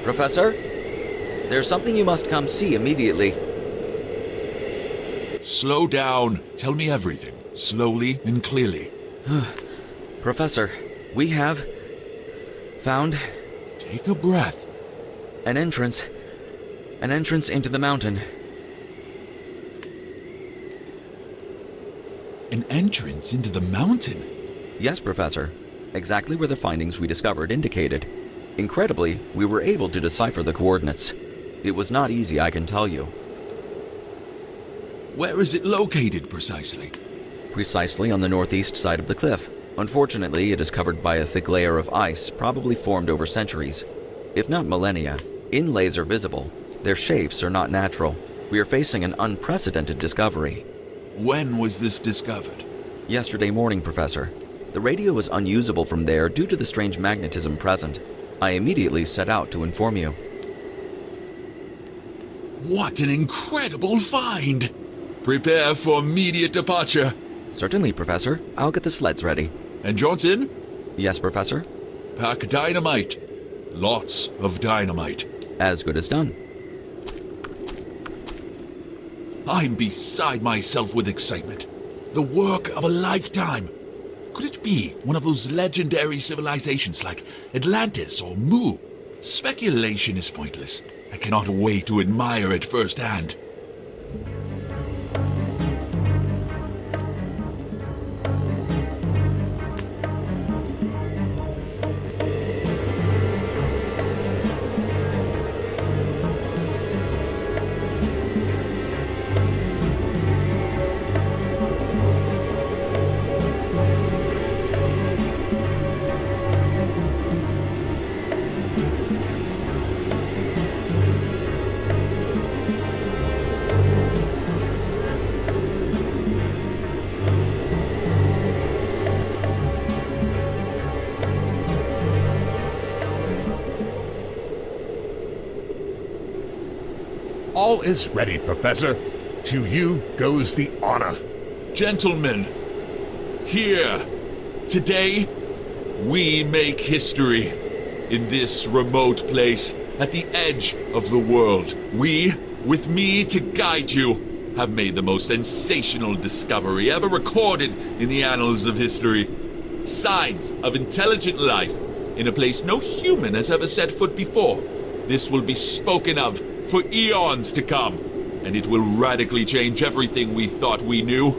Professor? There's something you must come see immediately. Slow down. Tell me everything, slowly and clearly. Professor, we have found Take a breath. an entrance into the mountain. An entrance into the mountain? Yes, Professor. Exactly where the findings we discovered indicated. Incredibly, we were able to decipher the coordinates. It was not easy, I can tell you. Where is it located precisely? Precisely on the northeast side of the cliff. Unfortunately, it is covered by a thick layer of ice, probably formed over centuries. If not millennia, inlays are visible. Their shapes are not natural. We are facing an unprecedented discovery. When was this discovered? Yesterday morning, Professor. The radio was unusable from there due to the strange magnetism present. I immediately set out to inform you. What an incredible find! Prepare for immediate departure. Certainly, Professor. I'll get the sleds ready. And Johnson, Yes, Professor? pack dynamite. Lots of dynamite. As good as done. I'm beside myself with excitement. The work of a lifetime. Could it be one of those legendary civilizations like Atlantis or Mu? Speculation is pointless. I cannot wait to admire it firsthand. All is ready, Professor. To you goes the honor. Gentlemen, here, today, we make history. In this remote place, at the edge of the world, we, with me to guide you, have made the most sensational discovery ever recorded in the annals of history. Signs of intelligent life in a place no human has ever set foot before. This will be spoken of for eons to come, and it will radically change everything we thought we knew.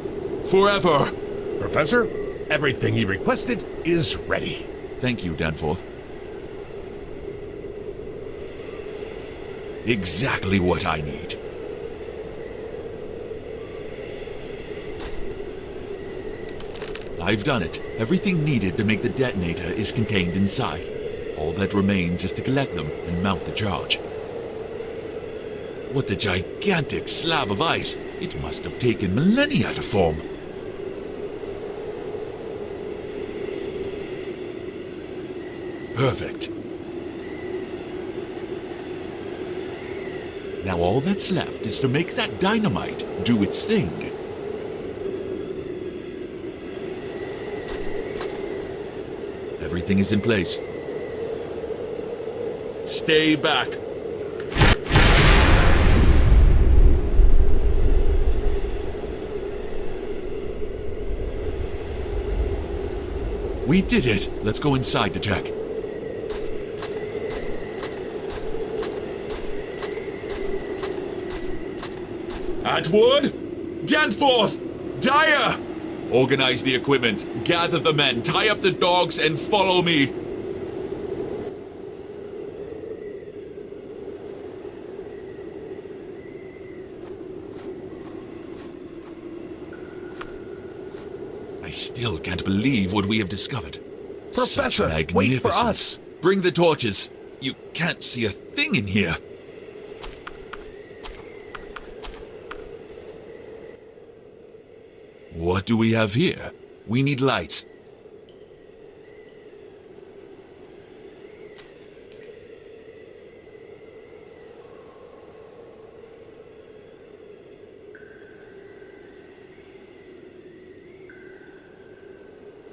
Forever. Professor, everything you requested is ready. Thank you, Danforth. Exactly what I need. I've done it. Everything needed to make the detonator is contained inside. All that remains is to collect them and mount the charge. What a gigantic slab of ice! It must have taken millennia to form. Perfect. Now all that's left is to make that dynamite do its thing. Everything is in place. Stay back. We did it! Let's go inside to check. Atwood? Danforth! Dyer! Organize the equipment, gather the men, tie up the dogs, and follow me. I still can't believe what we have discovered. Professor, Such wait for magnificence. us. Bring the torches. You can't see a thing in here. What do we have here? We need lights.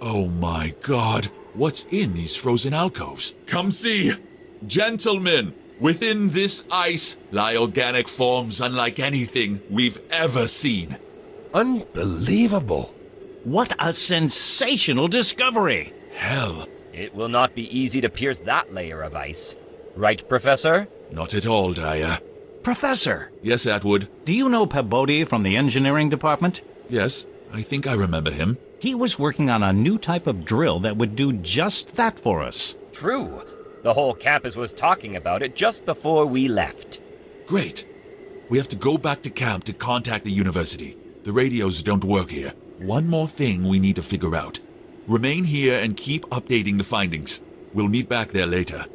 Oh my God, what's in these frozen alcoves? Come see! Gentlemen, Within this ice lie organic forms unlike anything we've ever seen. Unbelievable. What a sensational discovery! Hell, It will not be easy to pierce that layer of ice. Right, Professor? not at all, Daya. Professor, Yes, Atwood. do you know Pabodi from the engineering department? Yes, I think I remember him. He was working on a new type of drill that would do just that for us. True. The whole campus was talking about it just before we left. Great. We have to go back to camp to contact the university. The radios don't work here. One more thing we need to figure out. Remain here and keep updating the findings. We'll meet back there later.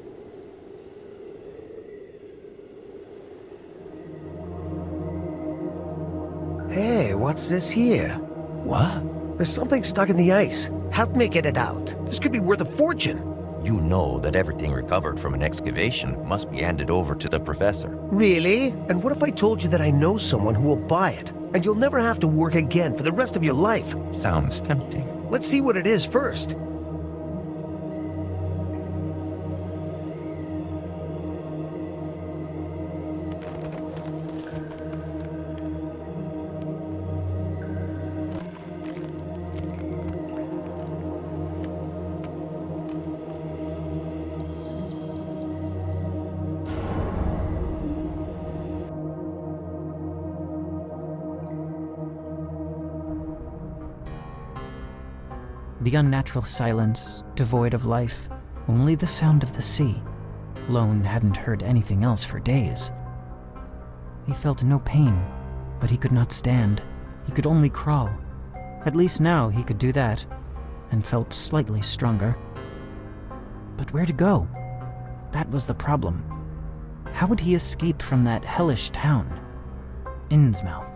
Hey, what's this here? What? There's something stuck in the ice. Help me get it out. This could be worth a fortune. You know that everything recovered from an excavation must be handed over to the professor. Really? And what if I told you that I know someone who will buy it, and you'll never have to work again for the rest of your life? Sounds tempting. Let's see what it is first. The unnatural silence, devoid of life, only the sound of the sea. Lone hadn't heard anything else for days. He felt no pain, but he could not stand. He could only crawl. At least now he could do that, and felt slightly stronger. But where to go? That was the problem. How would he escape from that hellish town? Innsmouth.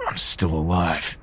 I'm still alive.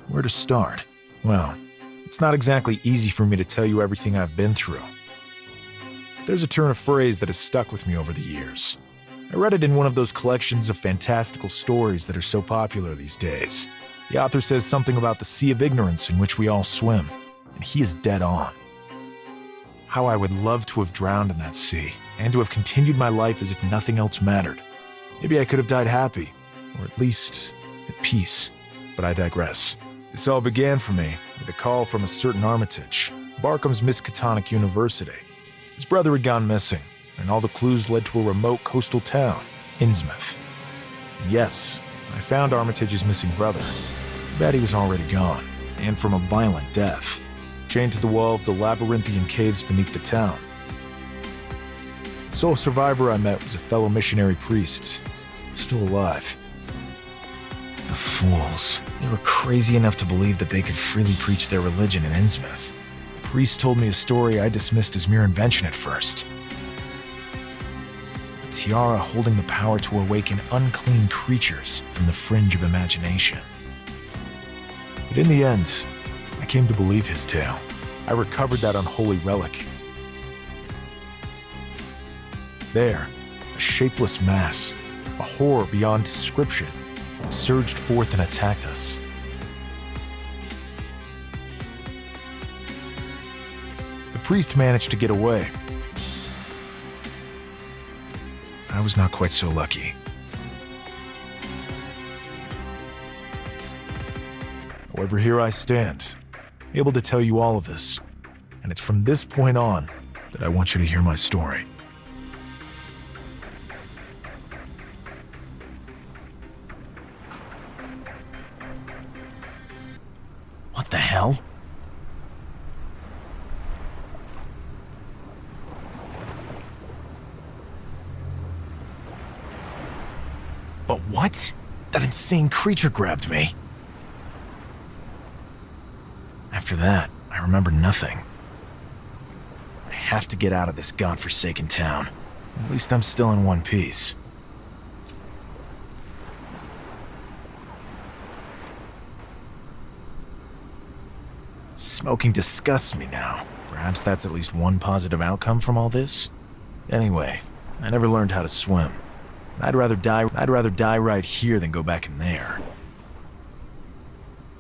Where to start? Well, it's not exactly easy for me to tell you everything I've been through. There's a turn of phrase that has stuck with me over the years. I read it in one of those collections of fantastical stories that are so popular these days. The author says something about the sea of ignorance in which we all swim, and he is dead on. How I would love to have drowned in that sea, and to have continued my life as if nothing else mattered. Maybe I could have died happy, or at least at peace, but I digress. This all began for me with a call from a certain Armitage of Arkham's Miskatonic University. His brother had gone missing, and all the clues led to a remote coastal town, Innsmouth. And yes, I found Armitage's missing brother. Too bad he was already gone, and from a violent death, chained to the wall of the labyrinthian caves beneath the town. The sole survivor I met was a fellow missionary priest, still alive. The fools. They were crazy enough to believe that they could freely preach their religion in Innsmouth. The priest told me a story I dismissed as mere invention at first. A tiara holding the power to awaken unclean creatures from the fringe of imagination. But in the end, I came to believe his tale. I recovered that unholy relic. There, a shapeless mass, a horror beyond description, surged forth and attacked us. priest managed to get away. I was not quite so lucky. However, here I stand, able to tell you all of this. And it's from this point on that I want you to hear my story. What the hell? But what? That insane creature grabbed me. After that, I remember nothing. I have to get out of this godforsaken town. At least I'm still in one piece. Smoking disgusts me now. Perhaps that's at least one positive outcome from all this. Anyway, I never learned how to swim. I'd rather die right here than go back in there.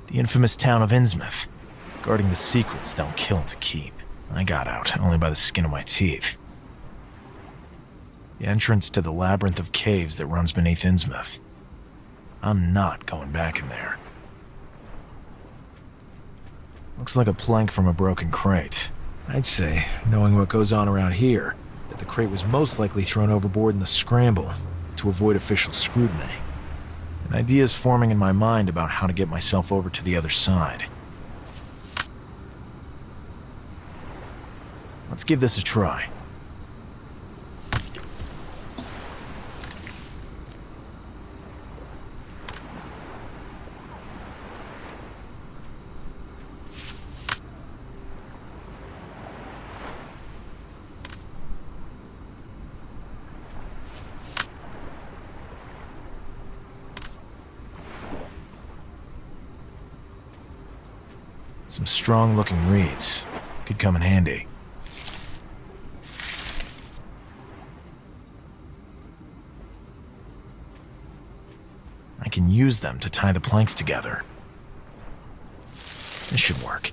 The infamous town of Innsmouth, guarding the secrets they'll kill to keep. I got out, only by the skin of my teeth. The entrance to the labyrinth of caves that runs beneath Innsmouth. I'm not going back in there. Looks like a plank from a broken crate. I'd say, knowing what goes on around here, that the crate was most likely thrown overboard in the scramble to avoid official scrutiny. An idea is forming in my mind about how to get myself over to the other side. Let's give this a try. Some strong-looking reeds could come in handy. I can use them to tie the planks together. This should work.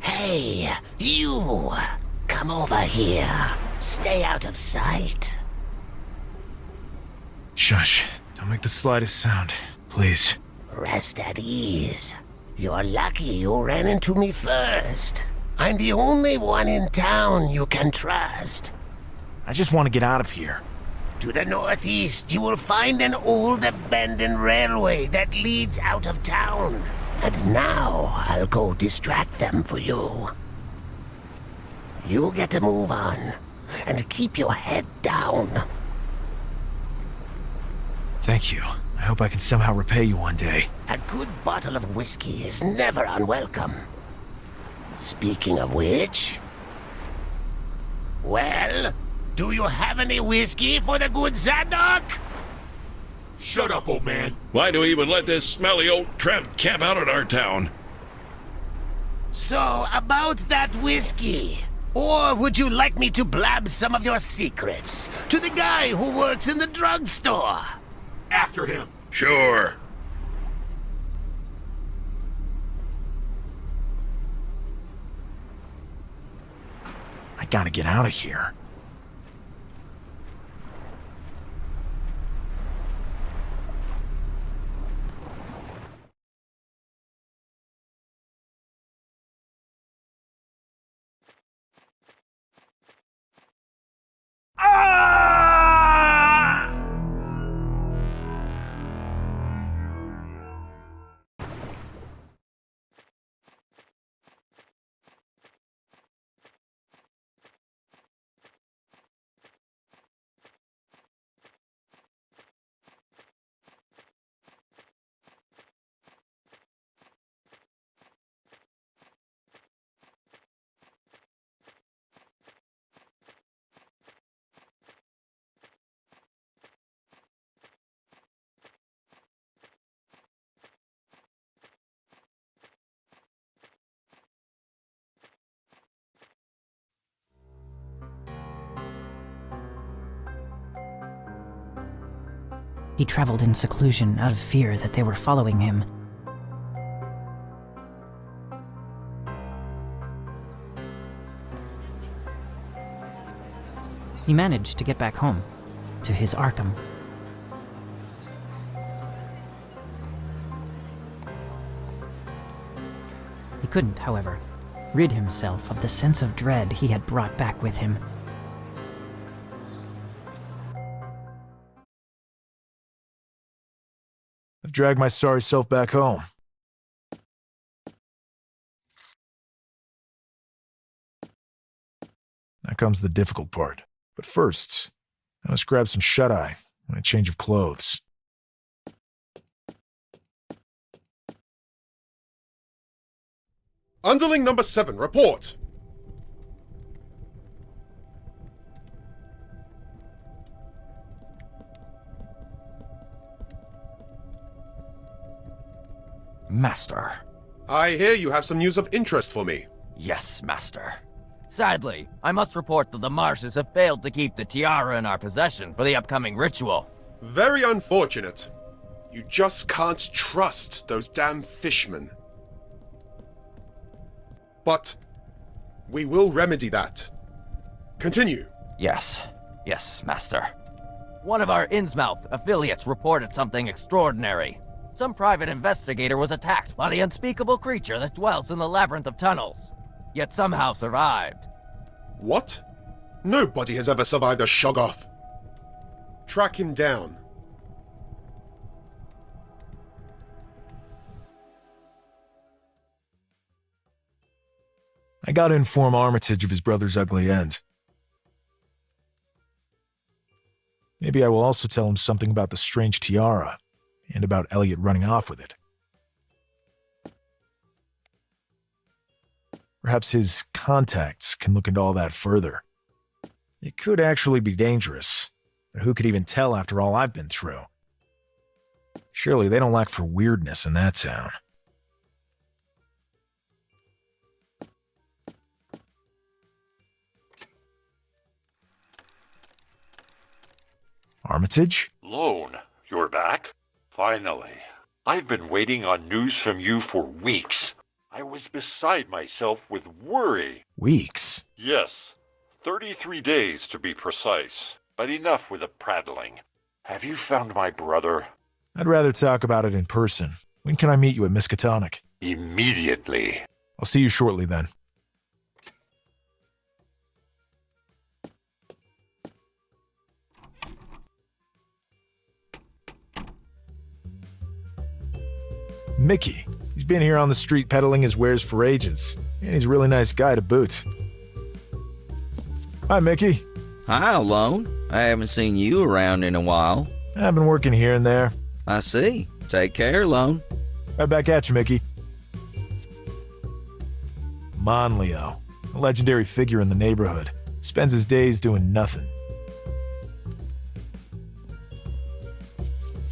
Hey, you! Come over here. Stay out of sight. Shush. Don't make the slightest sound, please. Rest at ease. You're lucky you ran into me first. I'm the only one in town you can trust. I just want to get out of here. To the northeast, you will find an old abandoned railway that leads out of town. And now I'll go distract them for you. You get to move on, and keep your head down. Thank you. I hope I can somehow repay you one day. A good bottle of whiskey is never unwelcome. Speaking of which... Well, do you have any whiskey for the good Zadok? Shut up, old man. Why do we even let this smelly old tramp camp out at our town? So, about that whiskey. Or would you like me to blab some of your secrets to the guy who works in the drugstore? After him. Sure. I gotta get out of here. He traveled in seclusion out of fear that they were following him. He managed to get back home, to his Arkham. He couldn't, however, rid himself of the sense of dread he had brought back with him. I've dragged my sorry self back home. Now comes the difficult part. But first, I must grab some shut-eye and a change of clothes. Underling number 7, report! Master. I hear you have some news of interest for me. Yes, Master. Sadly, I must report that the Marshes have failed to keep the tiara in our possession for the upcoming ritual. Very unfortunate. You just can't trust those damn fishmen. But we will remedy that. Continue. Yes, Master. One of our Innsmouth affiliates reported something extraordinary. Some private investigator was attacked by the unspeakable creature that dwells in the labyrinth of tunnels, yet somehow survived. What? Nobody has ever survived a Shoggoth. Track him down. I gotta inform Armitage of his brother's ugly end. Maybe I will also tell him something about the strange tiara, and about Elliot running off with it. Perhaps his contacts can look into all that further. It could actually be dangerous, but who could even tell after all I've been through? Surely they don't lack for weirdness in that town. Armitage? Lone, you're back? Finally. I've been waiting on news from you for weeks. I was beside myself with worry. Weeks? Yes. 33 days to be precise. But enough with the prattling. Have you found my brother? I'd rather talk about it in person. When can I meet you at Miskatonic? Immediately. I'll see you shortly then. Mickey. He's been here on the street peddling his wares for ages, and he's a really nice guy to boot. Hi, Mickey. Hi, Lone. I haven't seen you around in a while. I've been working here and there. I see. Take care, Lone. Right back at you, Mickey. Monleo, a legendary figure in the neighborhood, spends his days doing nothing.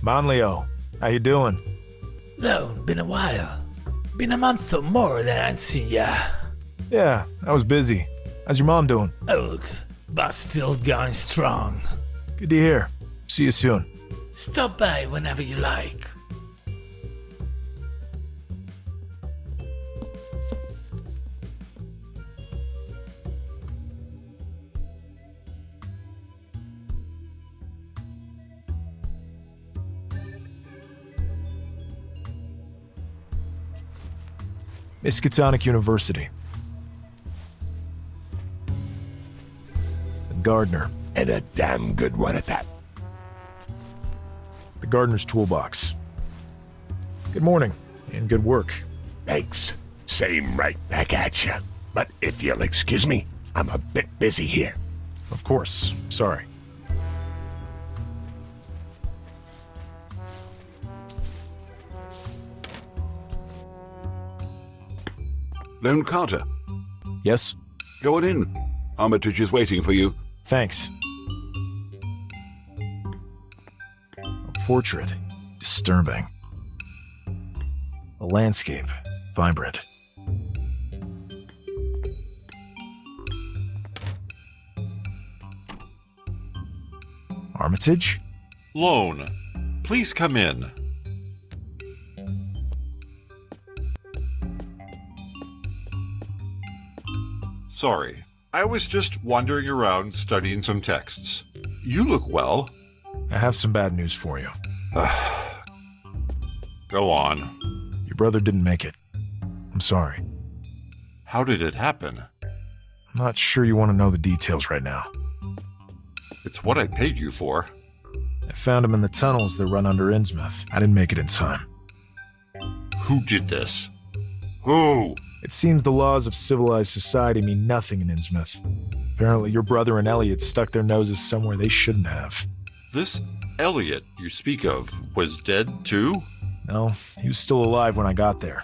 Monleo, how you doing? Lone, been a while. Been a month or more that I ain't seen ya. Yeah, I was busy. How's your mom doing? Old, but still going strong. Good to hear. See you soon. Stop by whenever you like. Miskatonic University. The gardener. And a damn good one at that. The gardener's toolbox. Good morning, and good work. Thanks. Same right back at you. But if you'll excuse me, I'm a bit busy here. Of course. Sorry. Lone Carter. Yes? Go on in. Armitage is waiting for you. Thanks. A portrait. Disturbing. A landscape. Vibrant. Armitage? Lone, Please come in. Sorry, I was just wandering around studying some texts. You look well. I have some bad news for you. Go on. Your brother didn't make it. I'm sorry. How did it happen? I'm not sure you want to know the details right now. It's what I paid you for. I found him in the tunnels that run under Innsmouth. I didn't make it in time. Who did this? Who? It seems the laws of civilized society mean nothing in Innsmouth. Apparently your brother and Elliot stuck their noses somewhere they shouldn't have. This Elliot you speak of was dead too? No, he was still alive when I got there.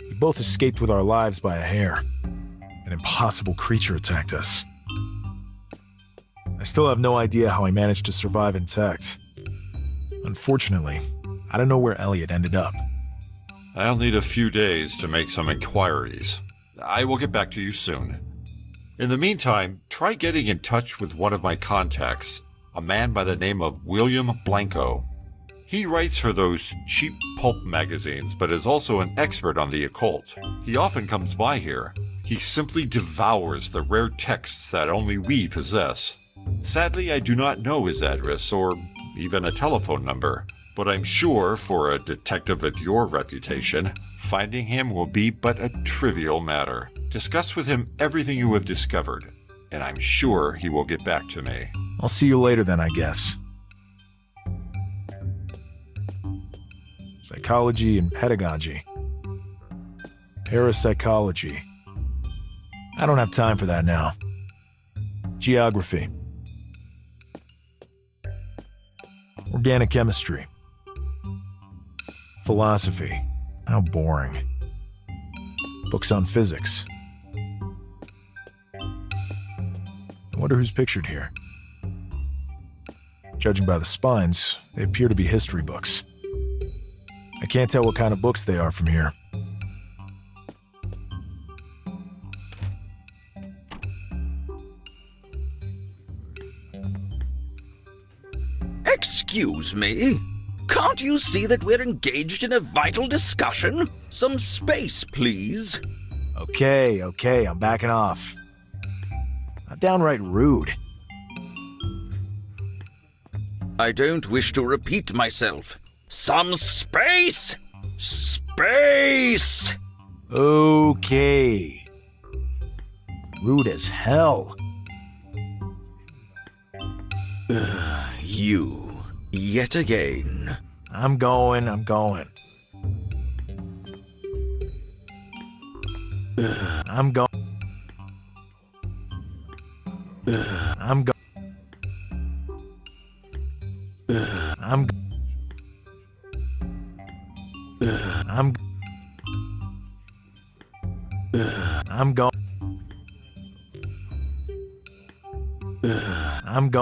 We both escaped with our lives by a hair. An impossible creature attacked us. I still have no idea how I managed to survive intact. Unfortunately, I don't know where Elliot ended up. I'll need a few days to make some inquiries. I will get back to you soon. In the meantime, try getting in touch with one of my contacts, a man by the name of William Blanco. He writes for those cheap pulp magazines, but is also an expert on the occult. He often comes by here. He simply devours the rare texts that only we possess. Sadly, I do not know his address or even a telephone number, but I'm sure for a detective with your reputation, finding him will be but a trivial matter. Discuss with him everything you have discovered, and I'm sure he will get back to me. I'll see you later then, I guess. Psychology and pedagogy. Parapsychology. I don't have time for that now. Geography. Organic chemistry. Philosophy. How boring. Books on physics. I wonder who's pictured here. Judging by the spines, they appear to be history books. I can't tell what kind of books they are from here. Excuse me? Can't you see that we're engaged in a vital discussion? Some space, please. Okay, I'm backing off. Not downright rude. I don't wish to repeat myself. Some space! Space! Okay. Rude as hell. You, yet again. I'm going. I'm going. I'm going. I'm go. I'm go.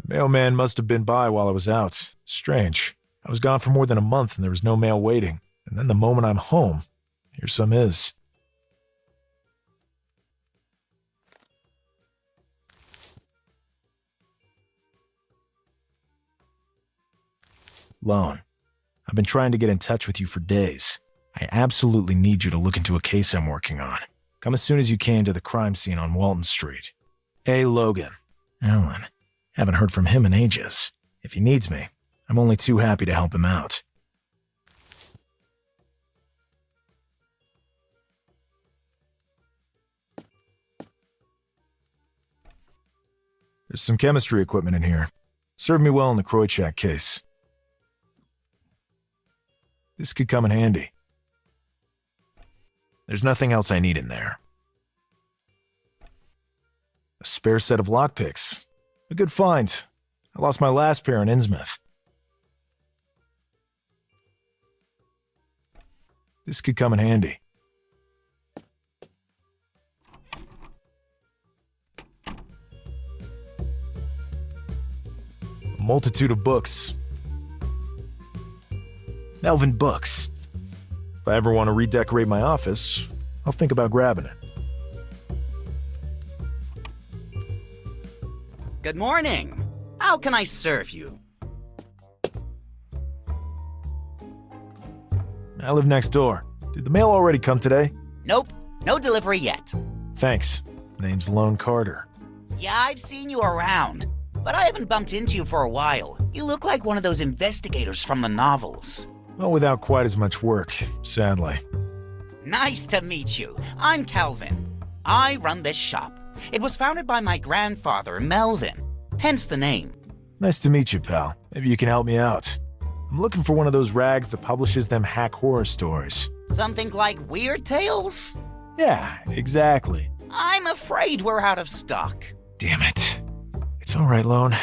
Mailman must have been by while I was out. Strange. I was gone for more than a month and there was no mail waiting. And then the moment I'm home, here some is. Lone, I've been trying to get in touch with you for days. I absolutely need you to look into a case I'm working on. Come as soon as you can to the crime scene on Walton Street. A. Logan. Alan. Haven't heard from him in ages. If he needs me, I'm only too happy to help him out. There's some chemistry equipment in here. Served me well in the Kroichak case. This could come in handy. There's nothing else I need in there. A spare set of lockpicks. A good find. I lost my last pair in Innsmouth. This could come in handy. A multitude of books. Melvin Books. If I ever want to redecorate my office, I'll think about grabbing it. Good morning. How can I serve you? I live next door. Did the mail already come today? Nope, no delivery yet. Thanks. Name's Lone Carter. Yeah, I've seen you around, but I haven't bumped into you for a while. You look like one of those investigators from the novels. Well, without quite as much work, sadly. Nice to meet you. I'm Calvin. I run this shop. It was founded by my grandfather, Melvin, hence the name. Nice to meet you, pal. Maybe you can help me out. I'm looking for one of those rags that publishes them hack horror stories. Something like Weird Tales? Yeah, exactly. I'm afraid we're out of stock. Damn it. It's all right, Lone.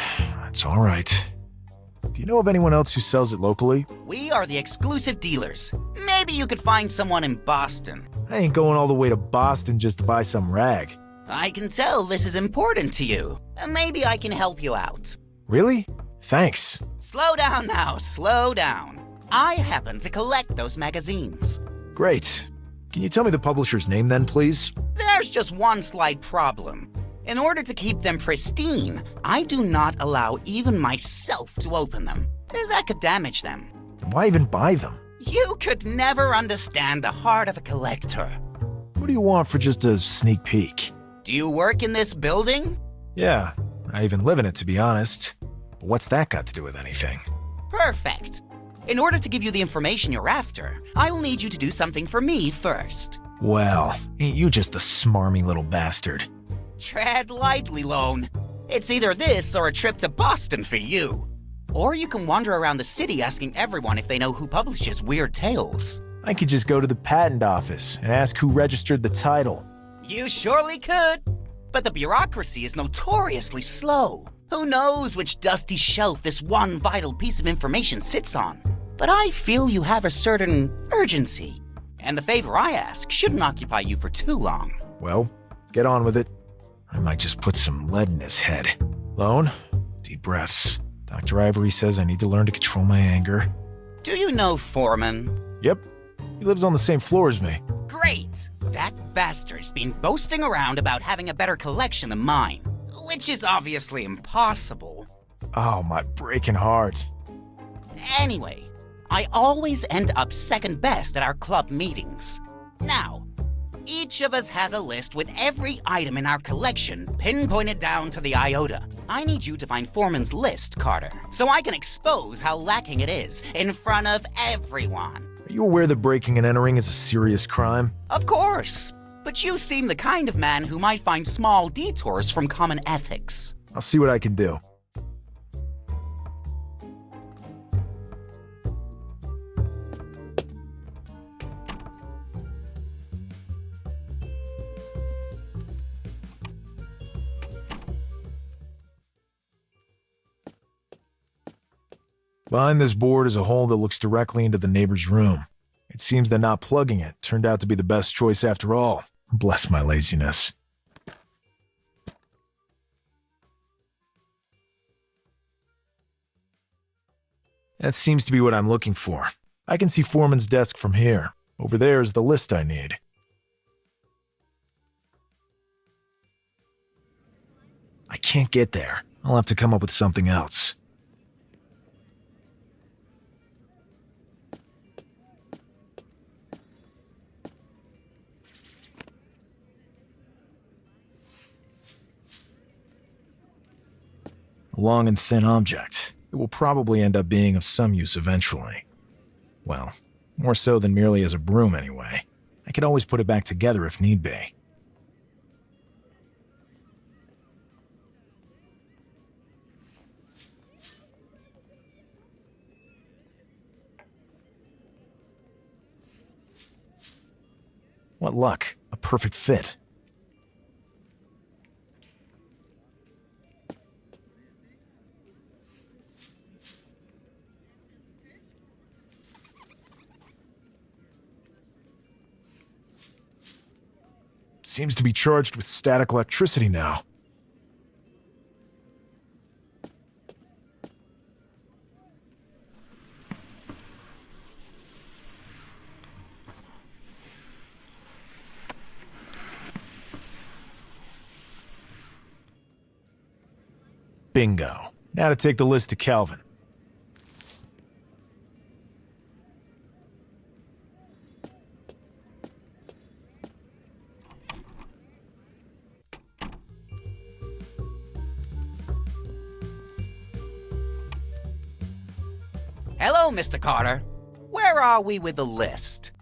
It's all right. Do you know of anyone else who sells it locally? We are the exclusive dealers. Maybe you could find someone in Boston. I ain't going all the way to Boston just to buy some rag. I can tell this is important to you. Maybe I can help you out. Really? Thanks. Slow down now, slow down. I happen to collect those magazines. Great. Can you tell me the publisher's name then, please? There's just one slight problem. In order to keep them pristine, I do not allow even myself to open them. That could damage them. Then why even buy them? You could never understand the heart of a collector. What do you want for just a sneak peek? Do you work in this building? Yeah, I even live in it, to be honest. But what's that got to do with anything? Perfect. In order to give you the information you're after, I will need you to do something for me first. Well, ain't you just a smarmy little bastard? Tread lightly, Lone. It's either this or a trip to Boston for you. Or you can wander around the city asking everyone if they know who publishes Weird Tales. I could just go to the patent office and ask who registered the title. You surely could. But the bureaucracy is notoriously slow. Who knows which dusty shelf this one vital piece of information sits on? But I feel you have a certain urgency. And the favor I ask shouldn't occupy you for too long. Well, get on with it. I might just put some lead in his head. Lone, deep breaths. Dr. Ivory says I need to learn to control my anger. Do you know Foreman? Yep. He lives on the same floor as me. Great! That bastard's been boasting around about having a better collection than mine, which is obviously impossible. Oh, my breaking heart. Anyway, I always end up second best at our club meetings. Now, each of us has a list with every item in our collection pinpointed down to the iota. I need you to find Foreman's list, Carter, so I can expose how lacking it is in front of everyone. Are you aware that breaking and entering is a serious crime? Of course, but you seem the kind of man who might find small detours from common ethics. I'll see what I can do. Behind this board is a hole that looks directly into the neighbor's room. It seems that not plugging it turned out to be the best choice after all. Bless my laziness. That seems to be what I'm looking for. I can see Foreman's desk from here. Over there is the list I need. I can't get there. I'll have to come up with something else. A long and thin object. It will probably end up being of some use eventually. Well, more so than merely as a broom anyway. I could always put it back together if need be. What luck. A perfect fit. seems to be charged with static electricity now. Bingo. Now to take the list to Calvin. Hello, Mr. Carter. Where are we with the list?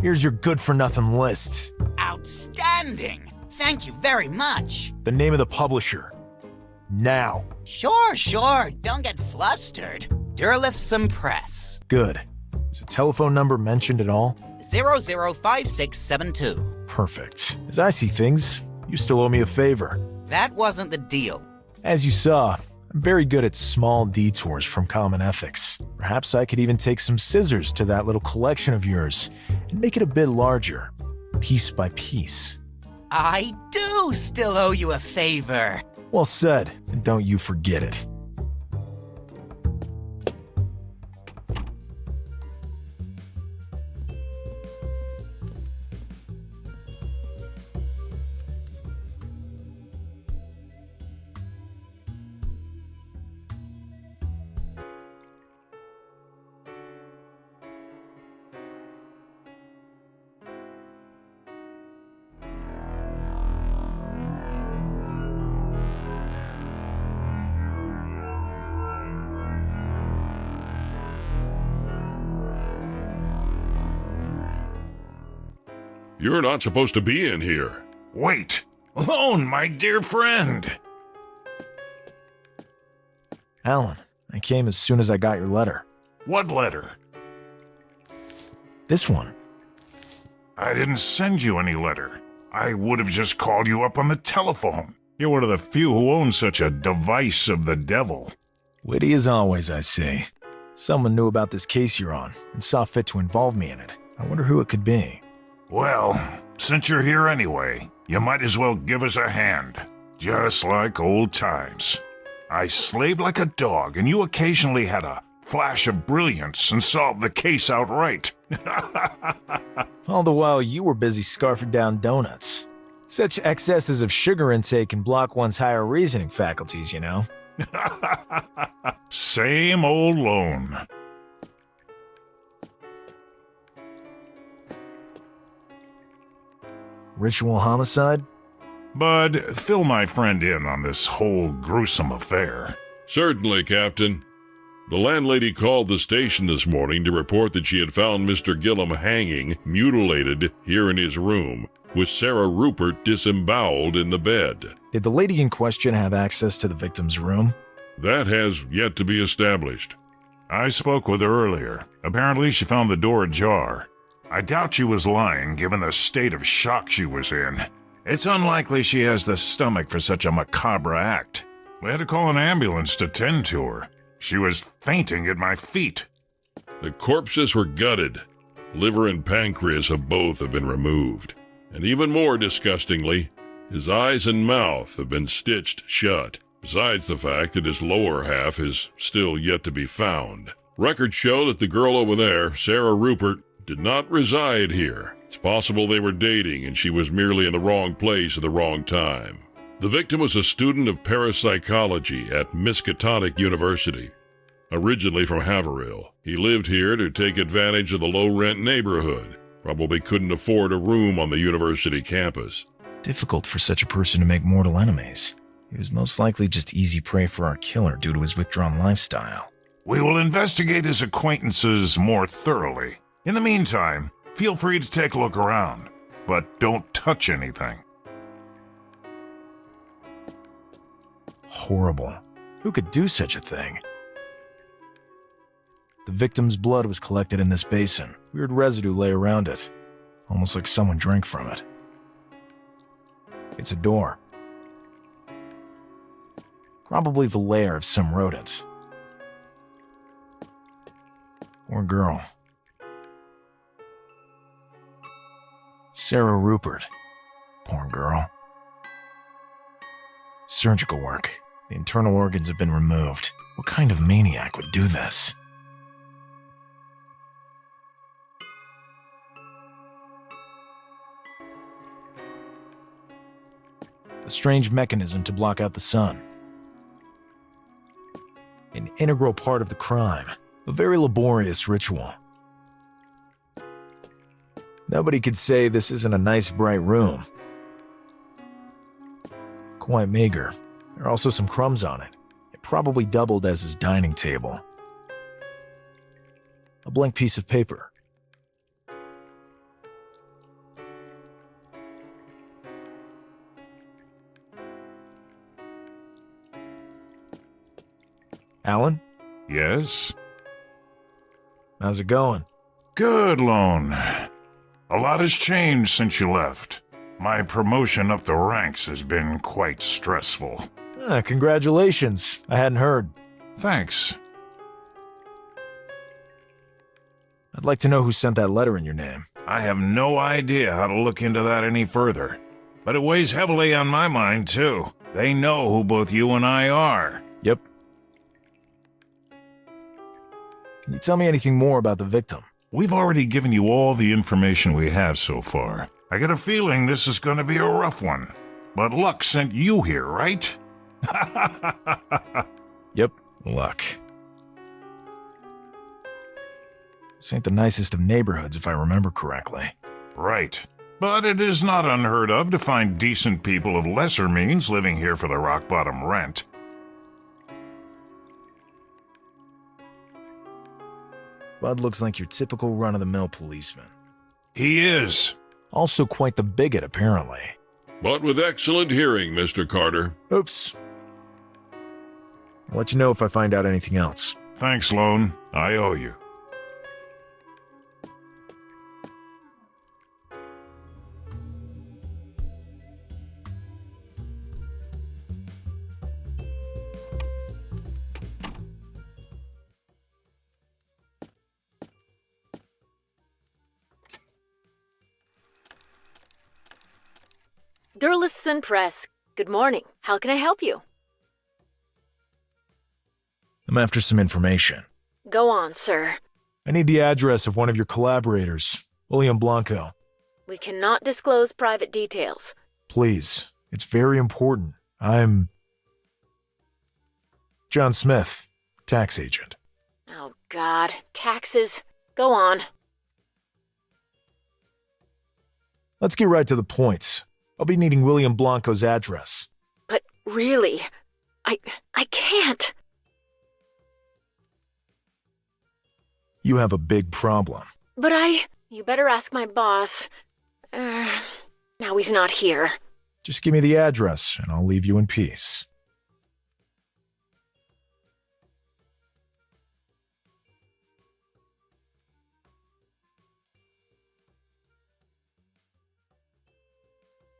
Here's your good-for-nothing lists. Outstanding! Thank you very much. The name of the publisher. Now. Sure. Don't get flustered. Derlithsome Press. Good. Is a telephone number mentioned at all? 005672. Perfect. As I see things, you still owe me a favor. That wasn't the deal. As you saw, I'm very good at small detours from common ethics. Perhaps I could even take some scissors to that little collection of yours and make it a bit larger, piece by piece. I do still owe you a favor. Well said, and don't you forget it. You're not supposed to be in here. Wait! Lone, my dear friend! Alan, I came as soon as I got your letter. What letter? This one. I didn't send you any letter. I would have just called you up on the telephone. You're one of the few who own such a device of the devil. Witty as always, I see. Someone knew about this case you're on and saw fit to involve me in it. I wonder who it could be. Well, since you're here anyway, you might as well give us a hand. Just like old times. I slaved like a dog, and you occasionally had a flash of brilliance and solved the case outright. All the while you were busy scarfing down donuts. Such excesses of sugar intake can block one's higher reasoning faculties, you know. Same old Lone. Ritual homicide? Bud, fill my friend in on this whole gruesome affair. Certainly, Captain. The landlady called the station this morning to report that she had found Mr. Gillum hanging, mutilated, here in his room, with Sarah Rupert disemboweled in the bed. Did the lady in question have access to the victim's room? That has yet to be established. I spoke with her earlier. Apparently she found the door ajar. I doubt she was lying, given the state of shock she was in. It's unlikely she has the stomach for such a macabre act. We had to call an ambulance to tend to her. She was fainting at my feet. The corpses were gutted. Liver and pancreas of both have been removed. And even more disgustingly, his eyes and mouth have been stitched shut, besides the fact that his lower half is still yet to be found. Records show that the girl over there, Sarah Rupert, did not reside here. It's possible they were dating and she was merely in the wrong place at the wrong time. The victim was a student of parapsychology at Miskatonic University. Originally from Haverhill, he lived here to take advantage of the low-rent neighborhood. Probably couldn't afford a room on the university campus. Difficult for such a person to make mortal enemies. He was most likely just easy prey for our killer due to his withdrawn lifestyle. We will investigate his acquaintances more thoroughly. In the meantime, feel free to take a look around, but don't touch anything. Horrible. Who could do such a thing? The victim's blood was collected in this basin. Weird residue lay around it, almost like someone drank from it. It's a door. Probably the lair of some rodents. Or girl. Sarah Rupert. Poor girl. Surgical work. The internal organs have been removed. What kind of maniac would do this? A strange mechanism to block out the sun. An integral part of the crime. A very laborious ritual. Nobody could say this isn't a nice, bright room. Quite meager. There are also some crumbs on it. It probably doubled as his dining table. A blank piece of paper. Alan? Yes? How's it going? Good, Lone. A lot has changed since you left. My promotion up the ranks has been quite stressful. Congratulations. I hadn't heard. Thanks. I'd like to know who sent that letter in your name. I have no idea how to look into that any further. But it weighs heavily on my mind, too. They know who both you and I are. Yep. Can you tell me anything more about the victim? We've already given you all the information we have so far. I get a feeling this is going to be a rough one. But luck sent you here, right? Yep, luck. This ain't the nicest of neighborhoods, if I remember correctly. Right. But it is not unheard of to find decent people of lesser means living here for the rock-bottom rent. Bud looks like your typical run-of-the-mill policeman. He is. Also quite the bigot, apparently. But with excellent hearing, Mr. Carter. Oops. I'll let you know if I find out anything else. Thanks, Lone. I owe you. Durlithson Press. Good morning. How can I help you? I'm after some information. Go on, sir. I need the address of one of your collaborators, William Blanco. We cannot disclose private details. Please, it's very important. I'm John Smith, tax agent. Oh, God. Taxes. Go on. Let's get right to the points. I'll be needing William Blanco's address. But really, I can't. You have a big problem. But you better ask my boss. Now he's not here. Just give me the address, and I'll leave you in peace.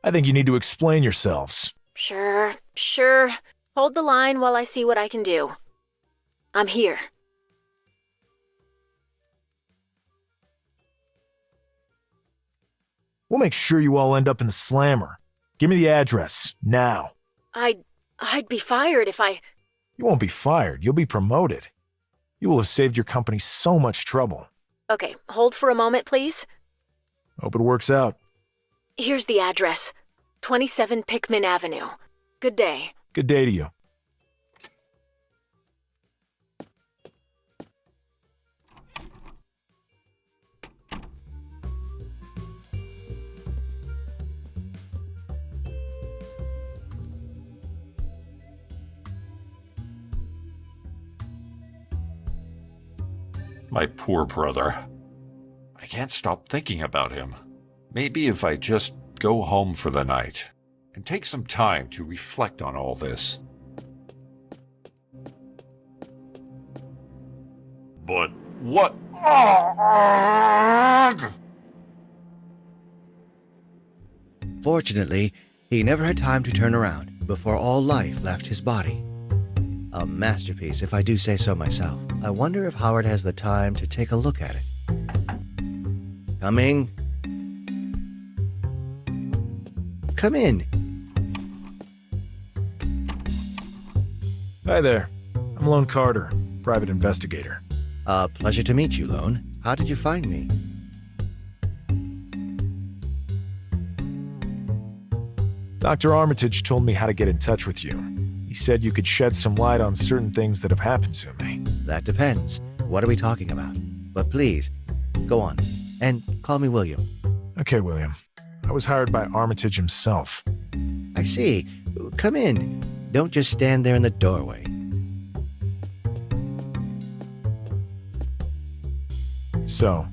I think you need to explain yourselves. Sure. Hold the line while I see what I can do. I'm here. We'll make sure you all end up in the slammer. Give me the address, now. I'd be fired if I... You won't be fired, you'll be promoted. You will have saved your company so much trouble. Okay, hold for a moment, please. Hope it works out. Here's the address. 27 Pickman Avenue. Good day. Good day to you. My poor brother. I can't stop thinking about him. Maybe if I just go home for the night and take some time to reflect on all this. But what? Fortunately, he never had time to turn around before all life left his body. A masterpiece, if I do say so myself. I wonder if Howard has the time to take a look at it. Coming. come in. Hi there. I'm Lone Carter, private investigator. Pleasure to meet you, Lone. How did you find me? Dr. Armitage told me how to get in touch with you. He said you could shed some light on certain things that have happened to me. That depends. What are we talking about? But please, go on. And call me William. Okay, William. I was hired by Armitage himself. I see. Come in. Don't just stand there in the doorway. So,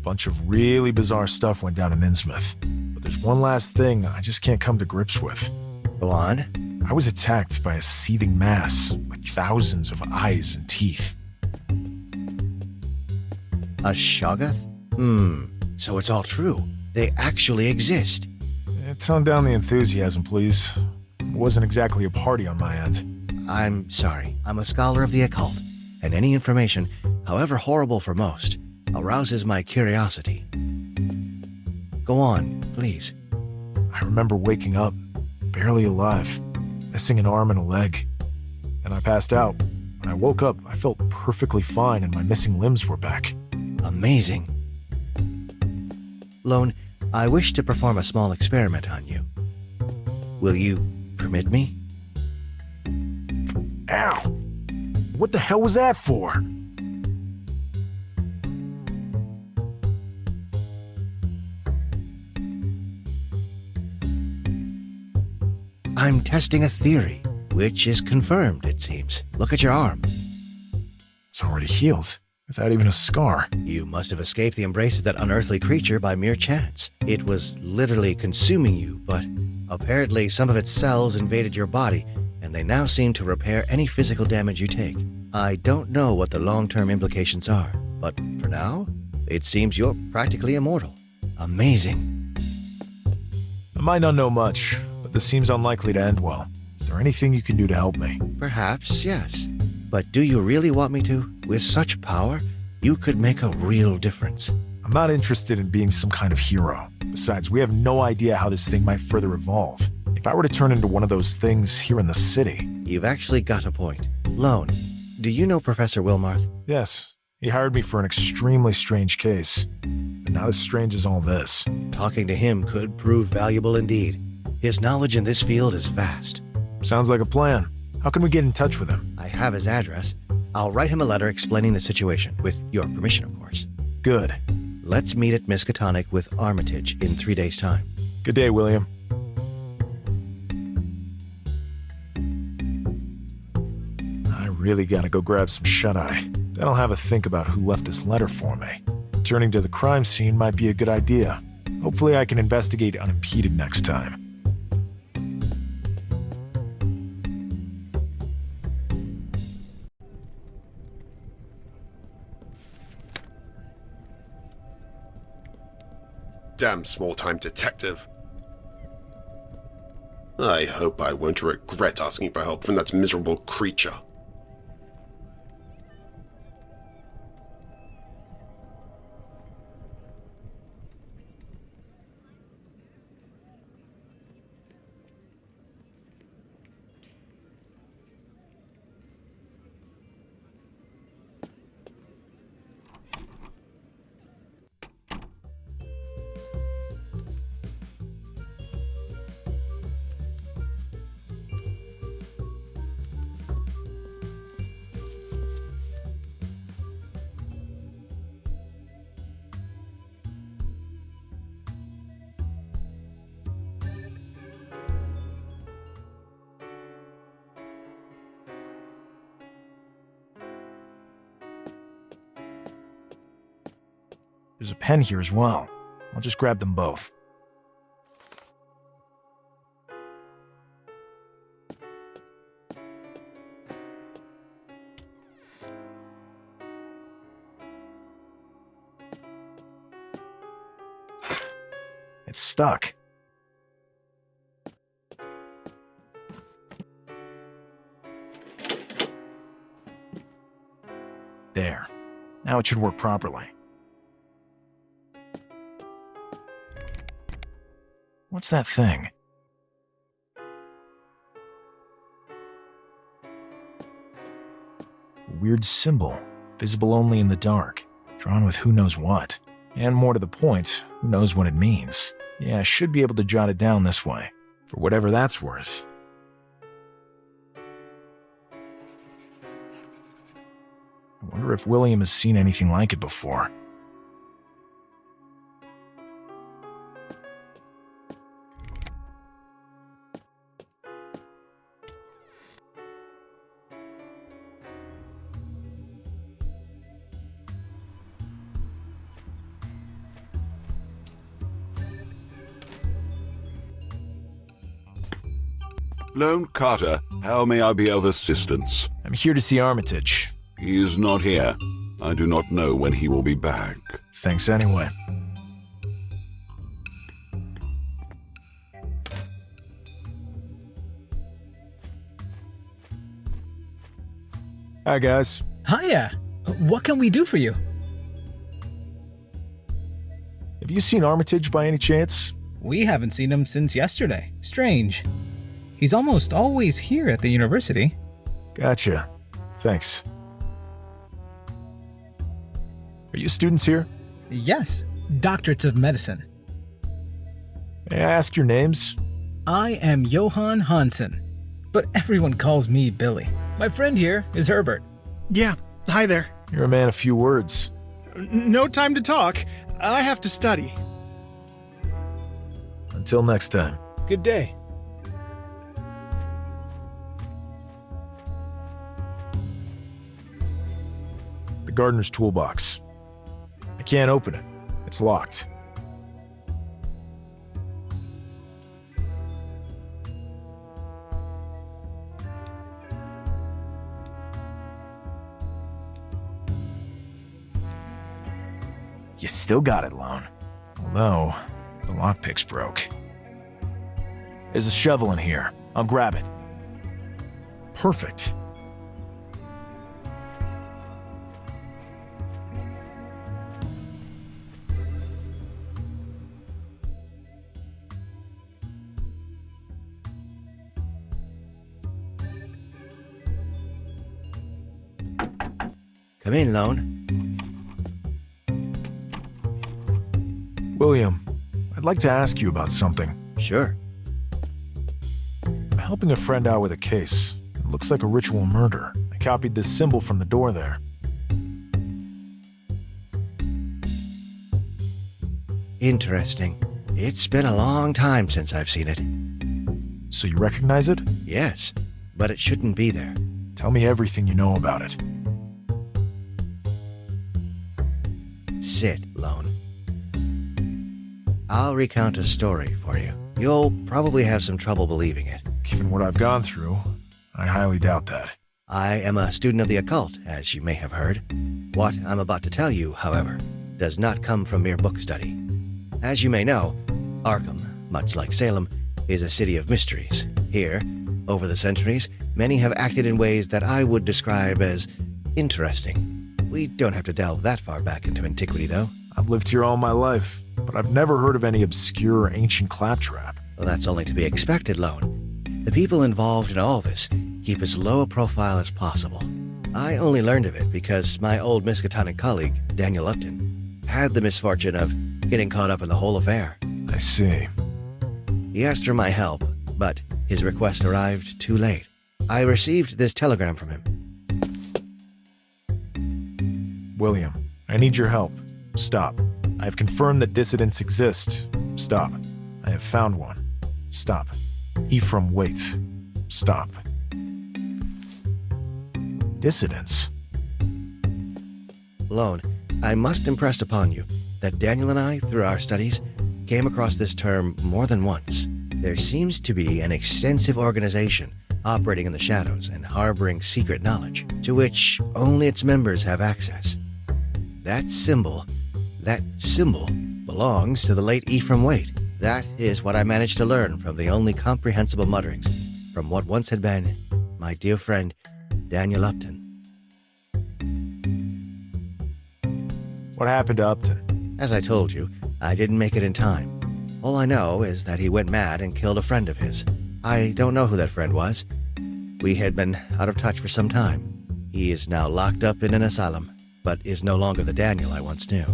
bunch of really bizarre stuff went down in Innsmouth. But there's one last thing I just can't come to grips with. Go on. I was attacked by a seething mass with thousands of eyes and teeth. A Shoggoth? So it's all true. They actually exist. Tone down the enthusiasm, please. It wasn't exactly a party on my end. I'm sorry. I'm a scholar of the occult, and any information, however horrible for most, arouses my curiosity. Go on, please. I remember waking up, barely alive, missing an arm and a leg. Then I passed out. When I woke up, I felt perfectly fine and my missing limbs were back. Amazing. Lone, I wish to perform a small experiment on you. Will you permit me? Ow! What the hell was that for? I'm testing a theory, which is confirmed, it seems. Look at your arm. It's already healed, without even a scar. You must have escaped the embrace of that unearthly creature by mere chance. It was literally consuming you, but apparently some of its cells invaded your body, and they now seem to repair any physical damage you take. I don't know what the long-term implications are, but for now, it seems you're practically immortal. Amazing. I might not know much, but this seems unlikely to end well. Is there anything you can do to help me? Perhaps, yes. But do you really want me to? With such power, you could make a real difference. I'm not interested in being some kind of hero. Besides, we have no idea how this thing might further evolve. If I were to turn into one of those things here in the city... You've actually got a point. Lone, do you know Professor Wilmarth? Yes. He hired me for an extremely strange case. But not as strange as all this. Talking to him could prove valuable indeed. His knowledge in this field is vast. Sounds like a plan. How can we get in touch with him? I have his address. I'll write him a letter explaining the situation, with your permission, of course. Good. Let's meet at Miskatonic with Armitage in 3 days' time. Good day, William. I really gotta go grab some shut-eye. Then I'll have a think about who left this letter for me. Returning to the crime scene might be a good idea. Hopefully I can investigate unimpeded next time. Damn small-time detective. I hope I won't regret asking for help from that miserable creature. There's a pen here as well. I'll just grab them both. It's stuck. There. Now it should work properly. What's that thing? A weird symbol, visible only in the dark, drawn with who knows what. And more to the point, who knows what it means. Yeah, I should be able to jot it down this way, for whatever that's worth. I wonder if William has seen anything like it before. Lone Carter, how may I be of assistance? I'm here to see Armitage. He is not here. I do not know when he will be back. Thanks anyway. Hi, guys. Hiya. What can we do for you? Have you seen Armitage by any chance? We haven't seen him since yesterday. Strange. He's almost always here at the university. Gotcha. Thanks. Are you students here? Yes, doctorates of medicine. May I ask your names? I am Johann Hansen, but everyone calls me Billy. My friend here is Herbert. Yeah, hi there. You're a man of few words. No time to talk. I have to study. Until next time. Good day. The gardener's toolbox. I can't open it. It's locked. You still got it, Lone. Although, the lockpick's broke. There's a shovel in here. I'll grab it. Perfect. Come in, Lone. William, I'd like to ask you about something. Sure. I'm helping a friend out with a case. It looks like a ritual murder. I copied this symbol from the door there. Interesting. It's been a long time since I've seen it. So you recognize it? Yes, but it shouldn't be there. Tell me everything you know about it. Sit, Lone. I'll recount a story for you. You'll probably have some trouble believing it. Given what I've gone through, I highly doubt that. I am a student of the occult, as you may have heard. What I'm about to tell you, however, does not come from mere book study. As you may know, Arkham, much like Salem, is a city of mysteries. Here, over the centuries, many have acted in ways that I would describe as interesting. We don't have to delve that far back into antiquity, though. I've lived here all my life, but I've never heard of any obscure ancient claptrap. Well, that's only to be expected, Lone. The people involved in all this keep as low a profile as possible. I only learned of it because my old Miskatonic colleague, Daniel Upton, had the misfortune of getting caught up in the whole affair. I see. He asked for my help, but his request arrived too late. I received this telegram from him. William, I need your help. Stop. I have confirmed that dissidents exist. Stop. I have found one. Stop. Ephraim waits. Stop. Dissidents. Lone, I must impress upon you that Daniel and I, through our studies, came across this term more than once. There seems to be an extensive organization operating in the shadows and harboring secret knowledge, to which only its members have access. That symbol belongs to the late Ephraim Waite. That is what I managed to learn from the only comprehensible mutterings from what once had been my dear friend, Daniel Upton. What happened to Upton? As I told you, I didn't make it in time. All I know is that he went mad and killed a friend of his. I don't know who that friend was. We had been out of touch for some time. He is now locked up in an asylum, but is no longer the Daniel I once knew.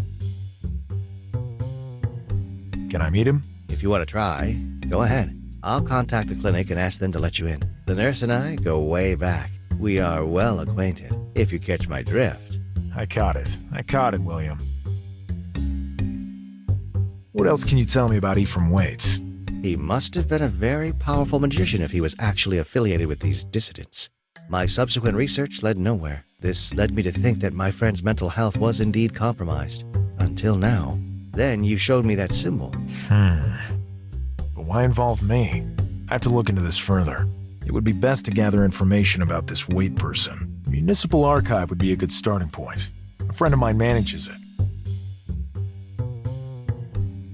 Can I meet him? If you want to try, go ahead. I'll contact the clinic and ask them to let you in. The nurse and I go way back. We are well acquainted, if you catch my drift. I caught it, William. What else can you tell me about Ephraim Waits? He must have been a very powerful magician if he was actually affiliated with these dissidents. My subsequent research led nowhere. This led me to think that my friend's mental health was indeed compromised. Until now. Then you showed me that symbol. But why involve me? I have to look into this further. It would be best to gather information about this Waite person. The Municipal Archive would be a good starting point. A friend of mine manages it.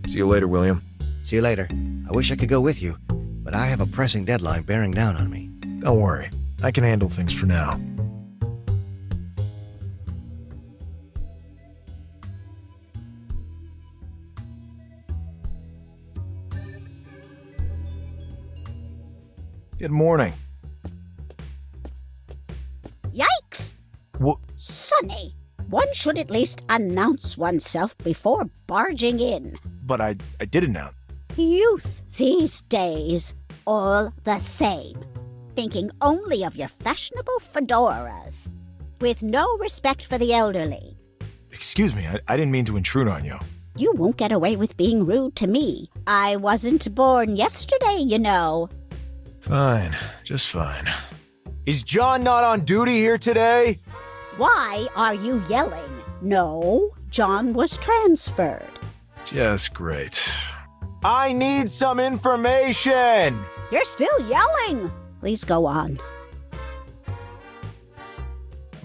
See you later, William. See you later. I wish I could go with you, but I have a pressing deadline bearing down on me. Don't worry. I can handle things for now. Good morning. Yikes! What? Sonny, one should at least announce oneself before barging in. But I did announce. Youth these days, all the same. Thinking only of your fashionable fedoras. With no respect for the elderly. Excuse me, I didn't mean to intrude on you. You won't get away with being rude to me. I wasn't born yesterday, you know. Fine, just fine. Is John not on duty here today? Why are you yelling? No, John was transferred. Just great. I need some information! You're still yelling! Please go on.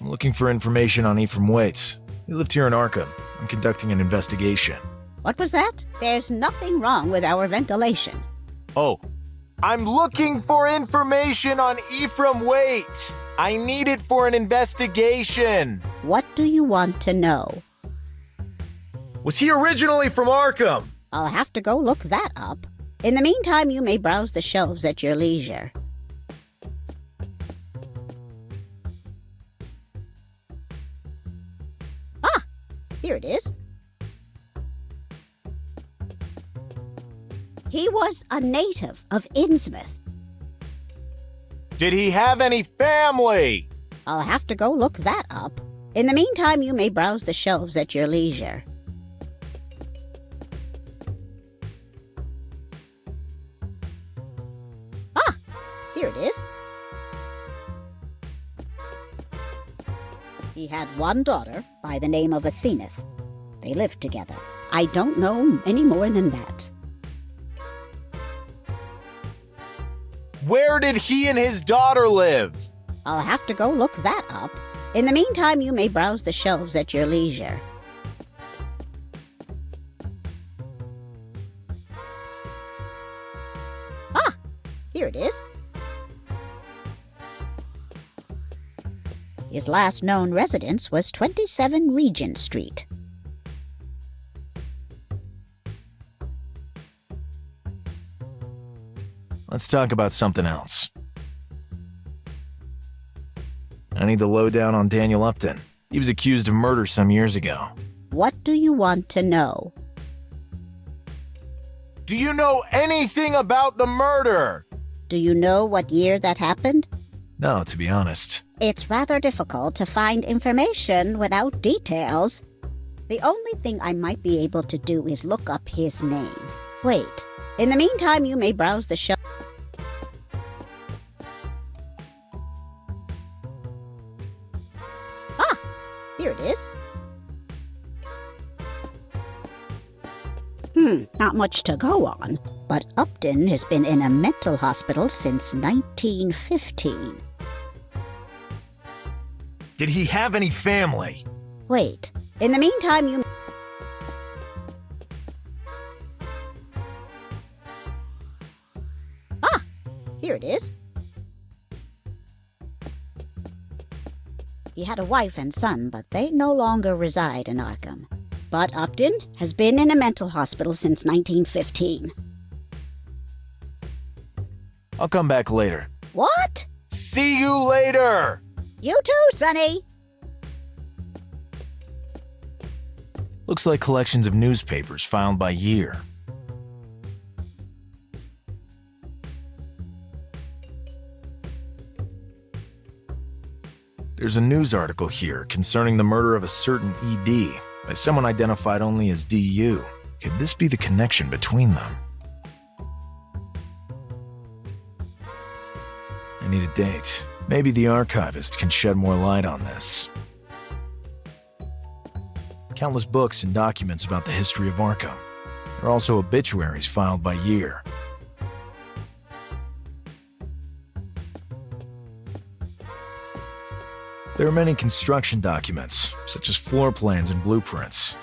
I'm looking for information on Ephraim Waits. He lived here in Arkham. I'm conducting an investigation. What was that? There's nothing wrong with our ventilation. Oh, I'm looking for information on Ephraim Waits. I need it for an investigation. What do you want to know? Was he originally from Arkham? I'll have to go look that up. In the meantime, you may browse the shelves at your leisure. Ah, here it is. He was a native of Innsmouth. Did he have any family? I'll have to go look that up. In the meantime, you may browse the shelves at your leisure. Ah, here it is. He had one daughter by the name of Innsmouth. They lived together. I don't know any more than that. Where did he and his daughter live? I'll have to go look that up. In the meantime, you may browse the shelves at your leisure. Ah, here it is. His last known residence was 27 Regent Street. Let's talk about something else. I need the lowdown on Daniel Upton. He was accused of murder some years ago. What do you want to know? Do you know anything about the murder? Do you know what year that happened? No, to be honest. It's rather difficult to find information without details. The only thing I might be able to do is look up his name. Wait. In the meantime, you may browse the show. Ah, here it is. Not much to go on, but Upton has been in a mental hospital since 1915. Did he have any family? Wait. In the meantime, you... Ah! Here it is. He had a wife and son, but they no longer reside in Arkham. but Upton has been in a mental hospital since 1915. I'll come back later. What? See you later! You too, Sonny. Looks like collections of newspapers filed by year. There's a news article here concerning the murder of a certain ED by someone identified only as DU. Could this be the connection between them? I need a date. Maybe the archivist can shed more light on this. Countless books and documents about the history of Arkham. There are also obituaries filed by year. There are many construction documents, such as floor plans and blueprints.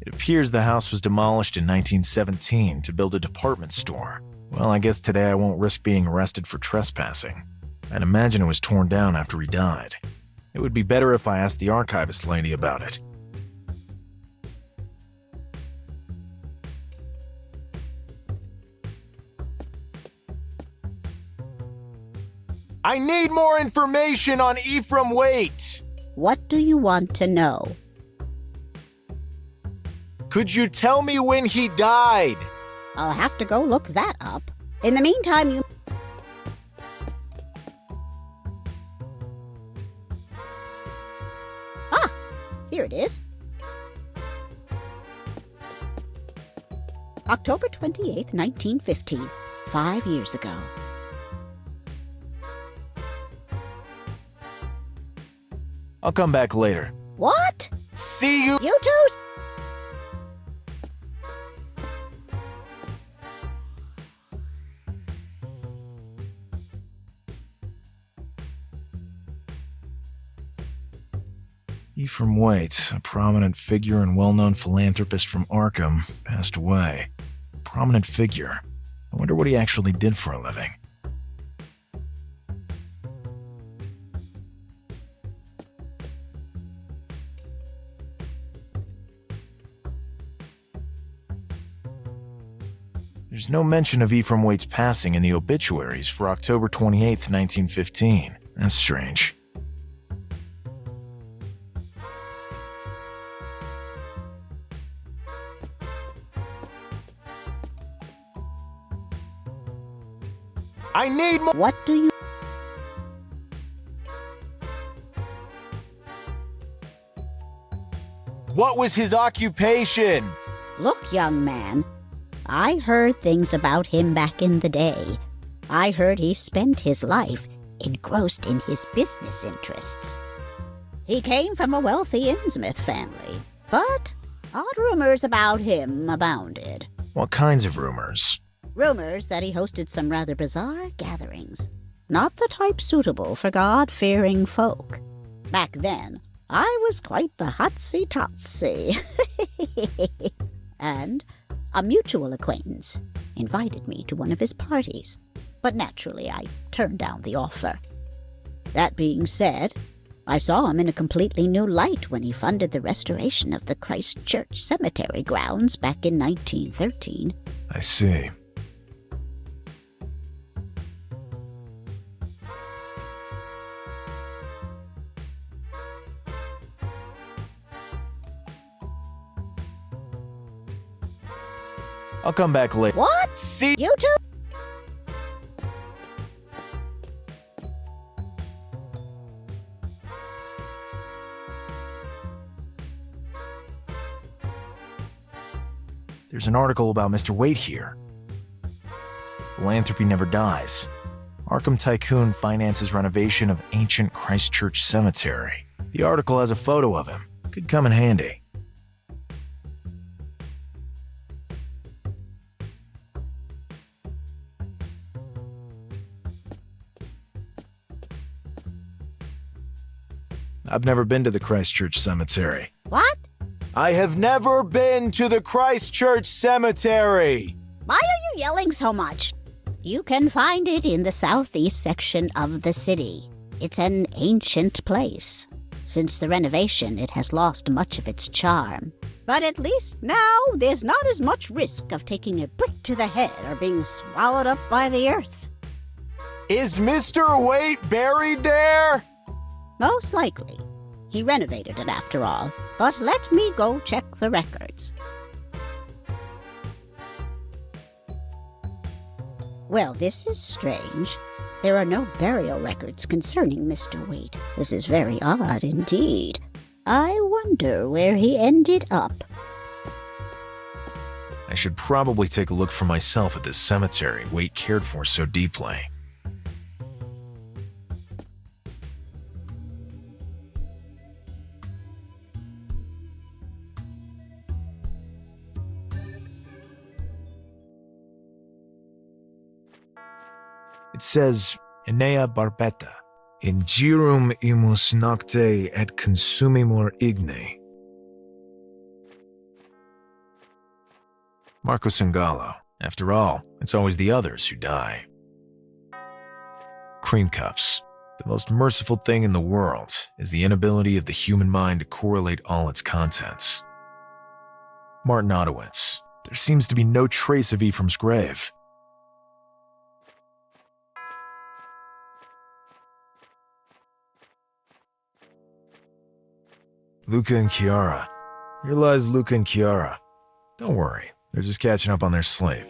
It appears the house was demolished in 1917 to build a department store. Well, I guess today I won't risk being arrested for trespassing. I'd imagine it was torn down after he died. It would be better if I asked the archivist lady about it. I need more information on Ephraim Waite! What do you want to know? Could you tell me when he died? I'll have to go look that up. In the meantime, you... Ah! Here it is. October 28th, 1915. 5 years ago. I'll come back later. What? See you. You too. Ephraim Waite, a prominent figure and well-known philanthropist from Arkham, passed away. A prominent figure. I wonder what he actually did for a living. There's no mention of Ephraim Waite's passing in the obituaries for October 28th, 1915. That's strange. I need more. What do you... What was his occupation? Look, young man. I heard things about him back in the day. I heard he spent his life engrossed in his business interests. He came from a wealthy Innsmouth family, but odd rumors about him abounded. What kinds of rumors? Rumors that he hosted some rather bizarre gatherings, not the type suitable for God-fearing folk. Back then, I was quite the hotsy-totsy. And a mutual acquaintance invited me to one of his parties, but naturally I turned down the offer. That being said, I saw him in a completely new light when he funded the restoration of the Christ Church Cemetery grounds back in 1913. I see. I'll come back later. What? See you too? There's an article about Mr. Waite here. Philanthropy never dies. Arkham Tycoon finances renovation of ancient Christchurch Cemetery. The article has a photo of him. Could come in handy. I've never been to the Christchurch Cemetery. What? I have never been to the Christchurch Cemetery! Why are you yelling so much? You can find it in the southeast section of the city. It's an ancient place. Since the renovation, it has lost much of its charm. But at least now there's not as much risk of taking a brick to the head or being swallowed up by the earth. Is Mr. Waite buried there? Most likely. He renovated it after all. But let me go check the records. Well, this is strange. There are no burial records concerning Mr. Waite. This is very odd indeed. I wonder where he ended up. I should probably take a look for myself at this cemetery Waite cared for so deeply. It says, Enea Barbetta, in girum imus nocte et consumimur igne. Marco Sangallo. After all, it's always the others who die. Cream cups. The most merciful thing in the world is the inability of the human mind to correlate all its contents. Martin Ottowitz. There seems to be no trace of Ephraim's grave. Luca and Chiara. Here lies Luca and Chiara. Don't worry, they're just catching up on their sleep.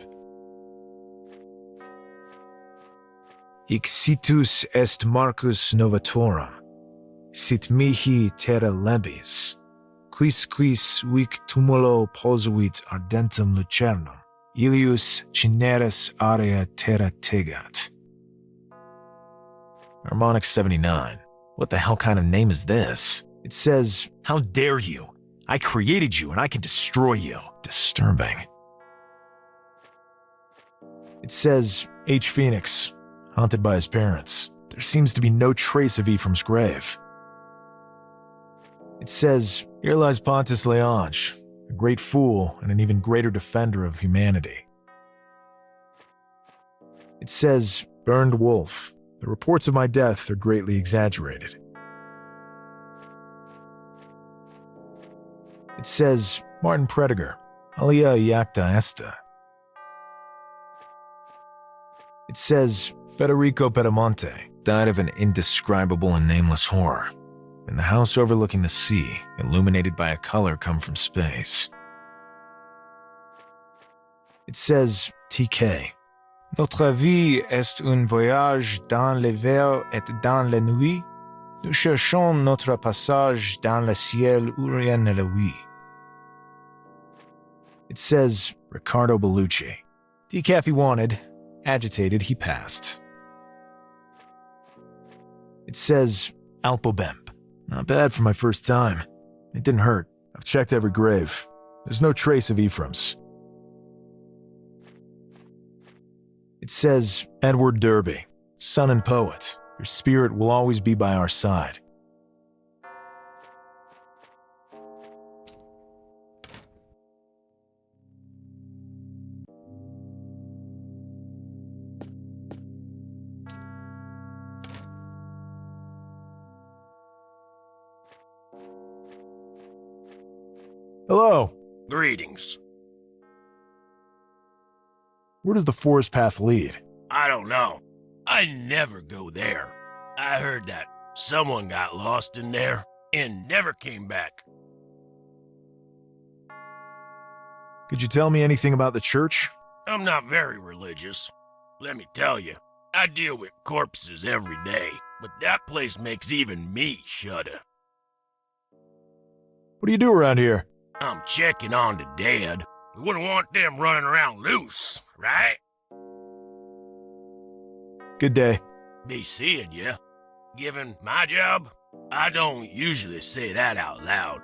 Ixitus est Marcus Novatorum, sit mihi terra lebis, quis vic tumulo posuit ardentum lucernum, ilius cineris area terra tegat. Harmonic 79. What the hell kind of name is this? It says, how dare you? I created you and I can destroy you. Disturbing. It says, H. Phoenix, haunted by his parents. There seems to be no trace of Ephraim's grave. It says, here lies Pontus Leonge, a great fool and an even greater defender of humanity. It says, burned wolf. The reports of my death are greatly exaggerated. It says, Martin Prediger, alia iacta esta. It says, Federico Pedamonte died of an indescribable and nameless horror, in the house overlooking the sea, illuminated by a color come from space. It says, TK. Notre vie est un voyage dans les vers et dans la nuit. Nous cherchons notre passage dans le ciel où rien ne luit. It says, Riccardo Bellucci. Decaf he wanted. Agitated, he passed. It says, Alpobemp. Not bad for my first time. It didn't hurt. I've checked every grave. There's no trace of Ephraim's. It says, Edward Derby, son and poet. Your spirit will always be by our side. Hello. Greetings. Where does the forest path lead? I don't know. I never go there. I heard that someone got lost in there and never came back. Could you tell me anything about the church? I'm not very religious. Let me tell you, I deal with corpses every day, but that place makes even me shudder. What do you do around here? I'm checking on the dead. We wouldn't want them running around loose, right? Good day. Be seeing you. Given my job, I don't usually say that out loud.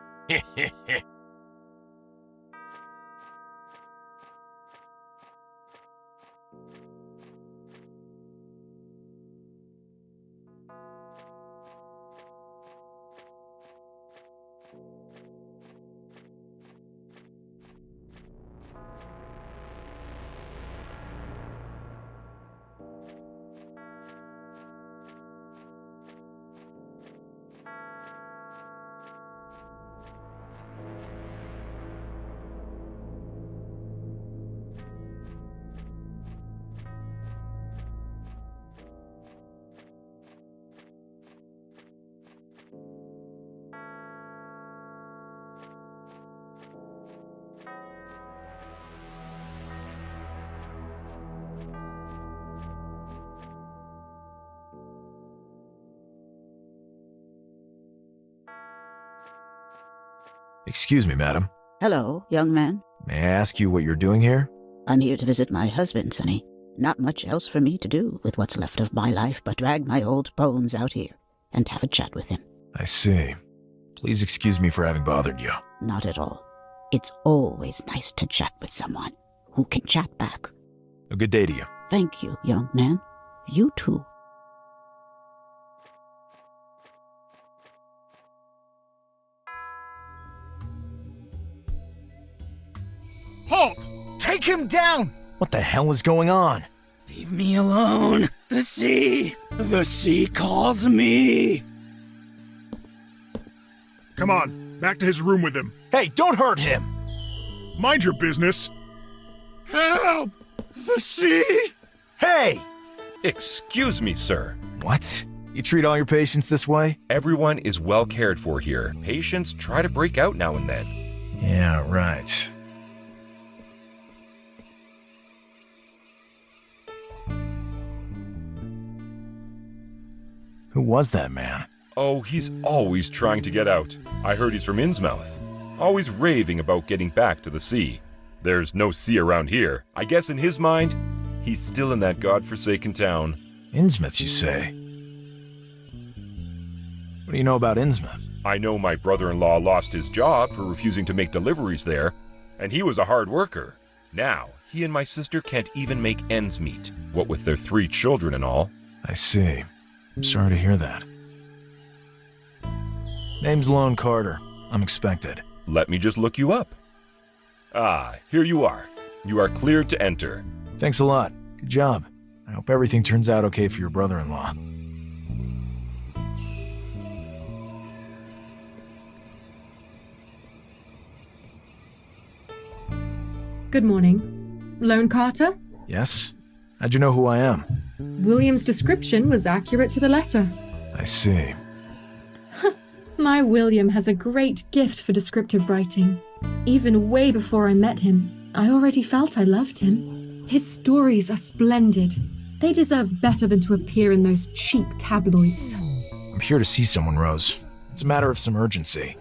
Excuse me, madam. Hello, young man. May I ask you what you're doing here? I'm here to visit my husband, Sonny. Not much else for me to do with what's left of my life but drag my old bones out here and have a chat with him. I see. Please excuse me for having bothered you. Not at all. It's always nice to chat with someone who can chat back. A good day to you. Thank you, young man. You too. Halt! Take him down! What the hell is going on? Leave me alone. The sea calls me. Come on, back to his room with him. Hey, don't hurt him! Mind your business. Help! The sea! Hey! Excuse me, sir. What? You treat all your patients this way? Everyone is well cared for here. Patients try to break out now and then. Yeah, right. Who was that man? Oh, he's always trying to get out. I heard he's from Innsmouth. Always raving about getting back to the sea. There's no sea around here. I guess in his mind, he's still in that godforsaken town. Innsmouth, you say? What do you know about Innsmouth? I know my brother-in-law lost his job for refusing to make deliveries there, and he was a hard worker. Now, he and my sister can't even make ends meet, what with their 3 children and all. I see. I'm sorry to hear that. Name's Lone Carter. I'm expected. Let me just look you up. Ah, here you are. You are cleared to enter. Thanks a lot. Good job. I hope everything turns out okay for your brother-in-law. Good morning. Lone Carter? Yes? How'd you know who I am? William's description was accurate to the letter. I see. My William has a great gift for descriptive writing. Even way before I met him, I already felt I loved him. His stories are splendid. They deserve better than to appear in those cheap tabloids. I'm here to see someone, Rose. It's a matter of some urgency.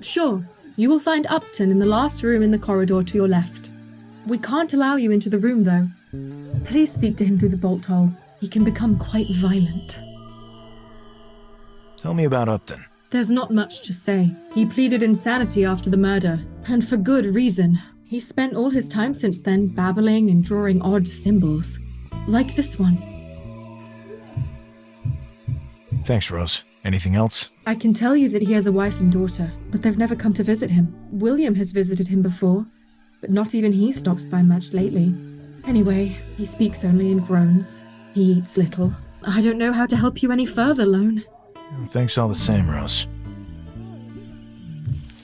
Sure. You will find Upton in the last room in the corridor to your left. We can't allow you into the room, though. Please speak to him through the bolt hole. He can become quite violent. Tell me about Upton. There's not much to say. He pleaded insanity after the murder, and for good reason. He spent all his time since then babbling and drawing odd symbols. Like this one. Thanks, Rose. Anything else? I can tell you that he has a wife and daughter, but they've never come to visit him. William has visited him before, but not even he stops by much lately. Anyway, he speaks only in groans. He eats little. I don't know how to help you any further, Lone. Thanks all the same, Rose.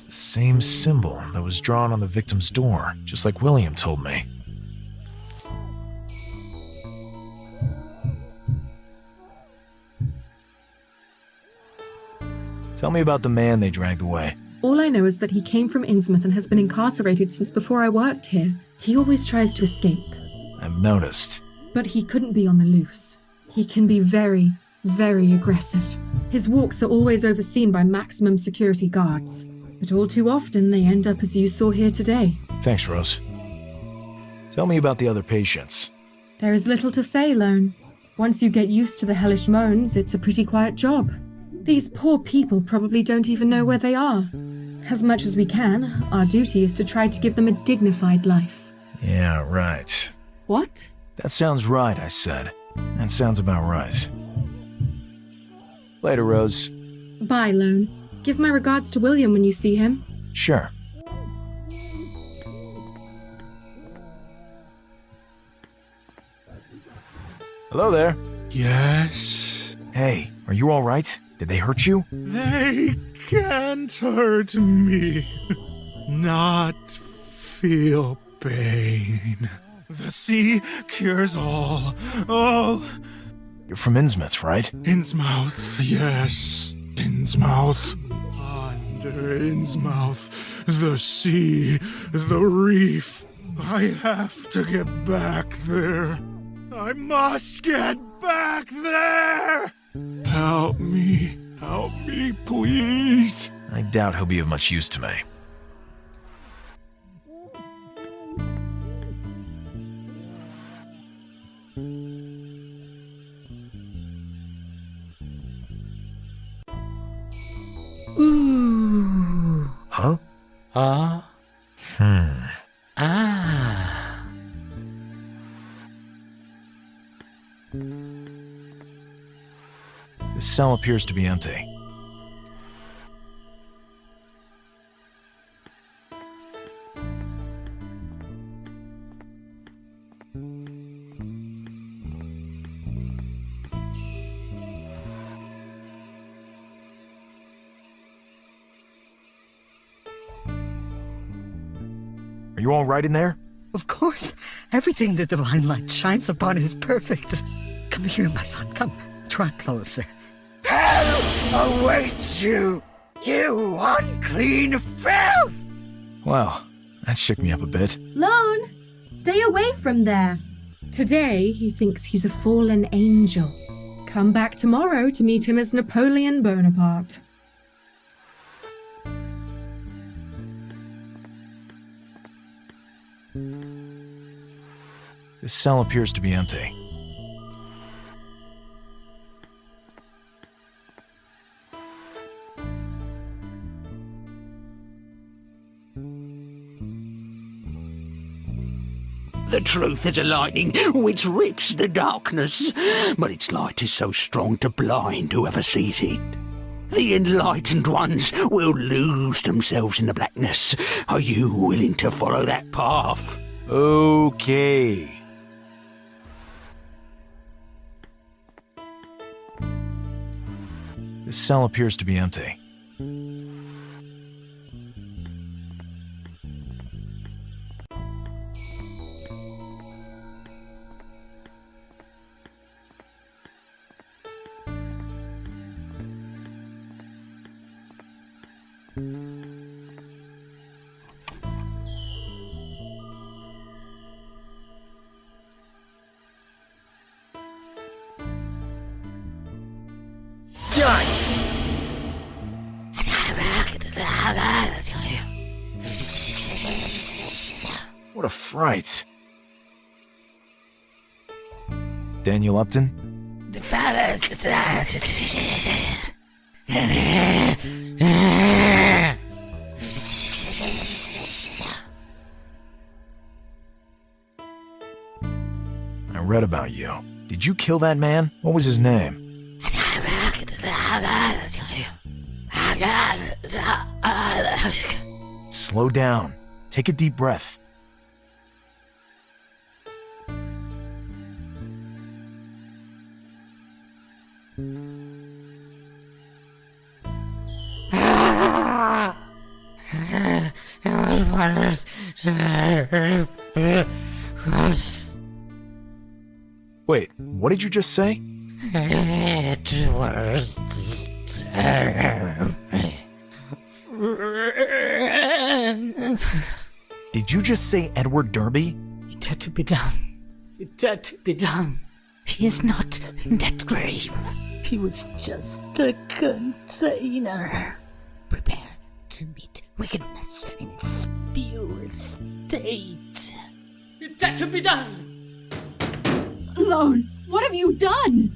The same symbol that was drawn on the victim's door, just like William told me. Tell me about the man they dragged away. All I know is that he came from Innsmouth and has been incarcerated since before I worked here. He always tries to escape. I've noticed. But he couldn't be on the loose. He can be very, very aggressive. His walks are always overseen by maximum security guards. But all too often they end up as you saw here today. Thanks, Rose. Tell me about the other patients. There is little to say, Lone. Once you get used to the hellish moans, it's a pretty quiet job. These poor people probably don't even know where they are. As much as we can, our duty is to try to give them a dignified life. Yeah, right. What? That sounds right, I said. That sounds about right. Later, Rose. Bye, Lone. Give my regards to William when you see him. Sure. Hello there. Yes? Hey, are you all right? Did they hurt you? They can't hurt me. Not feel pain. The sea cures all. Oh. You're from Innsmouth, right? Innsmouth, yes. Innsmouth. Under Innsmouth. The sea. The reef. I have to get back there. I must get back there! Help me, please. I doubt he'll be of much use to me. Ah. Ah. This cell appears to be empty. Are you all right in there? Of course. Everything the divine light shines upon is perfect. Come here, my son. Come. Try closer. Hell awaits you, you unclean filth! Well, that shook me up a bit. Lone, stay away from there. Today, he thinks he's a fallen angel. Come back tomorrow to meet him as Napoleon Bonaparte. This cell appears to be empty. The truth is a lightning which rips the darkness, but its light is so strong to blind whoever sees it. The enlightened ones will lose themselves in the blackness. Are you willing to follow that path? Okay. This cell appears to be empty. What a fright. Daniel Upton? I read about you. Did you kill that man? What was his name? Slow down. Take a deep breath. Wait, what did you just say? Did you just say Edward Derby? It had to be done. It had to be done. He is not in that grave. He was just a container, prepared to meet wickedness in its pure state. It had to be done! Lone, what have you done?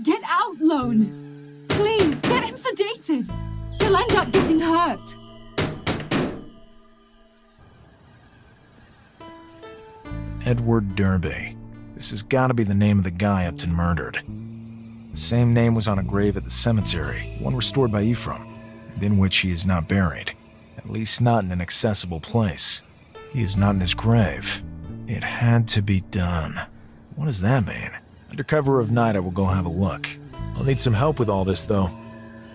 Get out, Lone! Please, get him sedated! He'll end up getting hurt! Edward Derby. This has got to be the name of the guy Upton murdered. The same name was on a grave at the cemetery, one restored by Ephraim, and in which he is not buried. At least not in an accessible place. He is not in his grave. It had to be done. What does that mean? Under cover of night, I will go have a look. I'll need some help with all this, though.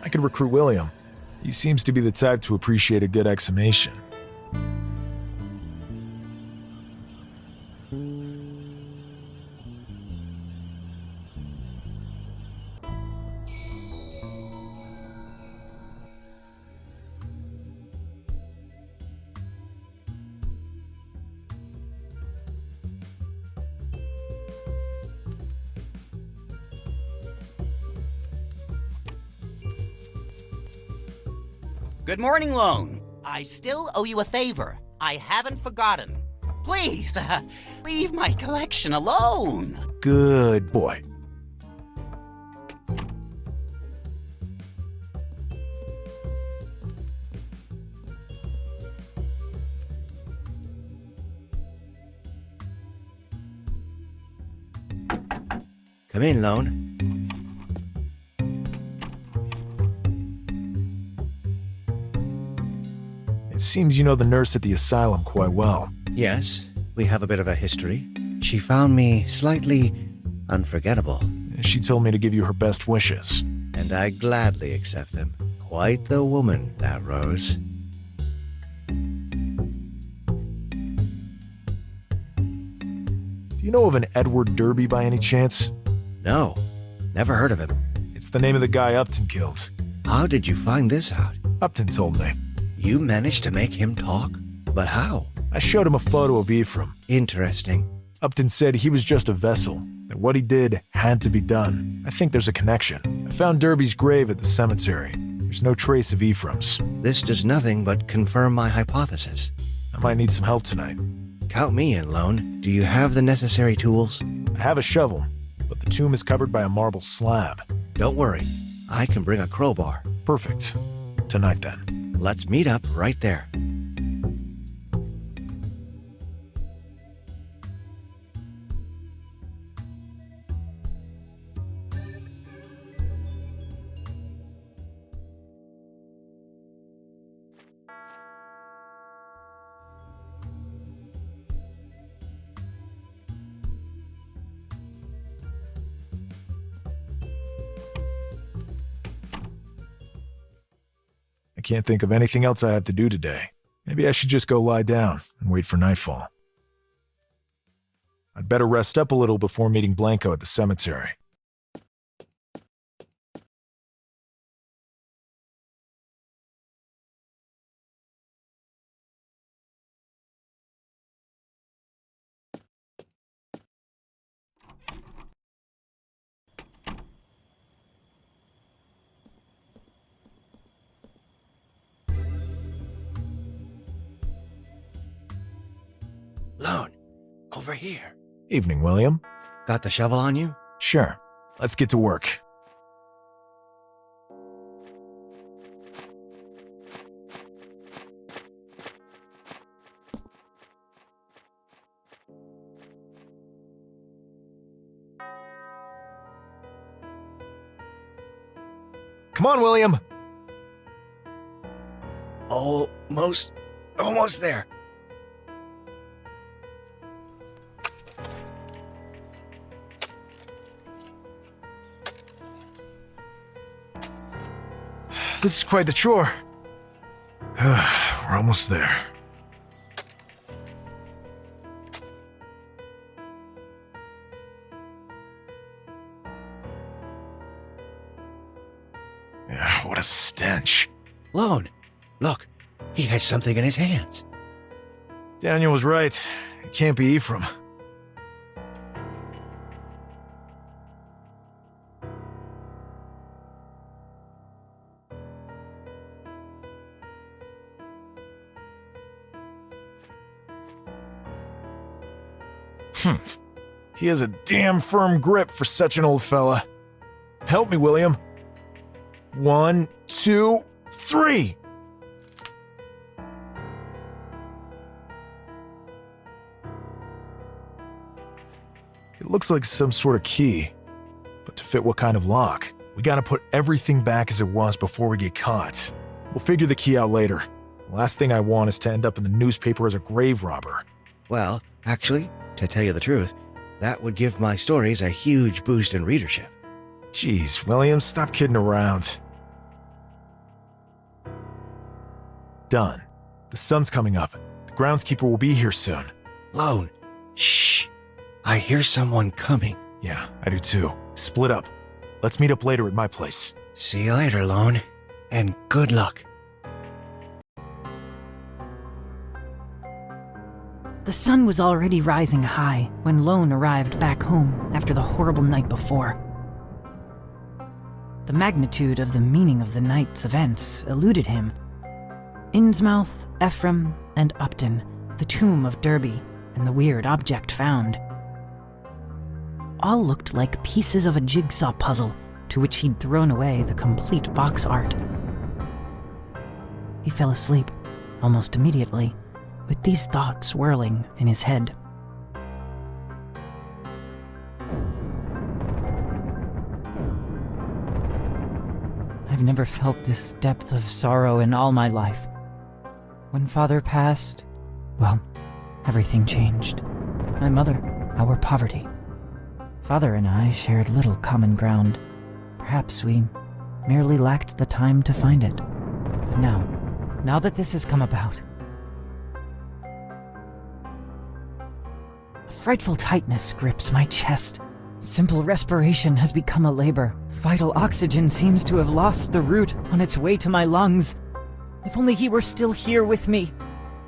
I could recruit William. He seems to be the type to appreciate a good exhumation. Good morning, Lone. I still owe you a favor. I haven't forgotten. Please, leave my collection alone. Good boy. Come in, Lone. It seems you know the nurse at the asylum quite well. Yes, we have a bit of a history. She found me slightly unforgettable. She told me to give you her best wishes. And I gladly accept them. Quite the woman, that Rose. Do you know of an Edward Derby by any chance? No, never heard of him. It's the name of the guy Upton killed. How did you find this out? Upton told me. You managed to make him talk? But how? I showed him a photo of Ephraim. Interesting. Upton said he was just a vessel, that what he did had to be done. I think there's a connection. I found Derby's grave at the cemetery. There's no trace of Ephraim's. This does nothing but confirm my hypothesis. I might need some help tonight. Count me in, Lone. Do you have the necessary tools? I have a shovel, but the tomb is covered by a marble slab. Don't worry. I can bring a crowbar. Perfect. Tonight, then. Let's meet up right there. I can't think of anything else I have to do today. Maybe I should just go lie down and wait for nightfall. I'd better rest up a little before meeting Blanco at the cemetery. Lone, over here. Evening, William. Got the shovel on you? Sure. Let's get to work. Come on, William. Almost there. This is quite the chore. We're almost there. What a stench. Lone, look, he has something in his hands. Daniel was right. It can't be Ephraim. He has a damn firm grip for such an old fella. Help me, William. 1, 2, 3. It looks like some sort of key, but to fit what kind of lock? We gotta put everything back as it was before we get caught. We'll figure the key out later. The last thing I want is to end up in the newspaper as a grave robber. Well, actually, to tell you the truth, that would give my stories a huge boost in readership. Jeez, William, stop kidding around. Done. The sun's coming up. The groundskeeper will be here soon. Lone, shh. I hear someone coming. Yeah, I do too. Split up. Let's meet up later at my place. See you later, Lone. And good luck. The sun was already rising high when Lone arrived back home after the horrible night before. The magnitude of the meaning of the night's events eluded him. Innsmouth, Ephraim, and Upton, the tomb of Derby, and the weird object found. All looked like pieces of a jigsaw puzzle to which he'd thrown away the complete box art. He fell asleep almost immediately, with these thoughts whirling in his head. I've never felt this depth of sorrow in all my life. When Father passed, well, everything changed. My mother, our poverty. Father and I shared little common ground. Perhaps we merely lacked the time to find it. But now that this has come about, a frightful tightness grips my chest. Simple respiration has become a labor. Vital oxygen seems to have lost the route on its way to my lungs. If only he were still here with me,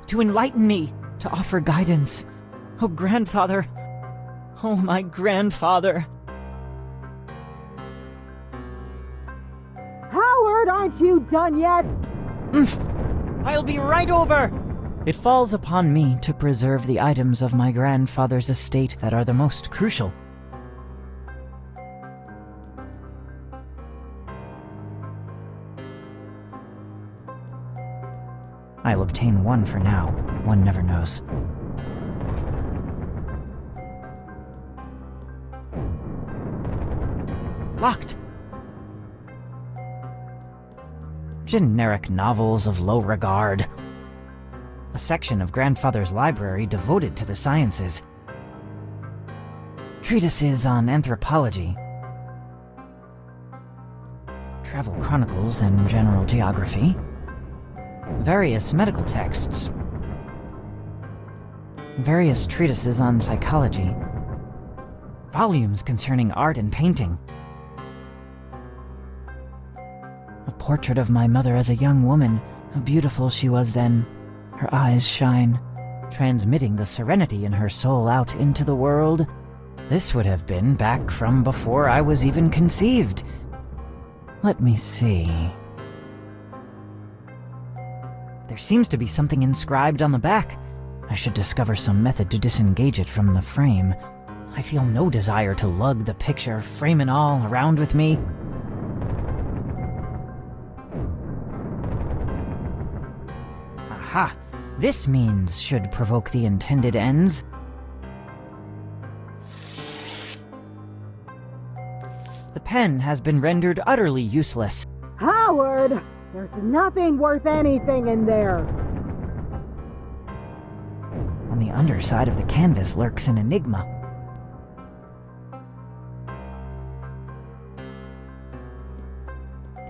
to enlighten me, to offer guidance. Oh, grandfather. Oh, my grandfather. Howard, aren't you done yet? I'll be right over. It falls upon me to preserve the items of my grandfather's estate that are the most crucial. I'll obtain one for now. One never knows. Locked. Generic novels of low regard. A section of grandfather's library devoted to the sciences. Treatises on anthropology. Travel chronicles and general geography. Various medical texts. Various treatises on psychology. Volumes concerning art and painting. A portrait of my mother as a young woman, how beautiful she was then. Her eyes shine, transmitting the serenity in her soul out into the world. This would have been back from before I was even conceived. Let me see. There seems to be something inscribed on the back. I should discover some method to disengage it from the frame. I feel no desire to lug the picture, frame and all, around with me. Aha! This means should provoke the intended ends. The pen has been rendered utterly useless. Howard! There's nothing worth anything in there. On the underside of the canvas lurks an enigma.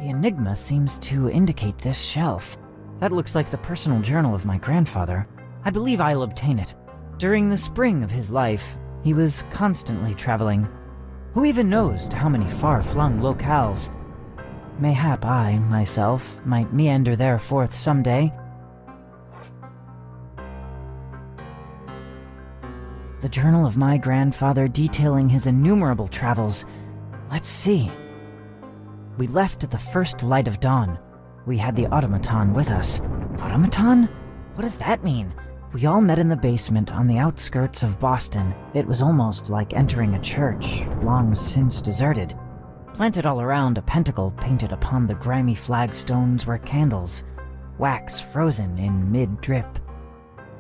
The enigma seems to indicate this shelf. That looks like the personal journal of my grandfather. I believe I'll obtain it. During the spring of his life, he was constantly traveling. Who even knows to how many far-flung locales? Mayhap I, myself, might meander there forth someday. The journal of my grandfather detailing his innumerable travels. Let's see. We left at the first light of dawn. We had the automaton with us. Automaton? What does that mean? We all met in the basement on the outskirts of Boston. It was almost like entering a church, long since deserted. Planted all around, a pentacle painted upon the grimy flagstones were candles, wax frozen in mid-drip.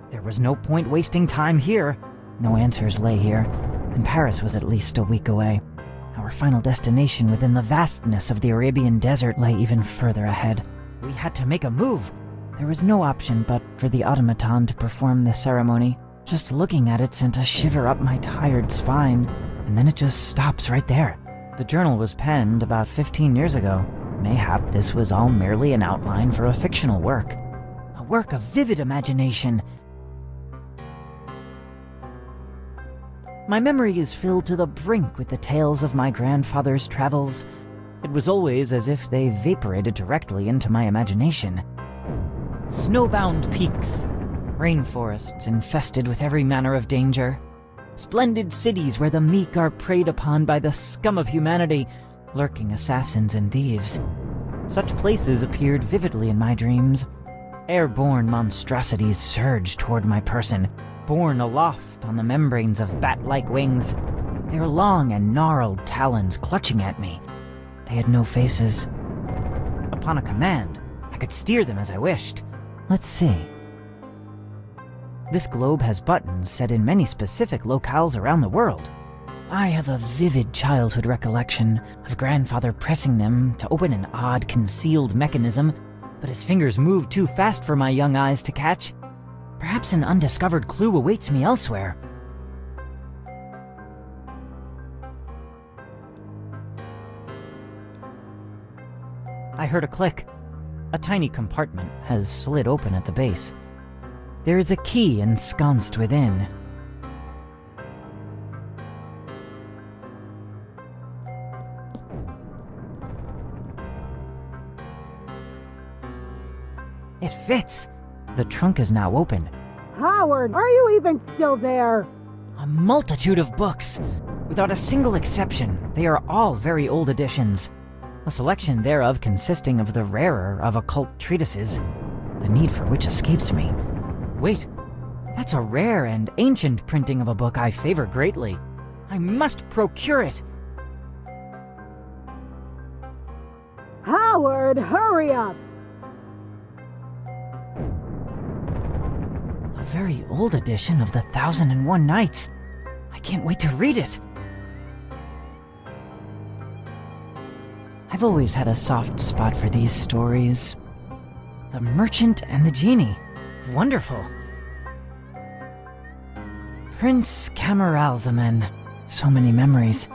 There was no point wasting time here. No answers lay here, and Paris was at least a week away. Our final destination within the vastness of the Arabian desert lay even further ahead. We had to make a move. There was no option but for the automaton to perform the ceremony. Just looking at it sent a shiver up my tired spine, and then it just stops right there. The journal was penned about 15 years ago. Mayhap this was all merely an outline for a fictional work. A work of vivid imagination. My memory is filled to the brink with the tales of my grandfather's travels. It was always as if they vaporated directly into my imagination. Snowbound peaks, rainforests infested with every manner of danger, splendid cities where the meek are preyed upon by the scum of humanity, lurking assassins and thieves. Such places appeared vividly in my dreams. Airborne monstrosities surged toward my person, borne aloft on the membranes of bat-like wings, their long and gnarled talons clutching at me. They had no faces. Upon a command, I could steer them as I wished. Let's see. This globe has buttons set in many specific locales around the world. I have a vivid childhood recollection of grandfather pressing them to open an odd concealed mechanism, but his fingers moved too fast for my young eyes to catch. Perhaps an undiscovered clue awaits me elsewhere. I heard a click. A tiny compartment has slid open at the base. There is a key ensconced within. It fits. The trunk is now open. Howard, are you even still there? A multitude of books. Without a single exception, they are all very old editions. A selection thereof consisting of the rarer of occult treatises, the need for which escapes me. Wait, that's a rare and ancient printing of a book I favor greatly. I must procure it. Howard, hurry up! A very old edition of the 1001 Nights. I can't wait to read it. I've always had a soft spot for these stories. The Merchant and the Genie. Wonderful. Prince Camaralzaman. So many memories.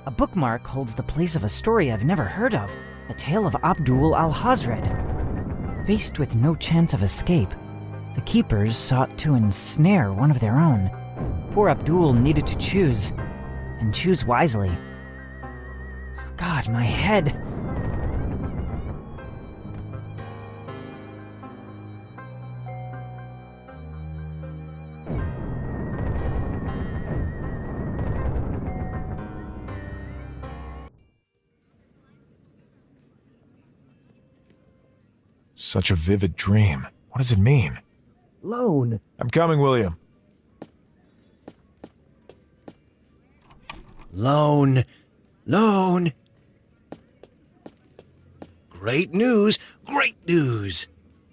A bookmark holds the place of a story I've never heard of. The tale of Abdul al-Hazred. Faced with no chance of escape, the keepers sought to ensnare one of their own. Poor Abdul needed to choose, and choose wisely. God, my head. Such a vivid dream. What does it mean? Lone. I'm coming, William. Lone. Lone. Great news! Great news!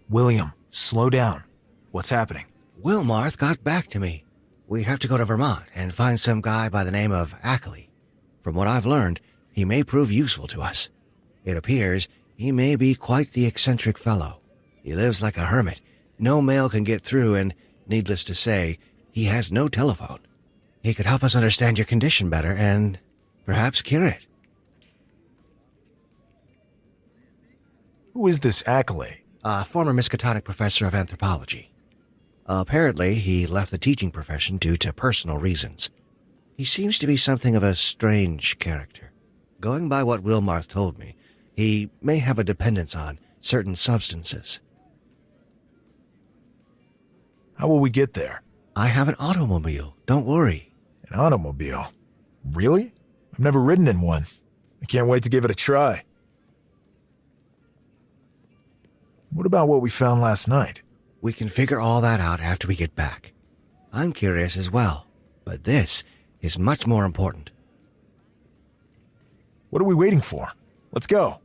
William, slow down. What's happening? Wilmarth got back to me. We have to go to Vermont and find some guy by the name of Ackley. From what I've learned, he may prove useful to us. It appears he may be quite the eccentric fellow. He lives like a hermit. No mail can get through, and, needless to say, he has no telephone. He could help us understand your condition better and perhaps cure it. Who is this Ackley? A former Miskatonic professor of anthropology. Apparently, he left the teaching profession due to personal reasons. He seems to be something of a strange character. Going by what Wilmarth told me, he may have a dependence on certain substances. How will we get there? I have an automobile. Don't worry. An automobile? Really? I've never ridden in one. I can't wait to give it a try. What about what we found last night? We can figure all that out after we get back. I'm curious as well, but this is much more important. What are we waiting for? Let's go.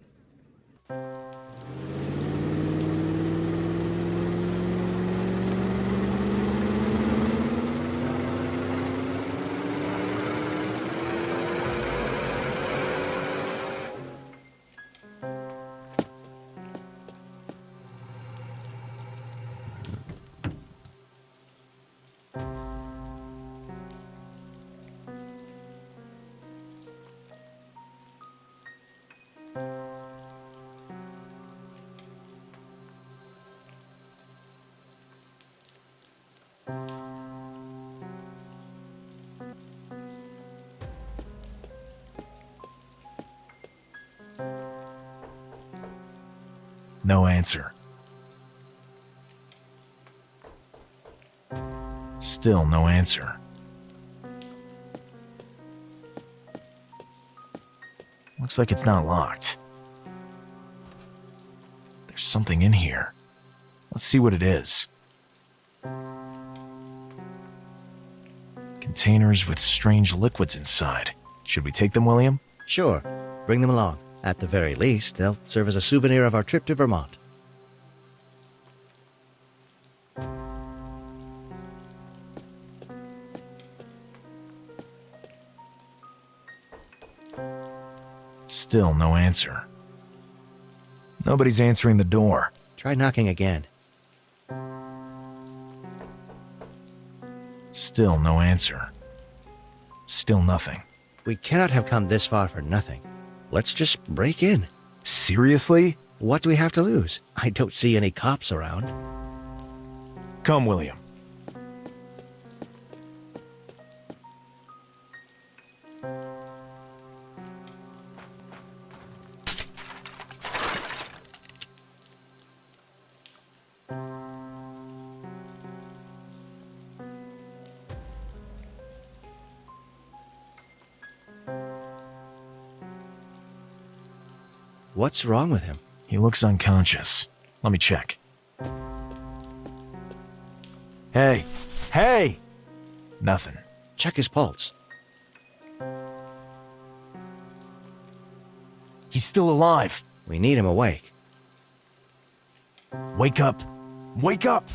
No answer. Still no answer. Looks like it's not locked. There's something in here. Let's see what it is. containers with strange liquids inside. Should we take them, William? Sure. Bring them along. At the very least, they'll serve as a souvenir of our trip to Vermont. Still no answer. Nobody's answering the door. Try knocking again. Still no answer. Still nothing. We cannot have come this far for nothing. Let's just break in. Seriously? What do we have to lose? I don't see any cops around. Come, William. What's wrong with him? He looks unconscious. Let me check. Hey! Hey! Nothing. Check his pulse. He's still alive. We need him awake. Wake up! Wake up!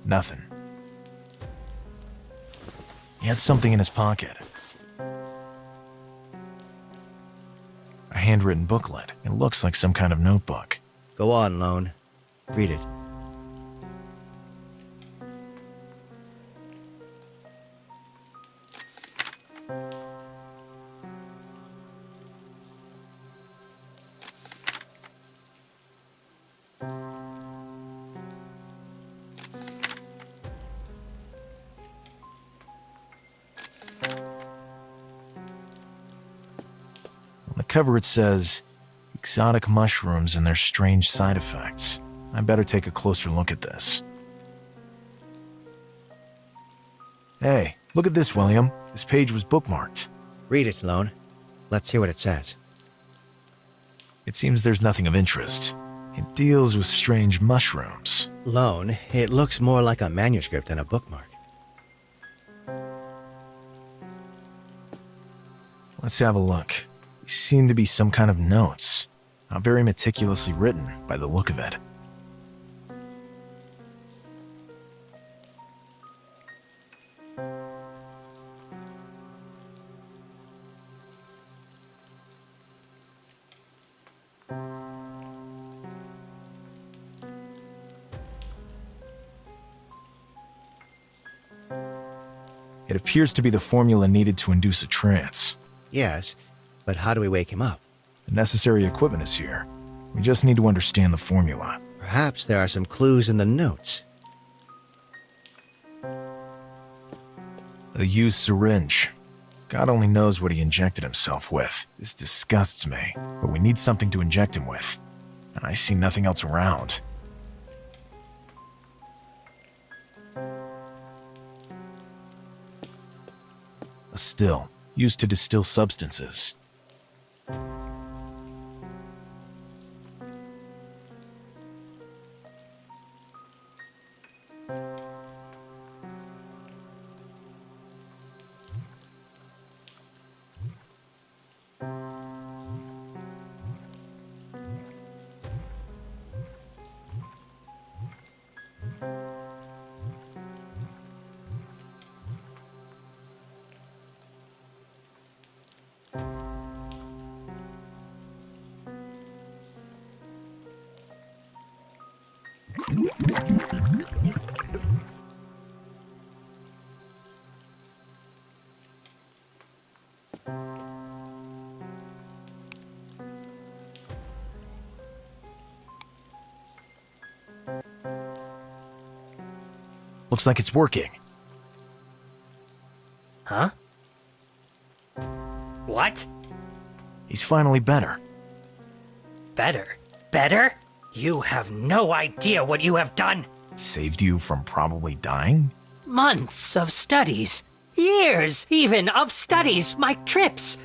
Nothing. He has something in his pocket. A handwritten booklet. It looks like some kind of notebook. Go on, Lone. Read it. On the cover it says, exotic mushrooms and their strange side effects. I better take a closer look at this. Hey, look at this, William. This page was bookmarked. Read it, Lone. Let's hear what it says. It seems there's nothing of interest. It deals with strange mushrooms. Lone, it looks more like a manuscript than a bookmark. Let's have a look. These seem to be some kind of notes. Not very meticulously written by the look of it. It appears to be the formula needed to induce a trance. Yes, but how do we wake him up? The necessary equipment is here. We just need to understand the formula. Perhaps there are some clues in the notes. A used syringe. God only knows what he injected himself with. This disgusts me, but we need something to inject him with. And I see nothing else around. A still, used to distill substances. Looks like it's working. Huh? What? He's finally better. Better? Better? You have no idea what you have done. Saved you from probably dying? Months of studies. Years, even, of studies. My trips.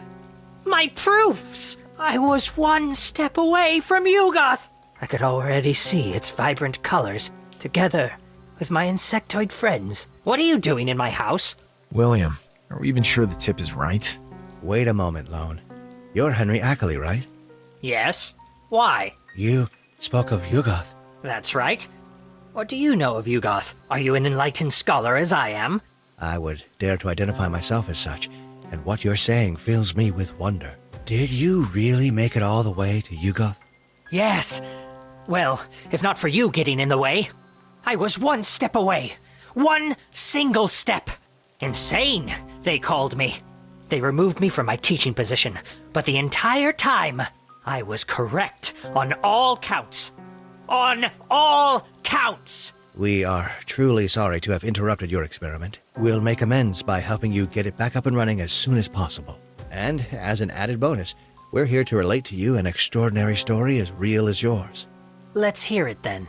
My proofs. I was one step away from Yugoth. I could already see its vibrant colors, together with my insectoid friends. What are you doing in my house? William, Are we even sure the tip is right? Wait a moment, Lone. You're Henry Ackley, right? Yes? Why? You spoke of Yugoth. That's right. What do you know of Yugoth? Are you an enlightened scholar as I am? I would dare to identify myself as such, and what you're saying fills me with wonder. Did you really make it all the way to Yugoth? Yes. Well, if not for you getting in the way, I was one step away. One single step. Insane, they called me. They removed me from my teaching position, but the entire time, I was correct on all counts. On all counts! We are truly sorry to have interrupted your experiment. We'll make amends by helping you get it back up and running as soon as possible. And as an added bonus, we're here to relate to you an extraordinary story as real as yours. Let's hear it then.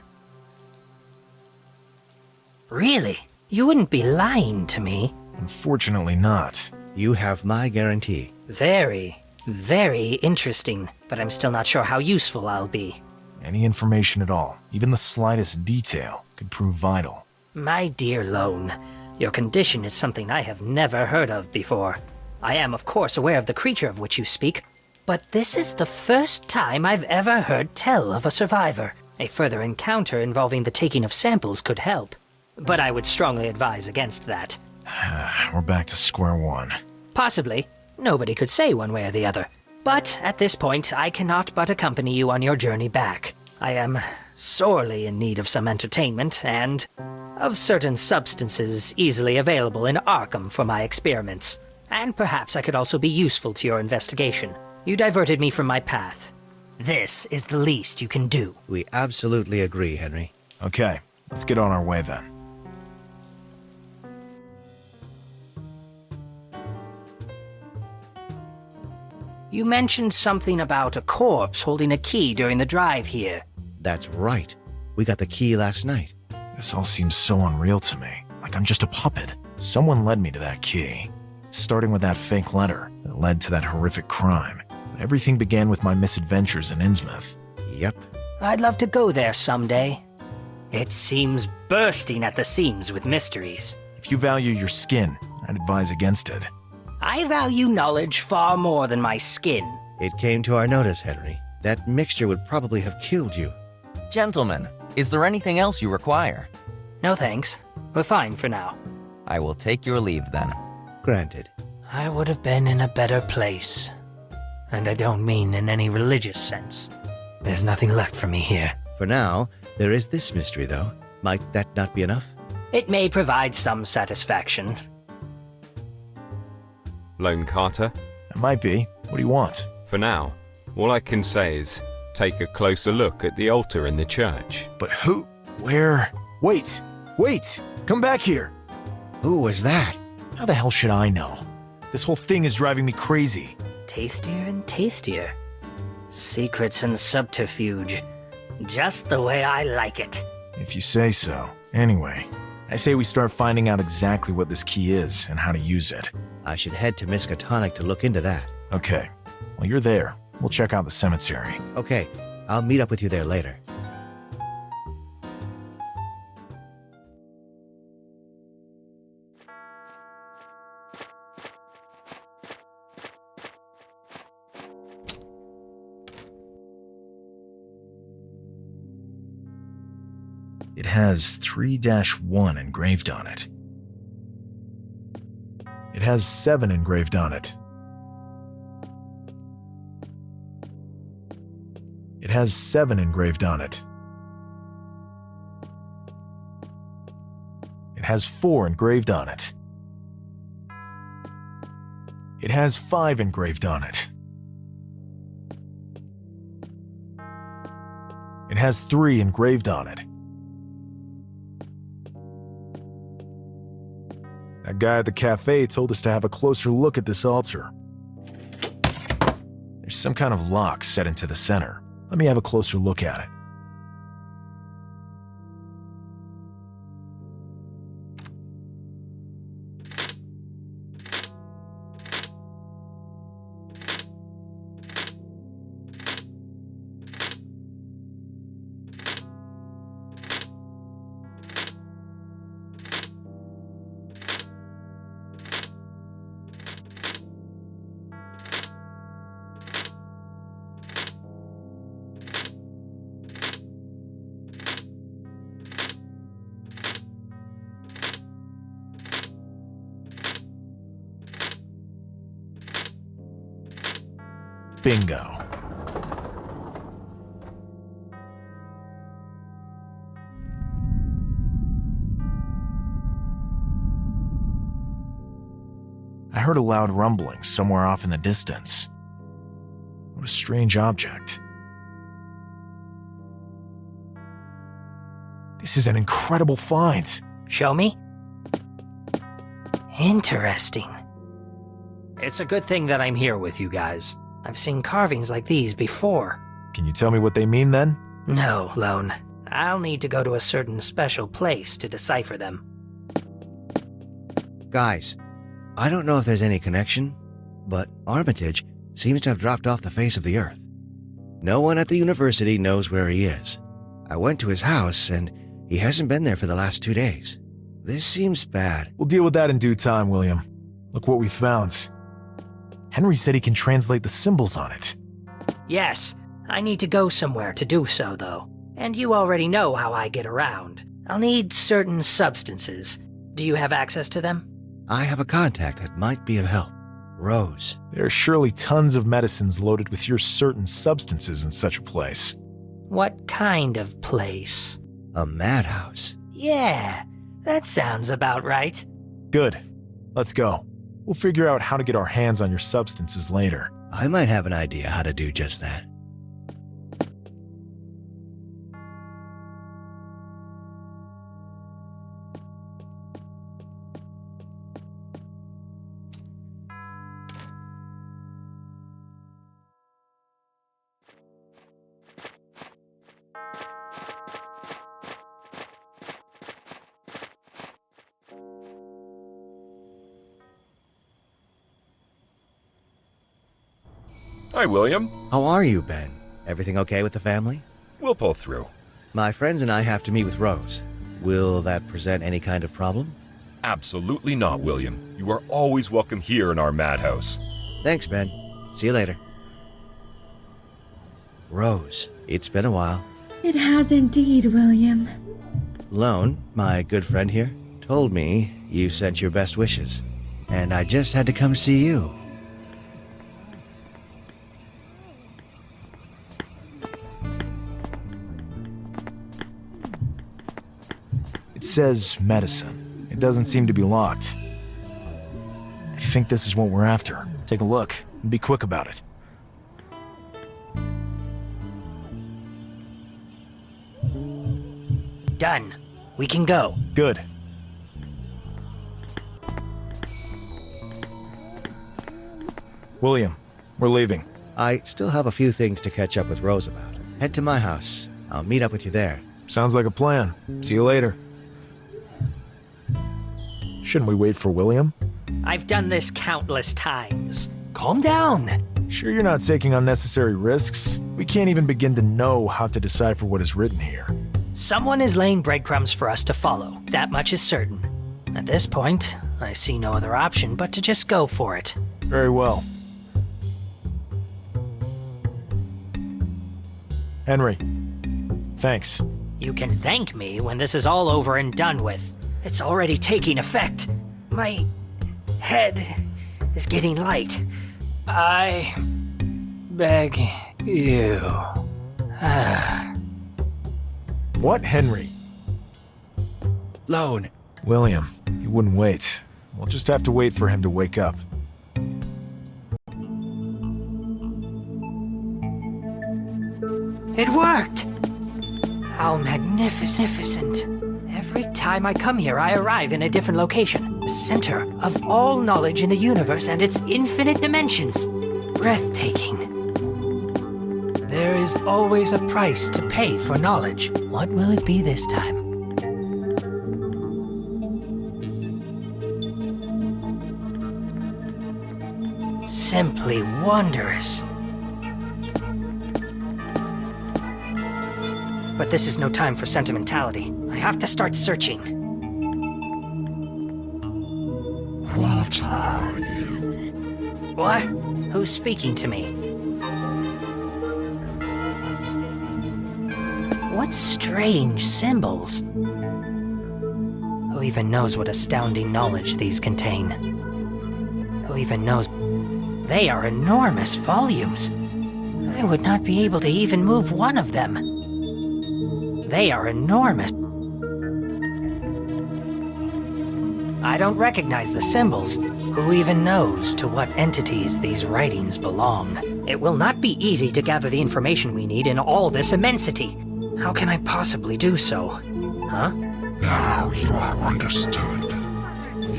Really? You wouldn't be lying to me? Unfortunately not. You have my guarantee. Very, very interesting, but I'm still not sure how useful I'll be. Any information at all, even the slightest detail, could prove vital. My dear Lone, your condition is something I have never heard of before. I am, of course, aware of the creature of which you speak, but this is the first time I've ever heard tell of a survivor. A further encounter involving the taking of samples could help, but I would strongly advise against that. We're back to square one. Possibly. Nobody could say one way or the other. But at this point, I cannot but accompany you on your journey back. I am sorely in need of some entertainment, and of certain substances easily available in Arkham for my experiments. And perhaps I could also be useful to your investigation. You diverted me from my path. This is the least you can do. We absolutely agree, Henry. Okay, let's get on our way then. You mentioned something about a corpse holding a key during the drive here. That's right. We got the key last night. This all seems so unreal to me, like I'm just a puppet. Someone led me to that key, starting with that fake letter that led to that horrific crime. But everything began with my misadventures in Innsmouth. Yep. I'd love to go there someday. It seems bursting at the seams with mysteries. If you value your skin, I'd advise against it. I value knowledge far more than my skin. It came to our notice, Henry. That mixture would probably have killed you. Gentlemen, is there anything else you require? No thanks. We're fine for now. I will take your leave then. Granted. I would have been in a better place. And I don't mean in any religious sense. There's nothing left for me here. For now, there is this mystery, though. Might that not be enough? It may provide some satisfaction. Lone Carter? It might be. What do you want? For now, all I can say is take a closer look at the altar in the church. But who? Where? Wait! Come back here! Who was that? How the hell should I know? This whole thing is driving me crazy. Tastier and tastier. Secrets and subterfuge. Just the way I like it. If you say so. Anyway, I say we start finding out exactly what this key is and how to use it. I should head to Miskatonic to look into that. Okay. Well, you're there. We'll check out the cemetery. Okay. I'll meet up with you there later. It has 3-1 engraved on it. It has 7 engraved on it. It has 7 engraved on it. It has 4 engraved on it. It has 5 engraved on it. It has 3 engraved on it. That guy at the cafe told us to have a closer look at this altar. There's some kind of lock set into the center. Let me have a closer look at it. Bingo. I heard a loud rumbling somewhere off in the distance. What a strange object. This is an incredible find. Show me? Interesting. It's a good thing that I'm here with you guys. I've seen carvings like these before. Can you tell me what they mean then? No, Lone. I'll need to go to a certain special place to decipher them. Guys, I don't know if there's any connection, but Armitage seems to have dropped off the face of the earth. No one at the university knows where he is. I went to his house, and he hasn't been there for the last 2 days. This seems bad. We'll deal with that in due time, William. Look what we found. Henry said he can translate the symbols on it. Yes, I need to go somewhere to do so, though. And you already know how I get around. I'll need certain substances. Do you have access to them? I have a contact that might be of help. Rose. There are surely tons of medicines loaded with your certain substances in such a place. What kind of place? A madhouse. Yeah, that sounds about right. Good. Let's go. We'll figure out how to get our hands on your substances later. I might have an idea how to do just that. Hi, William. How are you, Ben? Everything okay with the family? We'll pull through. My friends and I have to meet with Rose. Will that present any kind of problem? Absolutely not, William. You are always welcome here in our madhouse. Thanks, Ben. See you later. Rose, it's been a while. It has indeed, William. Lone, my good friend here, told me you sent your best wishes, and I just had to come see you. It says medicine. It doesn't seem to be locked. I think this is what we're after. Take a look and be quick about it. Done. We can go. Good. William, we're leaving. I still have a few things to catch up with Rose about. Head to my house. I'll meet up with you there. Sounds like a plan. See you later. Shouldn't we wait for William? I've done this countless times. Calm down. Sure you're not taking unnecessary risks? We can't even begin to know how to decipher what is written here. Someone is laying breadcrumbs for us to follow. That much is certain. At this point, I see no other option but to just go for it. Very well. Henry, thanks. You can thank me when this is all over and done with. It's already taking effect. My head is getting light. I beg you. What, Henry? Lone. William, he wouldn't wait. We'll just have to wait for him to wake up. It worked! How magnificent. Every time I come here, I arrive in a different location. The center of all knowledge in the universe and its infinite dimensions. Breathtaking. There is always a price to pay for knowledge. What will it be this time? Simply wondrous. But this is no time for sentimentality. I have to start searching. What are you? What? Who's speaking to me? What strange symbols? Who even knows what astounding knowledge these contain? Who even knows? They are enormous volumes. I would not be able to even move one of them. They are enormous. I don't recognize the symbols. Who even knows to what entities these writings belong? It will not be easy to gather the information we need in all this immensity. How can I possibly do so? Huh? Now you are understood.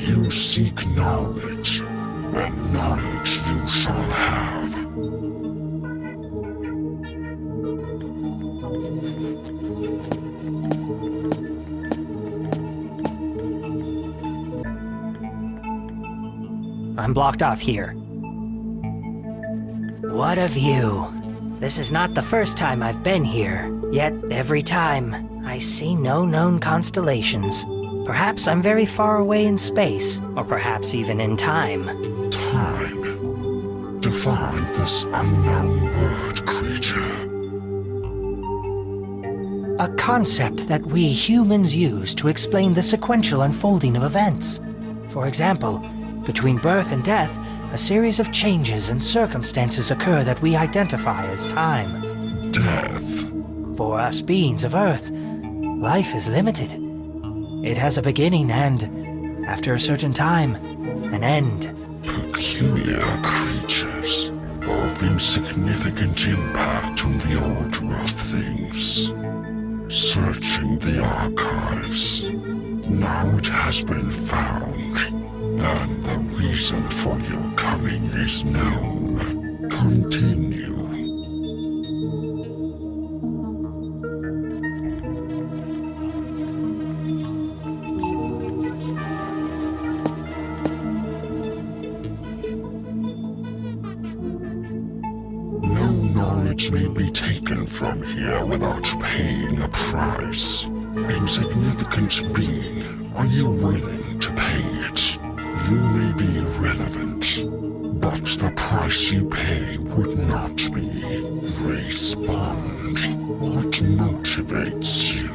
You seek knowledge, and knowledge you shall have. I'm blocked off here. What a view. This is not the first time I've been here, yet every time I see no known constellations. Perhaps I'm very far away in space, or perhaps even in time. Time. Define this unknown word, creature. A concept that we humans use to explain the sequential unfolding of events. For example, between birth and death, a series of changes and circumstances occur that we identify as time. Death. For us beings of Earth, life is limited. It has a beginning and, after a certain time, an end. Peculiar creatures of insignificant impact on the order of things. Searching the archives. Now it has been found. And the reason for your coming is known. Continue. No knowledge may be taken from here without paying a price. Insignificant being, are you willing to pay it? You may be irrelevant, but the price you pay would not be. Respond. What motivates you?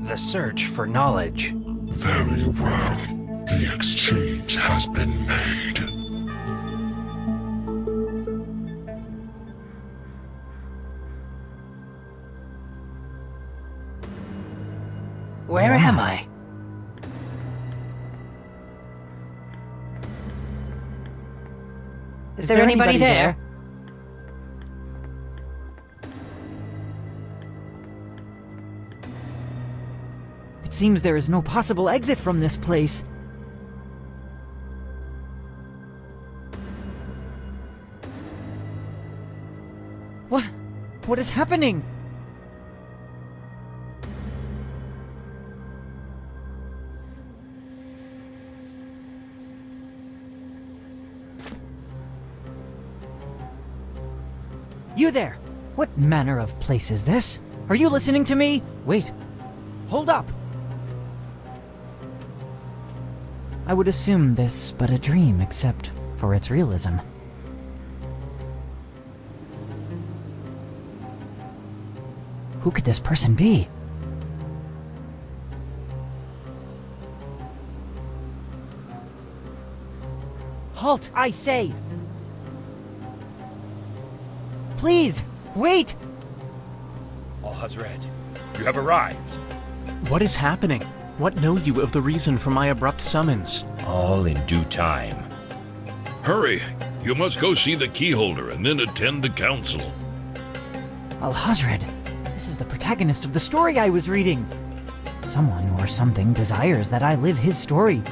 The search for knowledge. Very well. The exchange has been made. Where am I? Is there anybody there? It seems there is no possible exit from this place. What is happening? You there! What manner of place is this? Are you listening to me? Wait. Hold up! I would assume this but a dream, except for its realism. Who could this person be? Halt, I say! Please, wait! Al-Hazred, you have arrived. What is happening? What know you of the reason for my abrupt summons? All in due time. Hurry! You must go see the keyholder and then attend the council. Al-Hazred, this is the protagonist of the story I was reading. Someone or something desires that I live his story.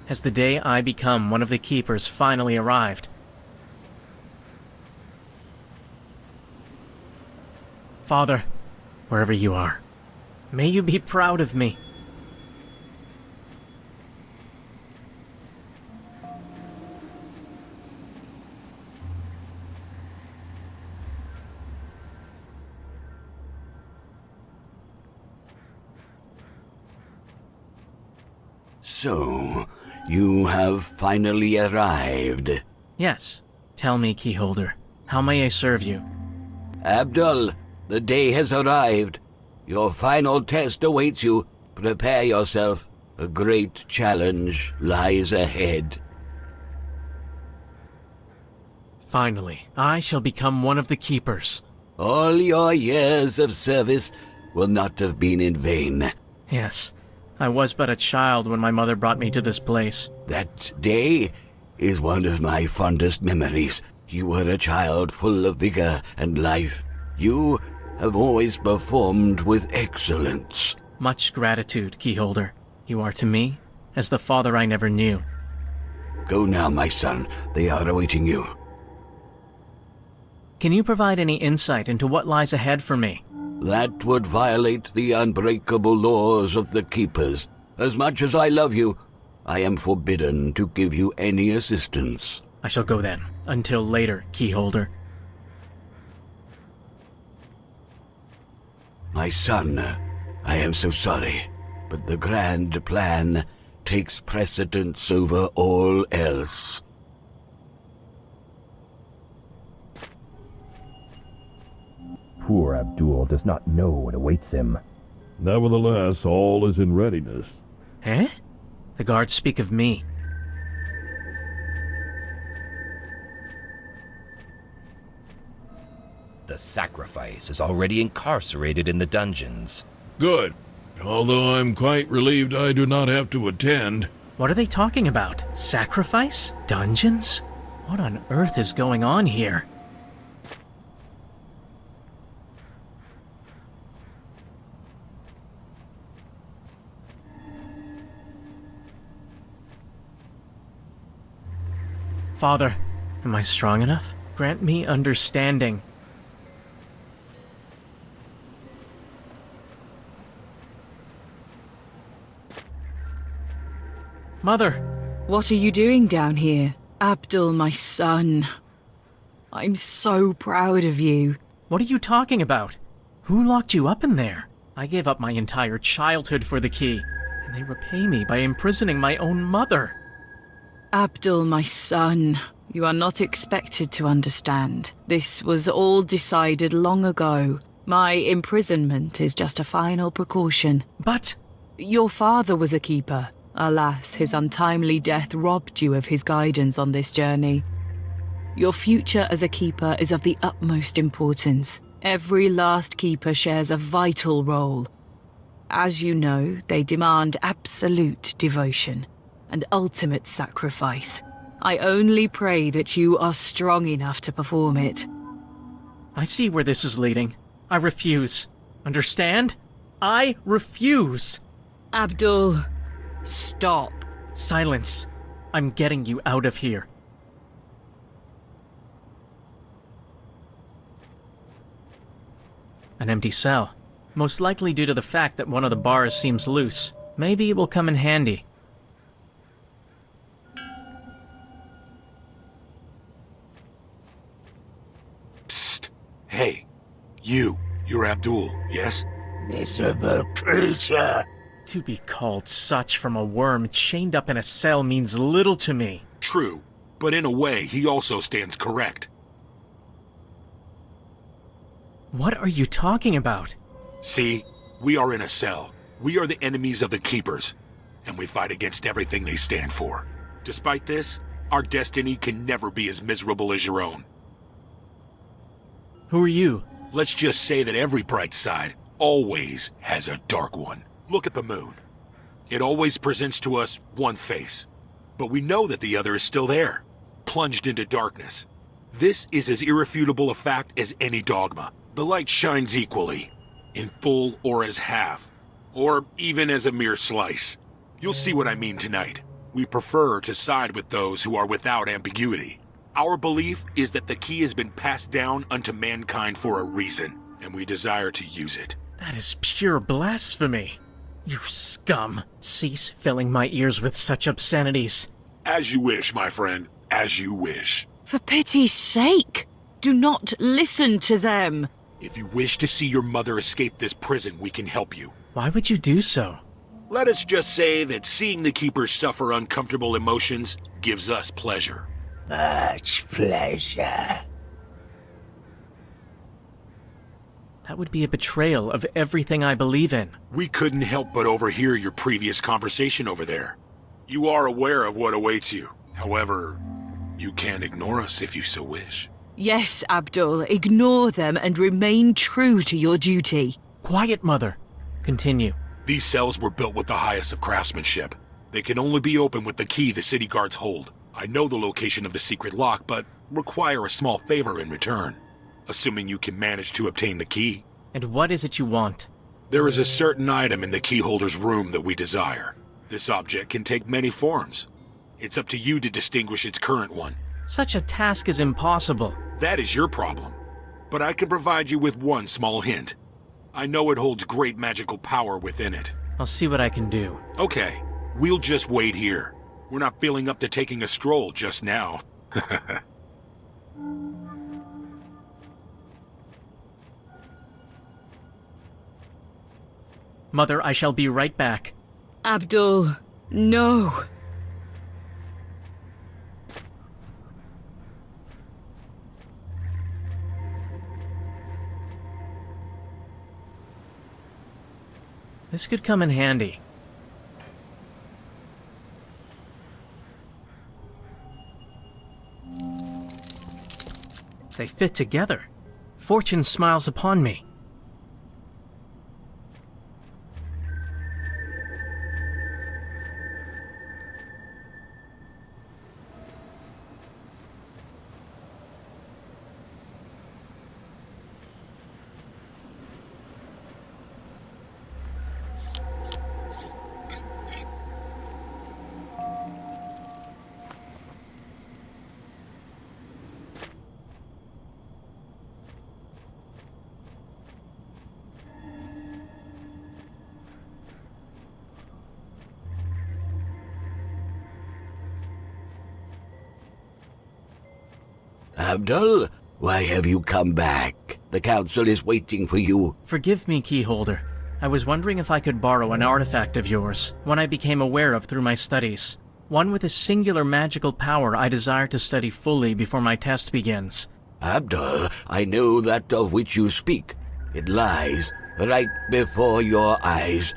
Has the day I become one of the keepers finally arrived? Father, wherever you are, may you be proud of me. So, you have finally arrived. Yes. Tell me, Keyholder, how may I serve you? Abdul, the day has arrived. Your final test awaits you. Prepare yourself. A great challenge lies ahead. Finally, I shall become one of the keepers. All your years of service will not have been in vain. Yes, I was but a child when my mother brought me to this place. That day is one of my fondest memories. You were a child full of vigor and life. You have always performed with excellence. Much gratitude, Keyholder. You are to me as the father I never knew. Go now, my son. They are awaiting you. Can you provide any insight into what lies ahead for me? That would violate the unbreakable laws of the Keepers. As much as I love you, I am forbidden to give you any assistance. I shall go then. Until later, Keyholder. My son, I am so sorry, but the grand plan takes precedence over all else. Poor Abdul does not know what awaits him. Nevertheless, all is in readiness. Eh? The guards speak of me. The sacrifice is already incarcerated in the dungeons. Good. Although I'm quite relieved I do not have to attend. What are they talking about? Sacrifice? Dungeons? What on earth is going on here? Father, am I strong enough? Grant me understanding. Mother! What are you doing down here? Abdul, my son. I'm so proud of you. What are you talking about? Who locked you up in there? I gave up my entire childhood for the key, and they repay me by imprisoning my own mother. Abdul, my son, you are not expected to understand. This was all decided long ago. My imprisonment is just a final precaution. But... Your father was a keeper. Alas, his untimely death robbed you of his guidance on this journey. Your future as a keeper is of the utmost importance. Every last keeper shares a vital role. As you know, they demand absolute devotion and ultimate sacrifice. I only pray that you are strong enough to perform it. I see where this is leading. I refuse. Understand? I refuse! Abdul, stop. Silence. I'm getting you out of here. An empty cell. Most likely due to the fact that one of the bars seems loose. Maybe it will come in handy. Psst. Hey. You're Abdul, yes? Miserable creature. To be called such from a worm chained up in a cell means little to me. True, but in a way, he also stands correct. What are you talking about? See, we are in a cell. We are the enemies of the Keepers, and we fight against everything they stand for. Despite this, our destiny can never be as miserable as your own. Who are you? Let's just say that every bright side always has a dark one. Look at the moon. It always presents to us one face, but we know that the other is still there, plunged into darkness. This is as irrefutable a fact as any dogma. The light shines equally, in full or as half, or even as a mere slice. You'll see what I mean tonight. We prefer to side with those who are without ambiguity. Our belief is that the key has been passed down unto mankind for a reason, and we desire to use it. That is pure blasphemy. You scum. Cease filling my ears with such obscenities. As you wish, my friend. As you wish. For pity's sake, do not listen to them. If you wish to see your mother escape this prison, we can help you. Why would you do so? Let us just say that seeing the Keepers suffer uncomfortable emotions gives us pleasure. Much pleasure. That would be a betrayal of everything I believe in. We couldn't help but overhear your previous conversation over there. You are aware of what awaits you. However, you can ignore us if you so wish. Yes, Abdul, ignore them and remain true to your duty. Quiet, Mother. Continue. These cells were built with the highest of craftsmanship. They can only be opened with the key the city guards hold. I know the location of the secret lock, but require a small favor in return. Assuming you can manage to obtain the key. And what is it you want? There is a certain item in the keyholder's room that we desire. This object can take many forms. It's up to you to distinguish its current one. Such a task is impossible. That is your problem. But I can provide you with one small hint. I know it holds great magical power within it. I'll see what I can do. Okay, we'll just wait here. We're not feeling up to taking a stroll just now. Mother, I shall be right back. Abdul, no. This could come in handy. They fit together. Fortune smiles upon me. Abdul, why have you come back? The council is waiting for you. Forgive me, Keyholder. I was wondering if I could borrow an artifact of yours, one I became aware of through my studies. One with a singular magical power I desire to study fully before my test begins. Abdul, I know that of which you speak. It lies right before your eyes.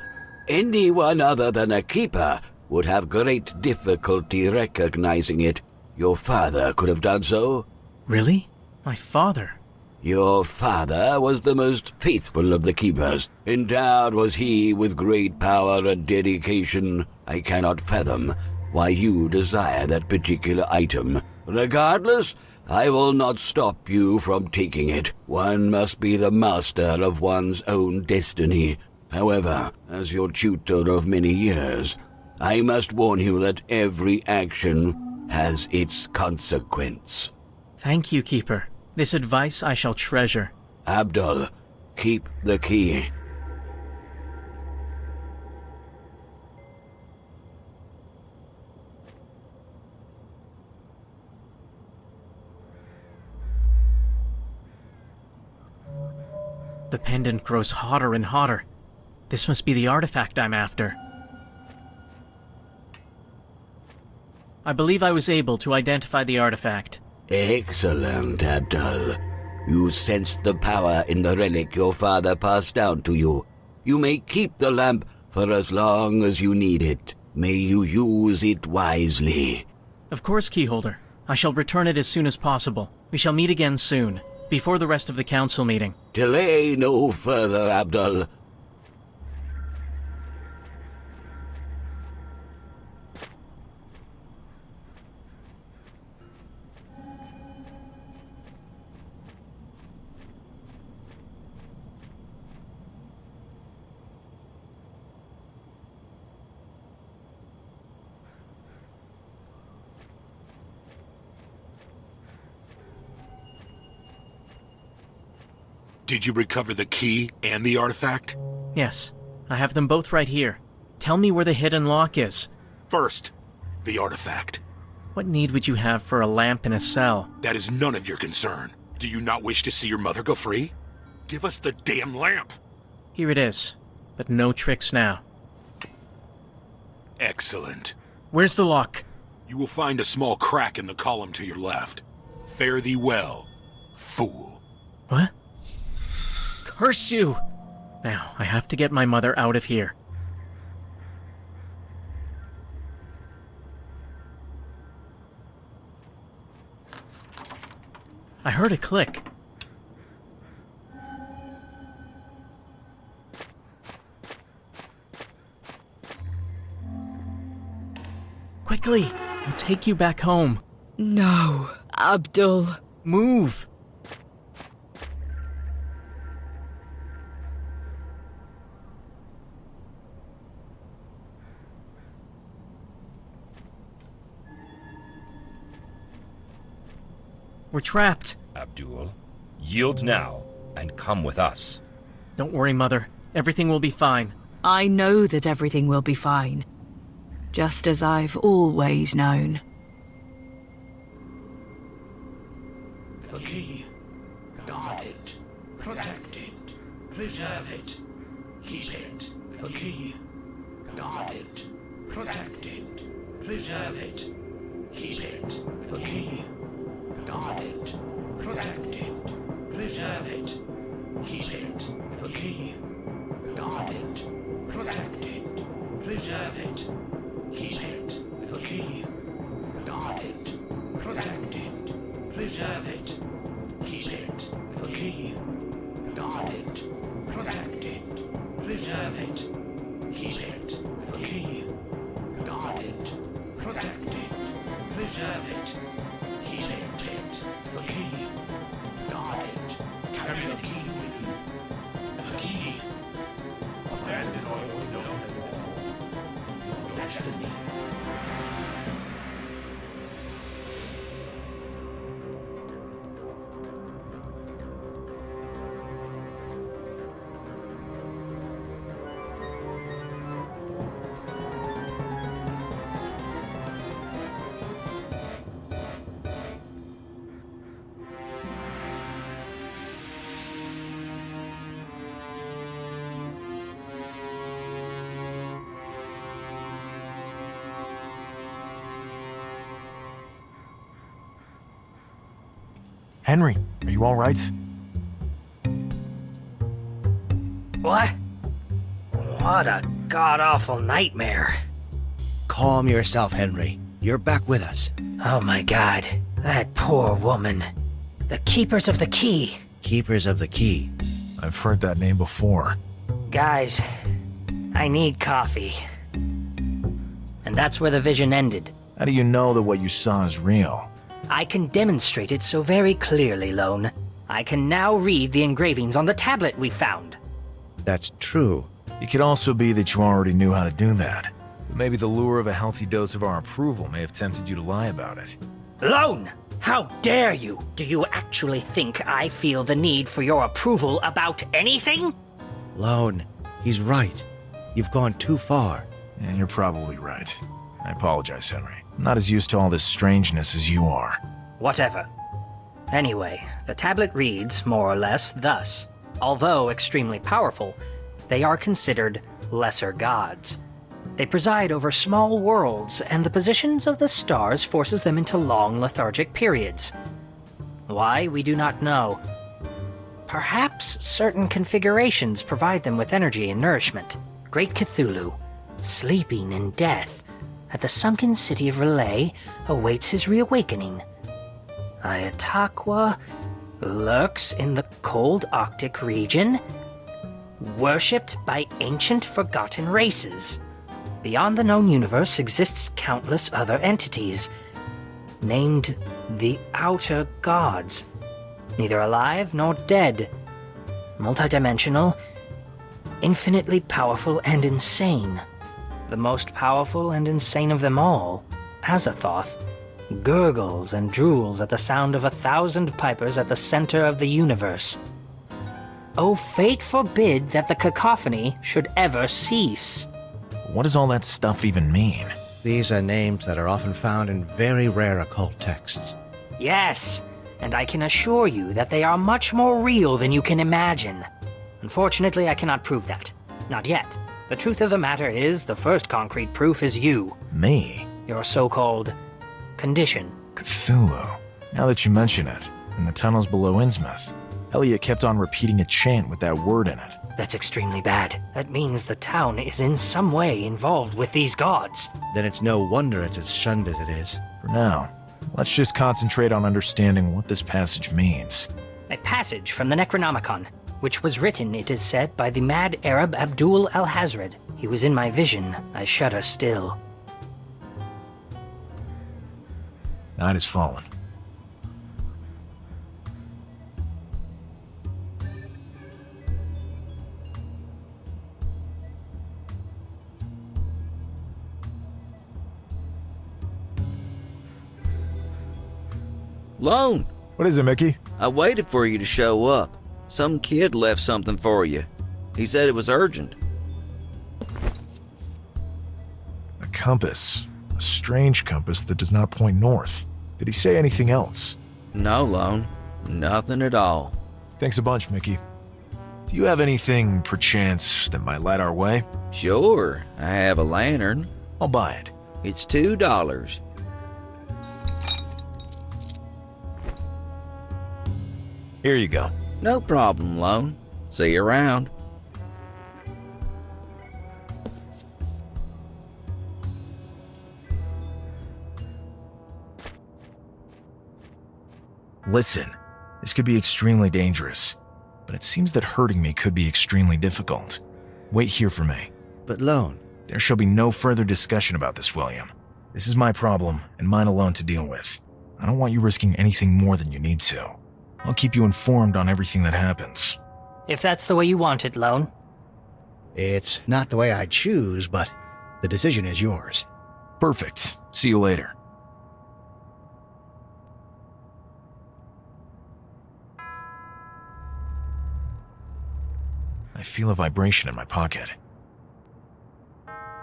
Anyone other than a keeper would have great difficulty recognizing it. Your father could have done so. Really? My father? Your father was the most faithful of the keepers. Endowed was he with great power and dedication. I cannot fathom why you desire that particular item. Regardless, I will not stop you from taking it. One must be the master of one's own destiny. However, as your tutor of many years, I must warn you that every action has its consequence. Thank you, Keeper. This advice I shall treasure. Abdul, keep the key. The pendant grows hotter and hotter. This must be the artifact I'm after. I believe I was able to identify the artifact. Excellent, Abdul. You sensed the power in the relic your father passed down to you. You may keep the lamp for as long as you need it. May you use it wisely. Of course, Keyholder. I shall return it as soon as possible. We shall meet again soon, before the rest of the council meeting. Delay no further, Abdul. Did you recover the key and the artifact? Yes, I have them both right here. Tell me where the hidden lock is. First, the artifact. What need would you have for a lamp in a cell? That is none of your concern. Do you not wish to see your mother go free? Give us the damn lamp! Here it is, but no tricks now. Excellent. Where's the lock? You will find a small crack in the column to your left. Fare thee well, fool. What? Curse you! Now, I have to get my mother out of here. I heard a click. Quickly! I'll take you back home. No, Abdul. Move! We're trapped. Abdul, yield now and come with us. Don't worry, Mother. Everything will be fine. I know that everything will be fine. Just as I've always known. The key. Guard it. Protect it. Preserve it. Keep it. The key. Guard it. Protect it. Preserve it. Keep it. The key. Guard it. Protect it. Preserve it. Keep it. The key. Guard it. Protect it. Preserve it. Keep it. The key. Guard it. Protect it. Preserve it. Keep it. The key. Guard it. Protect it. Preserve it. Keep it. The key. Guard it. Protect it. Preserve it. Keep it. The key. Guard it. Carry the key with you. The key. Abandon all you know before. Your destiny. Henry, are you all right? What? What a god-awful nightmare. Calm yourself, Henry. You're back with us. Oh my god, that poor woman. The Keepers of the Key. Keepers of the Key. I've heard that name before. Guys, I need coffee. And that's where the vision ended. How do you know that what you saw is real? I can demonstrate it so very clearly, Lone. I can now read the engravings on the tablet we found. That's true. It could also be that you already knew how to do that. But maybe the lure of a healthy dose of our approval may have tempted you to lie about it. Lone! How dare you? Do you actually think I feel the need for your approval about anything? Lone, he's right. You've gone too far. And you're probably right. I apologize, Henry. I'm not as used to all this strangeness as you are. Whatever. Anyway, the tablet reads, more or less, thus. Although extremely powerful, they are considered lesser gods. They preside over small worlds, and the positions of the stars forces them into long lethargic periods. Why, we do not know. Perhaps certain configurations provide them with energy and nourishment. Great Cthulhu, sleeping in death, at the sunken city of Relay, awaits his reawakening. Ayataqua lurks in the cold Arctic region, worshipped by ancient forgotten races. Beyond the known universe exists countless other entities, named the Outer Gods, neither alive nor dead, multidimensional, infinitely powerful and insane. The most powerful and insane of them all, Azathoth, gurgles and drools at the sound of 1,000 pipers at the center of the universe. Oh, fate forbid that the cacophony should ever cease. What does all that stuff even mean? These are names that are often found in very rare occult texts. Yes, and I can assure you that they are much more real than you can imagine. Unfortunately, I cannot prove that. Not yet. The truth of the matter is, the first concrete proof is you. Me? Your so-called condition. Cthulhu. Now that you mention it, in the tunnels below Innsmouth, Elliot kept on repeating a chant with that word in it. That's extremely bad. That means the town is in some way involved with these gods. Then it's no wonder it's as shunned as it is. For now, let's just concentrate on understanding what this passage means. A passage from the Necronomicon, which was written, it is said, by the mad Arab Abdul al-Hazred. He was in my vision. I shudder still. Night has fallen. Lone! What is it, Mickey? I waited for you to show up. Some kid left something for you. He said it was urgent. A compass. A strange compass that does not point north. Did he say anything else? No, Lone. Nothing at all. Thanks a bunch, Mickey. Do you have anything, perchance, that might light our way? Sure. I have a lantern. I'll buy it. It's $2. Here you go. No problem, Lone. See you around. Listen, this could be extremely dangerous, but it seems that hurting me could be extremely difficult. Wait here for me. But Lone... There shall be no further discussion about this, William. This is my problem, and mine alone to deal with. I don't want you risking anything more than you need to. I'll keep you informed on everything that happens. If that's the way you want it, Lone. It's not the way I choose, but the decision is yours. Perfect. See you later. I feel a vibration in my pocket.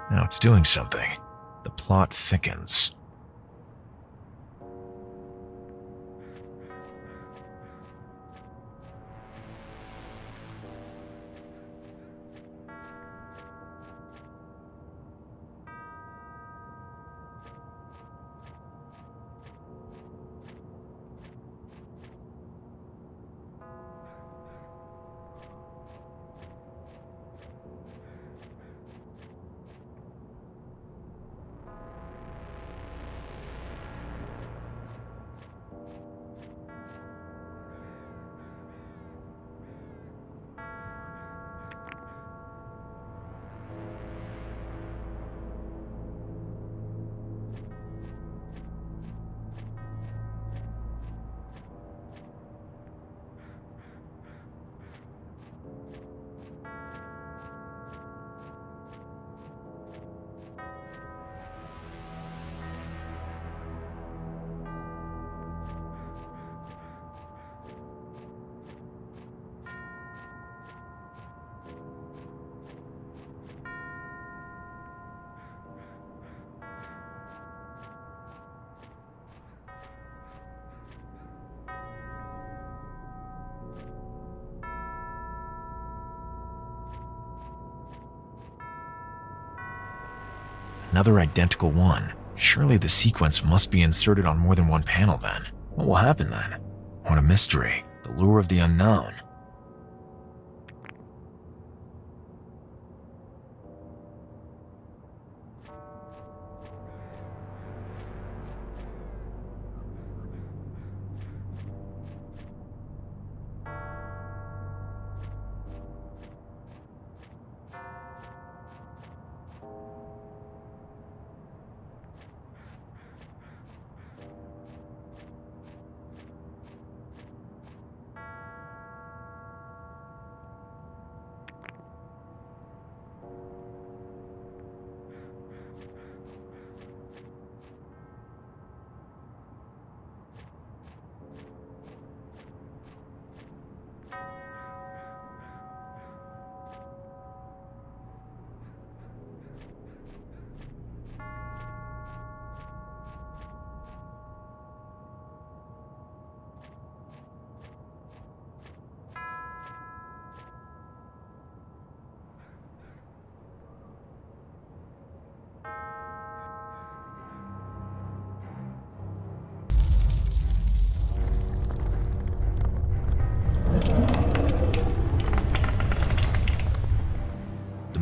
Now it's doing something. The plot thickens. Another identical one. Surely the sequence must be inserted on more than one panel then. What will happen then? What a mystery. The lure of the unknown.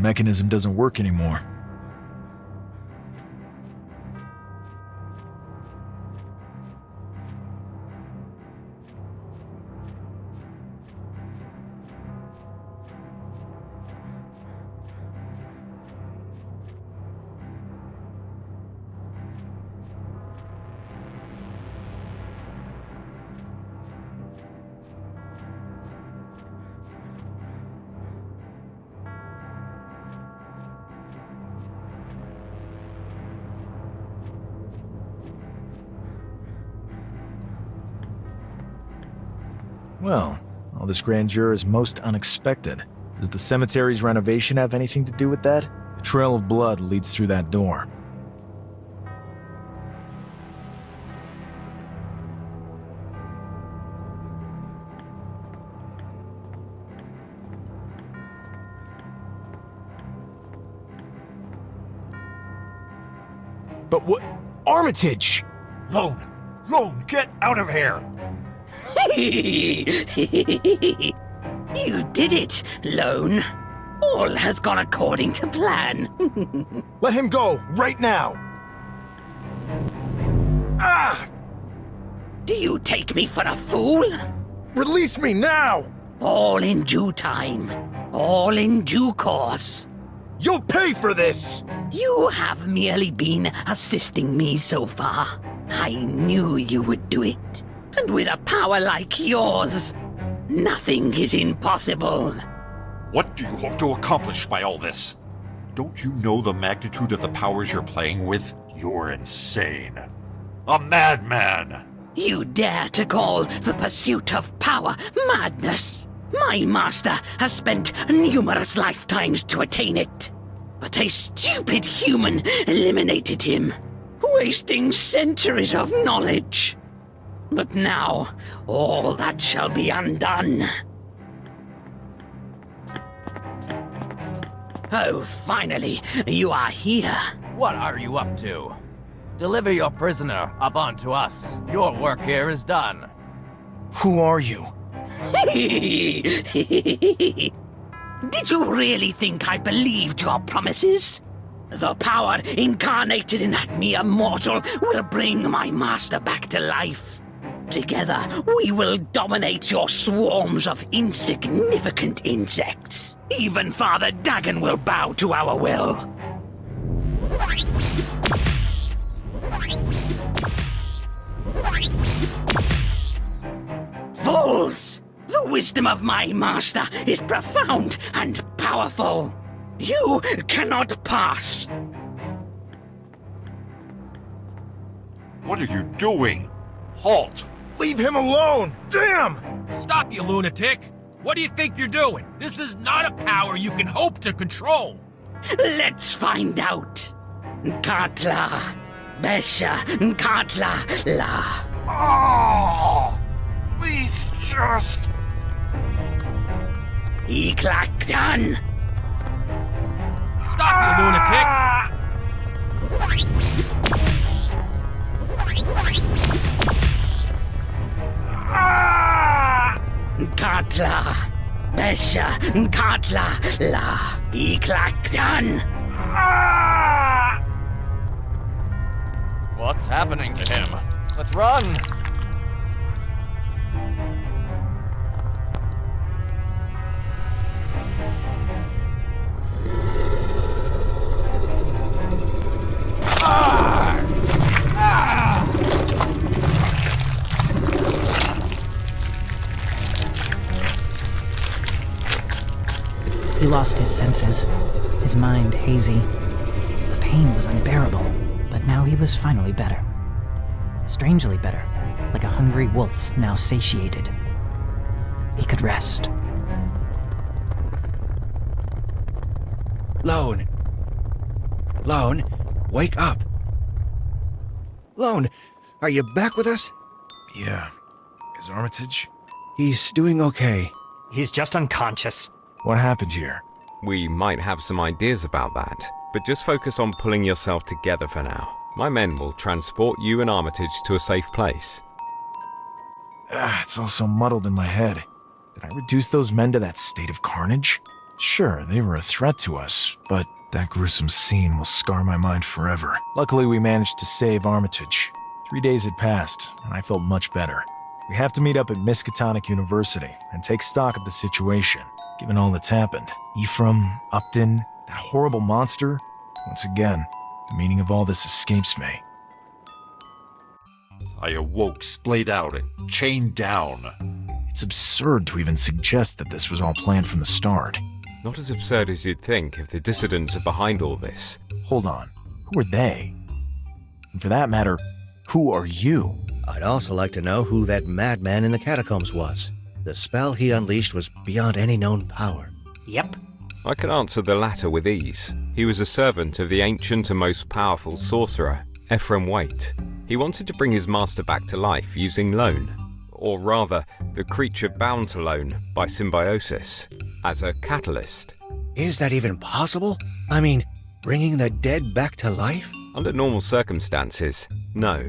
mechanism doesn't work anymore. Well, all this grandeur is most unexpected. Does the cemetery's renovation have anything to do with that? The trail of blood leads through that door. But what? Armitage! Lone, get out of here! You did it, Lone. All has gone according to plan. Let him go, right now! Ah! Do you take me for a fool? Release me now! All in due time. All in due course. You'll pay for this! You have merely been assisting me so far. I knew you would do it. And with a power like yours, nothing is impossible. What do you hope to accomplish by all this? Don't you know the magnitude of the powers you're playing with? You're insane. A madman! You dare to call the pursuit of power madness? My master has spent numerous lifetimes to attain it. But a stupid human eliminated him, wasting centuries of knowledge. But now, all that shall be undone. Oh, finally, you are here. What are you up to? Deliver your prisoner up onto us. Your work here is done. Who are you? Did you really think I believed your promises? The power incarnated in that mere mortal will bring my master back to life. Together, we will dominate your swarms of insignificant insects. Even Father Dagon will bow to our will. Fools! The wisdom of my master is profound and powerful. You cannot pass. What are you doing? Halt! Leave him alone! Damn! Stop, you lunatic! What do you think you're doing? This is not a power you can hope to control! Let's find out. Katla, Besha, Katla, La. Oh! Please just... Iklaktan! Stop, you lunatic! Katla, Besha, Katla, La. Iklaktan! What's happening to him? Let's run! He lost his senses, his mind hazy. The pain was unbearable, but now he was finally better. Strangely better, like a hungry wolf now satiated. He could rest. Lone! Lone, wake up! Lone, are you back with us? Yeah. Is Armitage? He's doing okay. He's just unconscious. What happened here? We might have some ideas about that, but just focus on pulling yourself together for now. My men will transport you and Armitage to a safe place. It's all so muddled in my head. Did I reduce those men to that state of carnage? Sure, they were a threat to us, but that gruesome scene will scar my mind forever. Luckily, we managed to save Armitage. 3 days had passed, and I felt much better. We have to meet up at Miskatonic University and take stock of the situation, given all that's happened. Ephraim, Upton, that horrible monster. Once again, the meaning of all this escapes me. I awoke splayed out and chained down. It's absurd to even suggest that this was all planned from the start. Not as absurd as you'd think if the dissidents are behind all this. Hold on. Who are they? And for that matter, who are you? I'd also like to know who that madman in the catacombs was. The spell he unleashed was beyond any known power. Yep. I can answer the latter with ease. He was a servant of the ancient and most powerful sorcerer, Ephraim Waite. He wanted to bring his master back to life using loan, or rather, the creature bound to loan by symbiosis, as a catalyst. Is that even possible? I mean, bringing the dead back to life? Under normal circumstances, no.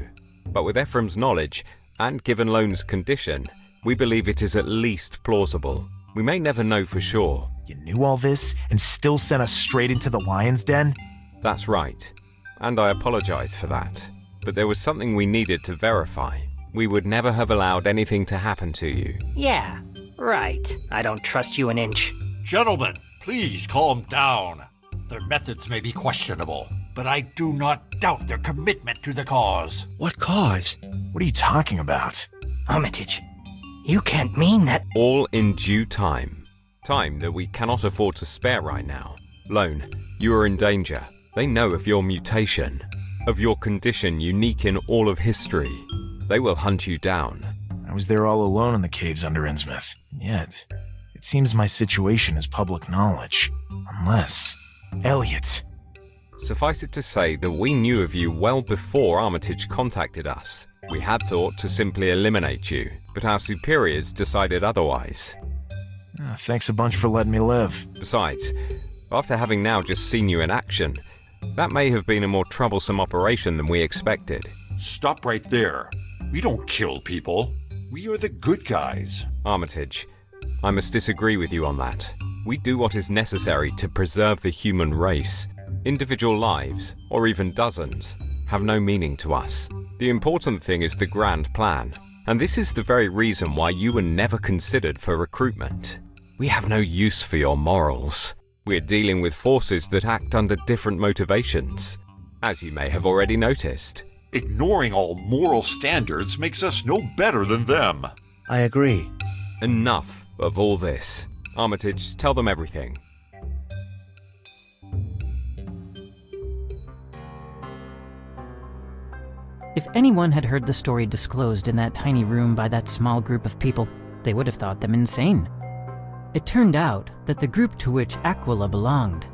But with Ephraim's knowledge, and given Loan's condition, we believe it is at least plausible. We may never know for sure. You knew all this and still sent us straight into the lion's den? That's right. And I apologize for that. But there was something we needed to verify. We would never have allowed anything to happen to you. Yeah, right. I don't trust you an inch. Gentlemen, please calm down. Their methods may be questionable, but I do not doubt their commitment to the cause. What cause? What are you talking about? Armitage, you can't mean that. All in due time. Time that we cannot afford to spare right now. Lone, you are in danger. They know of your mutation, of your condition unique in all of history. They will hunt you down. I was there all alone in the caves under Innsmouth. Yet, it seems my situation is public knowledge. Unless... Elliot. Suffice it to say that we knew of you well before Armitage contacted us. We had thought to simply eliminate you, but our superiors decided otherwise. Thanks a bunch for letting me live. Besides, after having now just seen you in action, that may have been a more troublesome operation than we expected. Stop right there. We don't kill people. We are the good guys. Armitage, I must disagree with you on that. We do what is necessary to preserve the human race. Individual lives, or even dozens, have no meaning to us. The important thing is the grand plan. And this is the very reason why you were never considered for recruitment. We have no use for your morals. We're dealing with forces that act under different motivations, as you may have already noticed. Ignoring all moral standards makes us no better than them. I agree. Enough of all this. Armitage, tell them everything. If anyone had heard the story disclosed in that tiny room by that small group of people, they would have thought them insane. It turned out that the group to which Aquila belonged.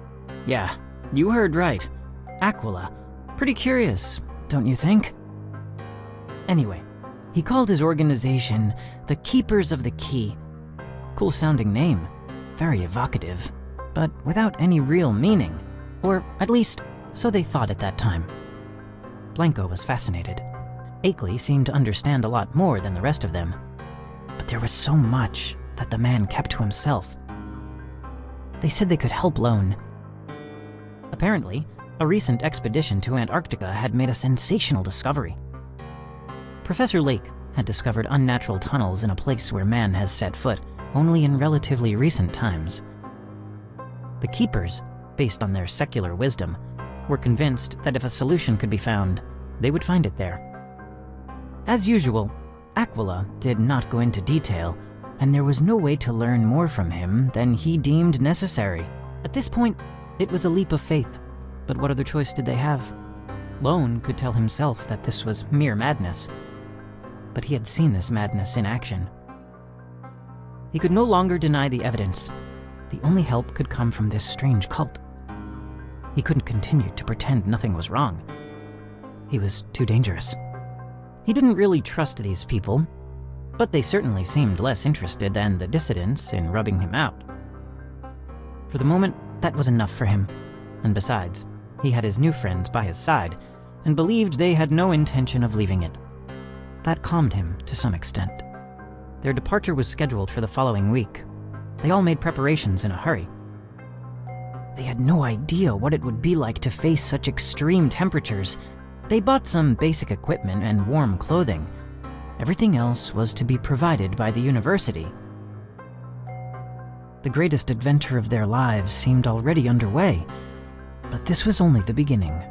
Yeah, you heard right. Aquila. Pretty curious, don't you think? Anyway, he called his organization the Keepers of the Key. Cool sounding name, very evocative, but without any real meaning. Or at least, so they thought at that time. Blanco was fascinated. Akeley seemed to understand a lot more than the rest of them. But there was so much that the man kept to himself. They said they could help Lone. Apparently, a recent expedition to Antarctica had made a sensational discovery. Professor Lake had discovered unnatural tunnels in a place where man has set foot only in relatively recent times. The Keepers, based on their secular wisdom, were convinced that if a solution could be found, they would find it there. As usual, Aquila did not go into detail, and there was no way to learn more from him than he deemed necessary. At this point, it was a leap of faith, but what other choice did they have? Lone could tell himself that this was mere madness, but he had seen this madness in action. He could no longer deny the evidence. The only help could come from this strange cult. He couldn't continue to pretend nothing was wrong. He was too dangerous. He didn't really trust these people, but they certainly seemed less interested than the dissidents in rubbing him out. For the moment, that was enough for him. And besides, he had his new friends by his side, and believed they had no intention of leaving it. That calmed him to some extent. Their departure was scheduled for the following week. They all made preparations in a hurry. They had no idea what it would be like to face such extreme temperatures. They bought some basic equipment and warm clothing. Everything else was to be provided by the university. The greatest adventure of their lives seemed already underway, but this was only the beginning.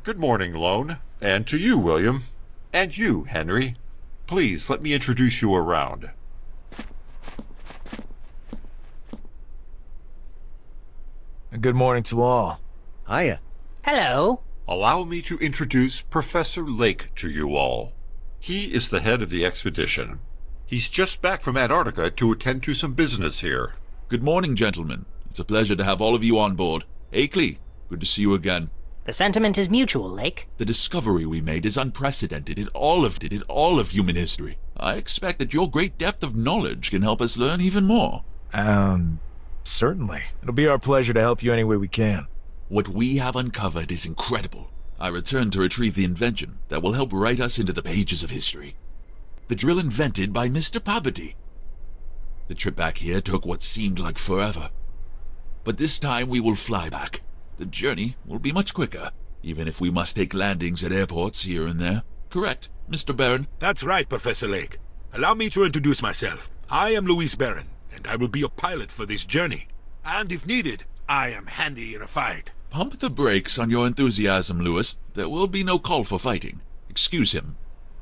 Good morning, Lone. And to you, William. And you, Henry. Please let me introduce you around. Good morning to all. Hiya. Hello. Allow me to introduce Professor Lake to you all. He is the head of the expedition. He's just back from Antarctica to attend to some business here. Good morning, gentlemen. It's a pleasure to have all of you on board. Akeley, good to see you again. The sentiment is mutual, Lake. The discovery we made is unprecedented in all of human history. I expect that your great depth of knowledge can help us learn even more. Certainly. It'll be our pleasure to help you any way we can. What we have uncovered is incredible. I return to retrieve the invention that will help write us into the pages of history. The drill invented by Mr. Poverty. The trip back here took what seemed like forever. But this time we will fly back. The journey will be much quicker, even if we must take landings at airports here and there. Correct, Mr. Barron? That's right, Professor Lake. Allow me to introduce myself. I am Louis Barron, and I will be your pilot for this journey. And if needed, I am handy in a fight. Pump the brakes on your enthusiasm, Louis. There will be no call for fighting. Excuse him.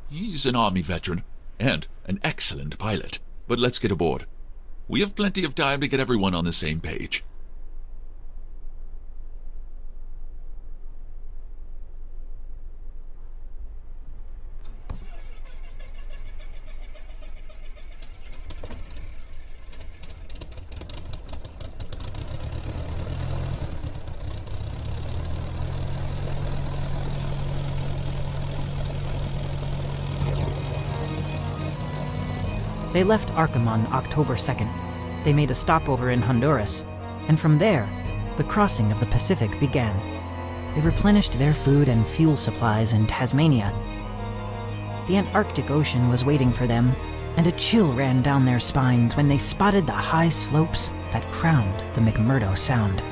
He's an Army veteran, and an excellent pilot. But let's get aboard. We have plenty of time to get everyone on the same page. They left Arkham on October 2nd. They made a stopover in Honduras, and from there, the crossing of the Pacific began. They replenished their food and fuel supplies in Tasmania. The Antarctic Ocean was waiting for them, and a chill ran down their spines when they spotted the high slopes that crowned the McMurdo Sound.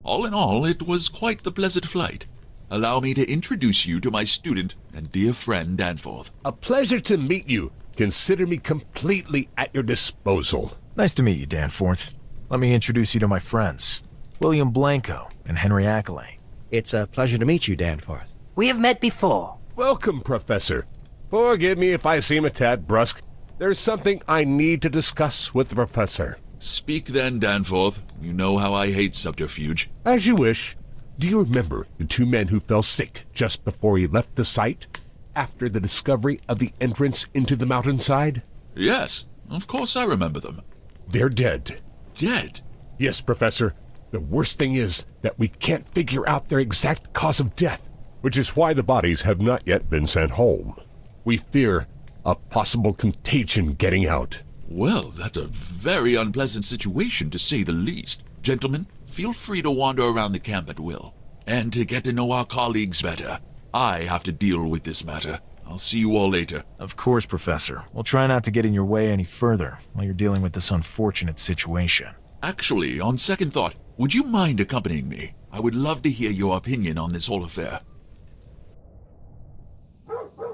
All in all, it was quite the pleasant flight. Allow me to introduce you to my student and dear friend Danforth. A pleasure to meet you. Consider me completely at your disposal. Nice to meet you, Danforth. Let me introduce you to my friends, William Blanco and Henry Ackley. It's a pleasure to meet you, Danforth. We have met before. Welcome, Professor. Forgive me if I seem a tad brusque. There's something I need to discuss with the Professor. Speak then, Danforth. You know how I hate subterfuge. As you wish. Do you remember the two men who fell sick just before he left the site, after the discovery of the entrance into the mountainside? Yes, of course I remember them. They're dead. Dead? Yes, Professor. The worst thing is that we can't figure out their exact cause of death, which is why the bodies have not yet been sent home. We fear a possible contagion getting out. Well, that's a very unpleasant situation, to say the least. Gentlemen, feel free to wander around the camp at will. And to get to know our colleagues better, I have to deal with this matter. I'll see you all later. Of course, Professor. We'll try not to get in your way any further while you're dealing with this unfortunate situation. Actually, on second thought, would you mind accompanying me? I would love to hear your opinion on this whole affair.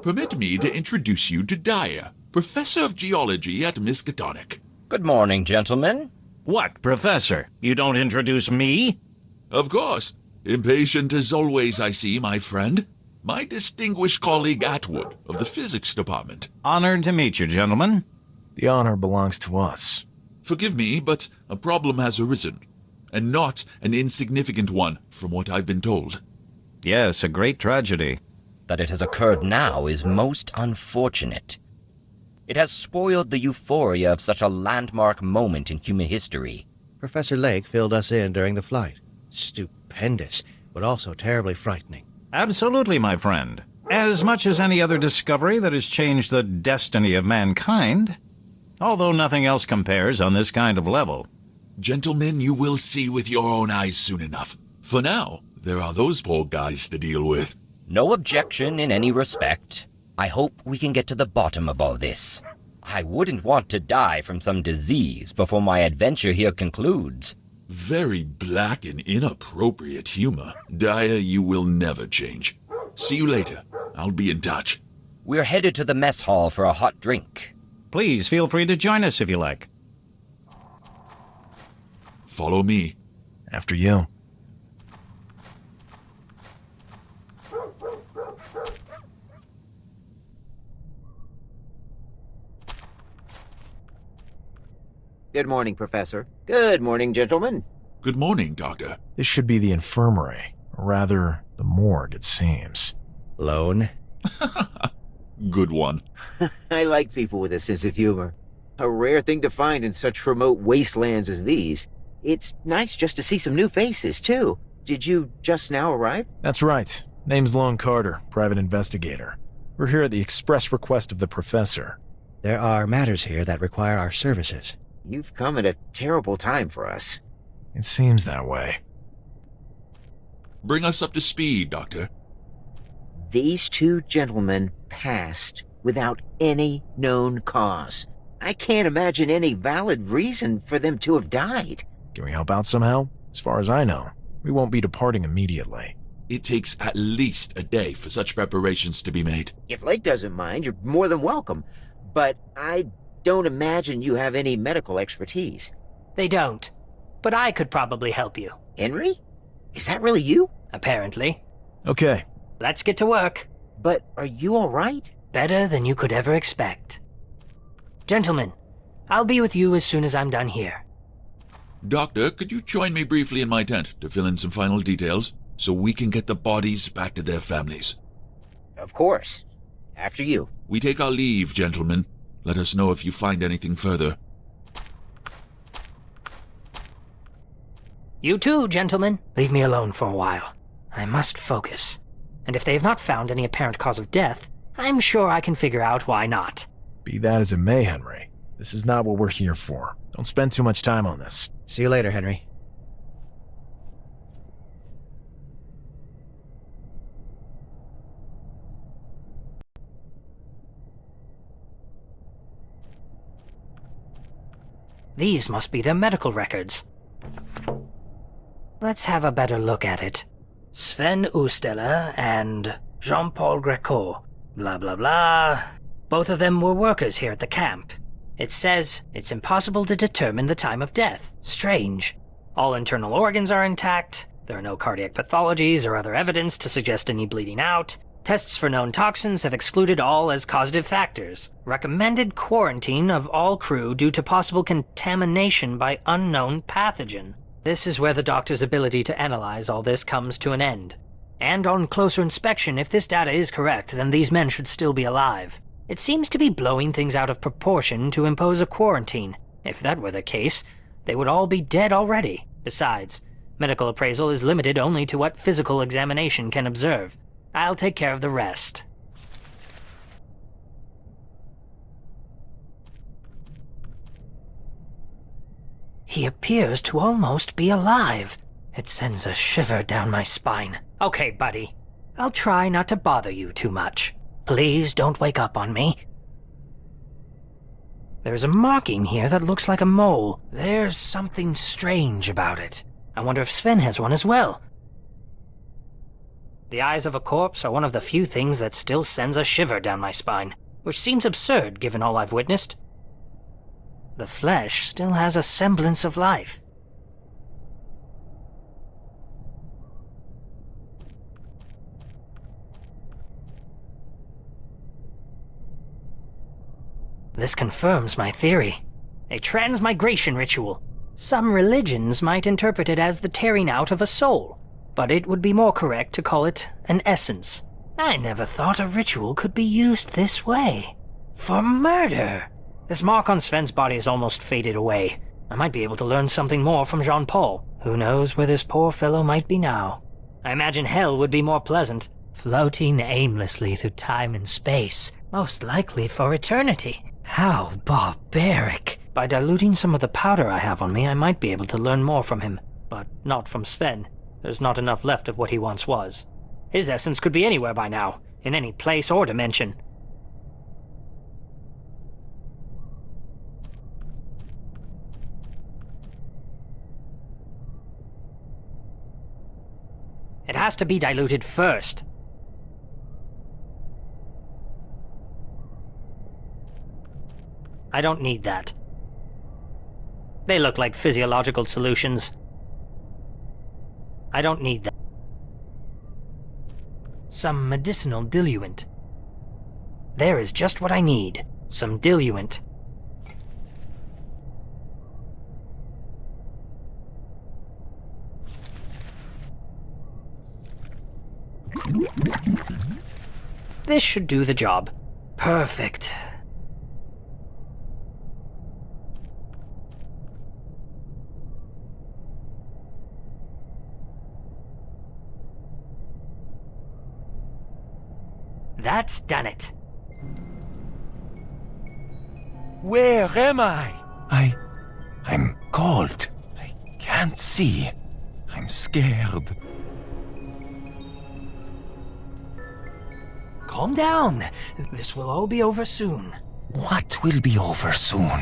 Permit me to introduce you to Dyer, Professor of Geology at Miskatonic. Good morning, gentlemen. What, Professor? You don't introduce me? Of course. Impatient as always, I see, my friend. My distinguished colleague Atwood of the Physics Department. Honored to meet you, gentlemen. The honor belongs to us. Forgive me, but a problem has arisen, and not an insignificant one, from what I've been told. Yes, a great tragedy. That it has occurred now is most unfortunate. It has spoiled the euphoria of such a landmark moment in human history. Professor Lake filled us in during the flight. Stupendous, but also terribly frightening. Absolutely, my friend. As much as any other discovery that has changed the destiny of mankind, although nothing else compares on this kind of level. Gentlemen, you will see with your own eyes soon enough. For now, there are those poor guys to deal with. No objection in any respect. I hope we can get to the bottom of all this. I wouldn't want to die from some disease before my adventure here concludes. Very black and inappropriate humor. Dyer, you will never change. See you later. I'll be in touch. We're headed to the mess hall for a hot drink. Please feel free to join us if you like. Follow me. After you. Good morning, Professor. Good morning, gentlemen. Good morning, Doctor. This should be the infirmary, or rather, the morgue, it seems. Lone? Good one. I like people with a sense of humor. A rare thing to find in such remote wastelands as these. It's nice just to see some new faces, too. Did you just now arrive? That's right. Name's Lon Carter, private investigator. We're here at the express request of the professor. There are matters here that require our services. You've come at a terrible time for us. It seems that way. Bring us up to speed, Doctor. These two gentlemen passed without any known cause. I can't imagine any valid reason for them to have died. Can we help out somehow? As far as I know, we won't be departing immediately. It takes at least a day for such preparations to be made. If Lake doesn't mind, you're more than welcome. But I don't imagine you have any medical expertise. They don't. But I could probably help you. Henry? Is that really you? Apparently. Okay. Let's get to work. But are you all right? Better than you could ever expect. Gentlemen, I'll be with you as soon as I'm done here. Doctor, could you join me briefly in my tent to fill in some final details so we can get the bodies back to their families? Of course. After you. We take our leave, gentlemen. Let us know if you find anything further. You too, gentlemen. Leave me alone for a while. I must focus. And if they have not found any apparent cause of death, I'm sure I can figure out why not. Be that as it may, Henry. This is not what we're here for. Don't spend too much time on this. See you later, Henry. These must be their medical records. Let's have a better look at it. Sven Oostella and Jean-Paul Greco. Blah, blah, blah. Both of them were workers here at the camp. It says it's impossible to determine the time of death. Strange. All internal organs are intact. There are no cardiac pathologies or other evidence to suggest any bleeding out. Tests for known toxins have excluded all as causative factors. Recommended quarantine of all crew due to possible contamination by unknown pathogen. This is where the doctor's ability to analyze all this comes to an end. And on closer inspection, if this data is correct, then these men should still be alive. It seems to be blowing things out of proportion to impose a quarantine. If that were the case, they would all be dead already. Besides, medical appraisal is limited only to what physical examination can observe. I'll take care of the rest. He appears to almost be alive. It sends a shiver down my spine. Okay, buddy. I'll try not to bother you too much. Please don't wake up on me. There's a marking here that looks like a mole. There's something strange about it. I wonder if Sven has one as well. The eyes of a corpse are one of the few things that still sends a shiver down my spine, which seems absurd given all I've witnessed. The flesh still has a semblance of life. This confirms my theory. A transmigration ritual. Some religions might interpret it as the tearing out of a soul, but it would be more correct to call it an essence. I never thought a ritual could be used this way. For murder! This mark on Sven's body has almost faded away. I might be able to learn something more from Jean-Paul. Who knows where this poor fellow might be now? I imagine hell would be more pleasant. Floating aimlessly through time and space, most likely for eternity. How barbaric! By diluting some of the powder I have on me, I might be able to learn more from him. But not from Sven. There's not enough left of what he once was. His essence could be anywhere by now, in any place or dimension. It has to be diluted first. I don't need that. They look like physiological solutions. I don't need that. Some medicinal diluent. There is just what I need. Some diluent. This should do the job. Perfect. That's done it. Where am I? I'm cold. I can't see. I'm scared. Calm down. This will all be over soon. What will be over soon?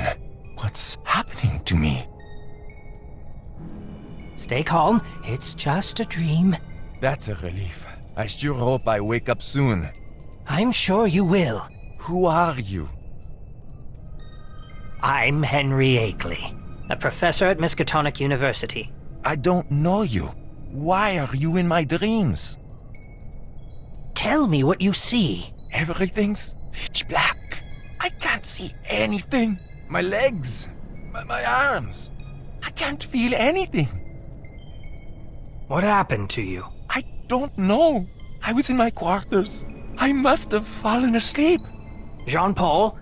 What's happening to me? Stay calm. It's just a dream. That's a relief. I sure hope I wake up soon. I'm sure you will. Who are you? I'm Henry Akeley, a professor at Miskatonic University. I don't know you. Why are you in my dreams? Tell me what you see. Everything's pitch black. I can't see anything. My legs, my arms. I can't feel anything. What happened to you? I don't know. I was in my quarters. I must have fallen asleep. Jean-Paul,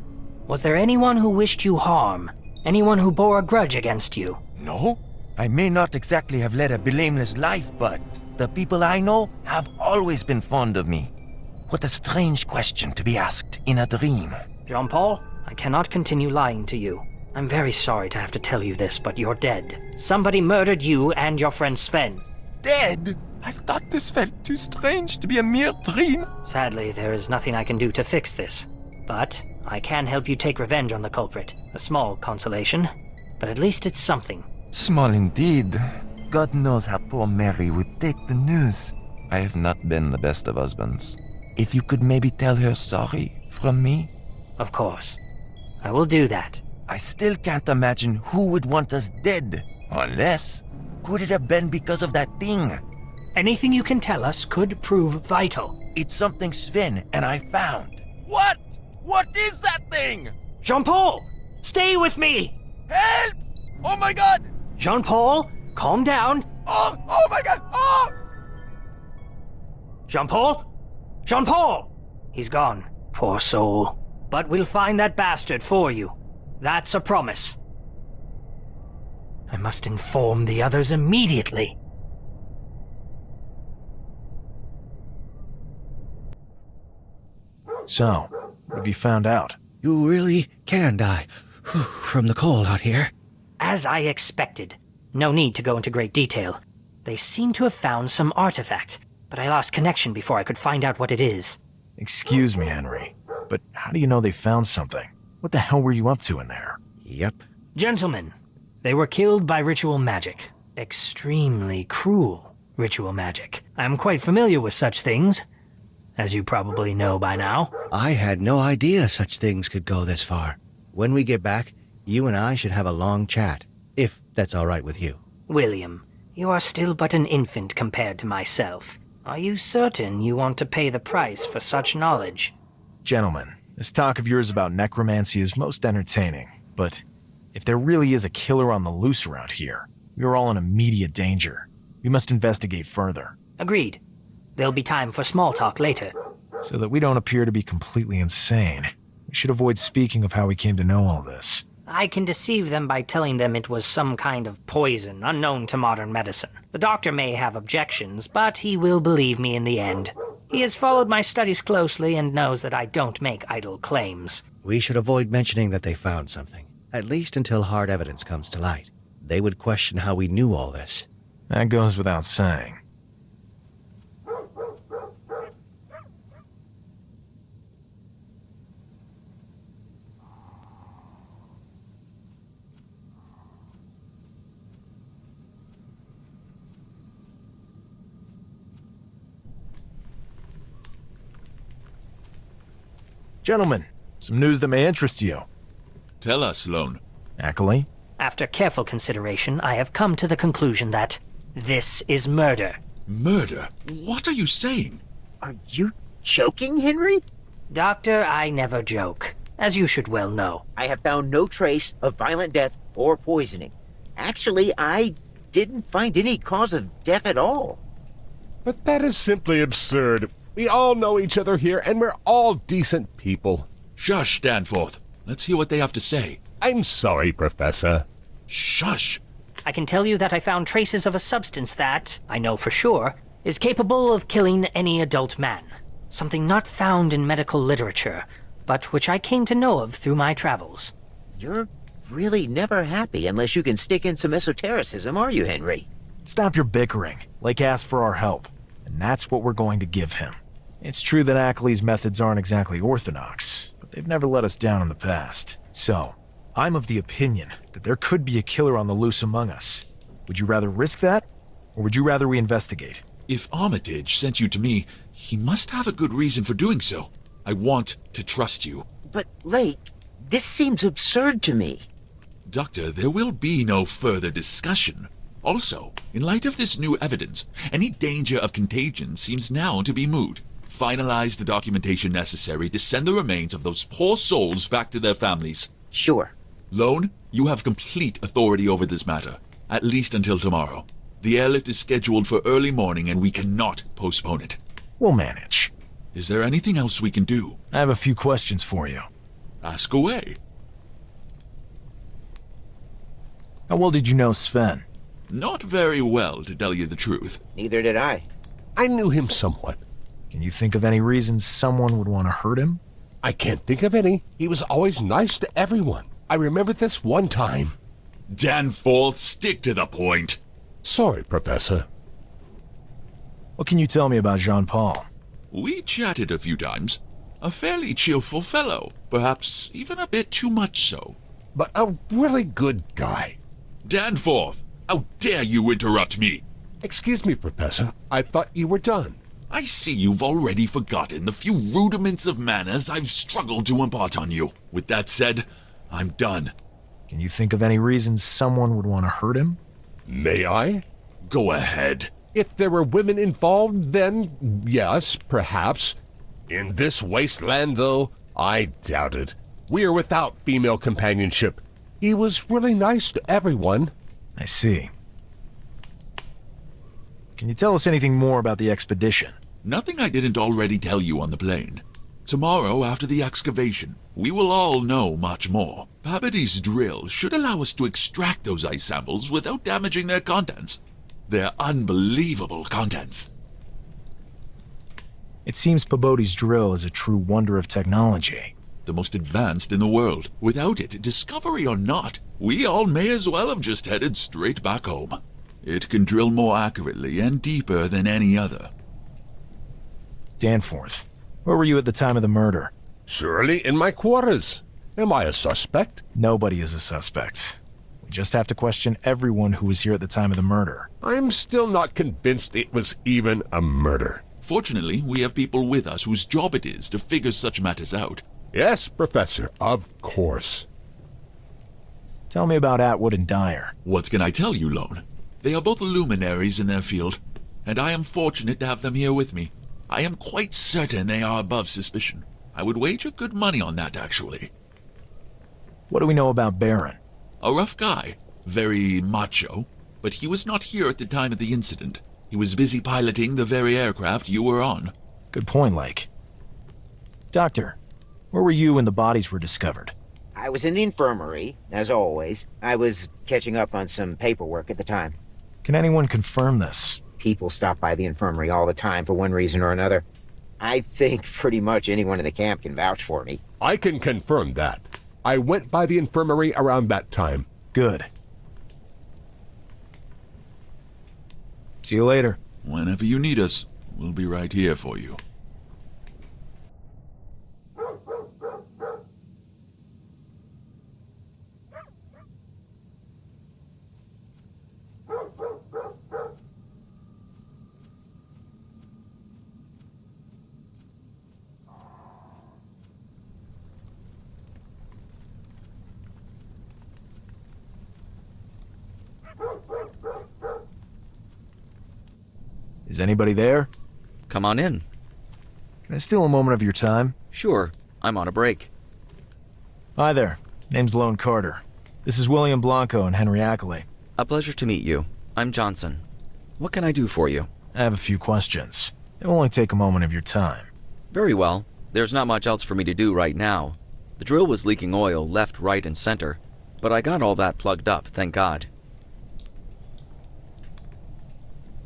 was there anyone who wished you harm? Anyone who bore a grudge against you? No. I may not exactly have led a blameless life, but the people I know have always been fond of me. What a strange question to be asked in a dream. Jean-Paul, I cannot continue lying to you. I'm very sorry to have to tell you this, but you're dead. Somebody murdered you and your friend Sven. Dead? I thought this felt too strange to be a mere dream. Sadly, there is nothing I can do to fix this. But I can help you take revenge on the culprit. A small consolation, but at least it's something. Small indeed. God knows how poor Mary would take the news. I have not been the best of husbands. If you could maybe tell her sorry from me? Of course. I will do that. I still can't imagine who would want us dead. Unless, could it have been because of that thing? Anything you can tell us could prove vital. It's something Sven and I found. What? What is that thing? Jean-Paul, stay with me! Help! Oh my god! Jean-Paul, calm down. Oh my god! Oh! Jean-Paul? Jean-Paul! He's gone. Poor soul. But we'll find that bastard for you. That's a promise. I must inform the others immediately. So, what have you found out? You really can die from the cold out here. As I expected. No need to go into great detail. They seem to have found some artifact, but I lost connection before I could find out what it is. Excuse me, Henry, but how do you know they found something? What the hell were you up to in there? Yep. Gentlemen, they were killed by ritual magic. Extremely cruel ritual magic. I'm quite familiar with such things, as you probably know by now. I had no idea such things could go this far. When we get back, you and I should have a long chat, if that's all right with you. William, you are still but an infant compared to myself. Are you certain you want to pay the price for such knowledge? Gentlemen, this talk of yours about necromancy is most entertaining, but If there really is a killer on the loose around here, we are all in immediate danger. We must investigate further. Agreed. There'll be time for small talk later. So that we don't appear to be completely insane, we should avoid speaking of how we came to know all this. I can deceive them by telling them it was some kind of poison unknown to modern medicine. The doctor may have objections, but he will believe me in the end. He has followed my studies closely and knows that I don't make idle claims. We should avoid mentioning that they found something, at least until hard evidence comes to light. They would question how we knew all this. That goes without saying. Gentlemen, some news that may interest you. Tell us, Lone. Ackley? After careful consideration, I have come to the conclusion that this is murder. Murder? What are you saying? Are you joking, Henry? Doctor, I never joke, as you should well know. I have found no trace of violent death or poisoning. Actually, I didn't find any cause of death at all. But that is simply absurd. We all know each other here, and we're all decent people. Shush, Danforth. Let's hear what they have to say. I'm sorry, Professor. Shush! I can tell you that I found traces of a substance that, I know for sure, is capable of killing any adult man. Something not found in medical literature, but which I came to know of through my travels. You're really never happy unless you can stick in some esotericism, are you, Henry? Stop your bickering. Lake asked for our help, and that's what we're going to give him. It's true that Ackley's methods aren't exactly orthodox, but they've never let us down in the past. So, I'm of the opinion that there could be a killer on the loose among us. Would you rather risk that, or would you rather we investigate? If Armitage sent you to me, he must have a good reason for doing so. I want to trust you. But, Lake, this seems absurd to me. Doctor, there will be no further discussion. Also, in light of this new evidence, any danger of contagion seems now to be moot. Finalize the documentation necessary to send the remains of those poor souls back to their families. Sure. Lone, you have complete authority over this matter, at least until tomorrow. The airlift is scheduled for early morning and we cannot postpone it. We'll manage. Is there anything else we can do? I have a few questions for you. Ask away. How well did you know Sven? Not very well, to tell you the truth. Neither did I. I knew him somewhat. Can you think of any reasons someone would want to hurt him? I can't think of any. He was always nice to everyone. I remember this one time. Danforth, stick to the point. Sorry, Professor. What can you tell me about Jean-Paul? We chatted a few times. A fairly cheerful fellow, perhaps even a bit too much so. But a really good guy. Danforth, how dare you interrupt me? Excuse me, Professor. I thought you were done. I see you've already forgotten the few rudiments of manners I've struggled to impart on you. With that said, I'm done. Can you think of any reasons someone would want to hurt him? May I? Go ahead. If there were women involved, then yes, perhaps. In this wasteland, though, I doubt it. We are without female companionship. He was really nice to everyone. I see. Can you tell us anything more about the expedition? Nothing I didn't already tell you on the plane. Tomorrow, after the excavation, we will all know much more. Pabady's drill should allow us to extract those ice samples without damaging their contents. They're unbelievable contents. It seems Pabody's drill is a true wonder of technology. The most advanced in the world. Without it, discovery or not, we all may as well have just headed straight back home. It can drill more accurately and deeper than any other. Danforth, where were you at the time of the murder? Surely in my quarters. Am I a suspect? Nobody is a suspect. We just have to question everyone who was here at the time of the murder. I'm still not convinced it was even a murder. Fortunately, we have people with us whose job it is to figure such matters out. Yes, Professor, of course. Tell me about Atwood and Dyer. What can I tell you, Lone? They are both luminaries in their field, and I am fortunate to have them here with me. I am quite certain they are above suspicion. I would wager good money on that, actually. What do we know about Baron? A rough guy, very macho, but he was not here at the time of the incident. He was busy piloting the very aircraft you were on. Good point, Lake. Doctor, where were you when the bodies were discovered? I was in the infirmary, as always. I was catching up on some paperwork at the time. Can anyone confirm this? People stop by the infirmary all the time for one reason or another. I think pretty much anyone in the camp can vouch for me. I can confirm that. I went by the infirmary around that time. Good. See you later. Whenever you need us, we'll be right here for you. Is anybody there? Come on in. Can I steal a moment of your time? Sure, I'm on a break. Hi there. Name's Lone Carter. This is William Blanco and Henry Ackley. A pleasure to meet you. I'm Johnson. What can I do for you? I have a few questions. It will only take a moment of your time. Very well. There's not much else for me to do right now. The drill was leaking oil left, right, and center, but I got all that plugged up, thank God.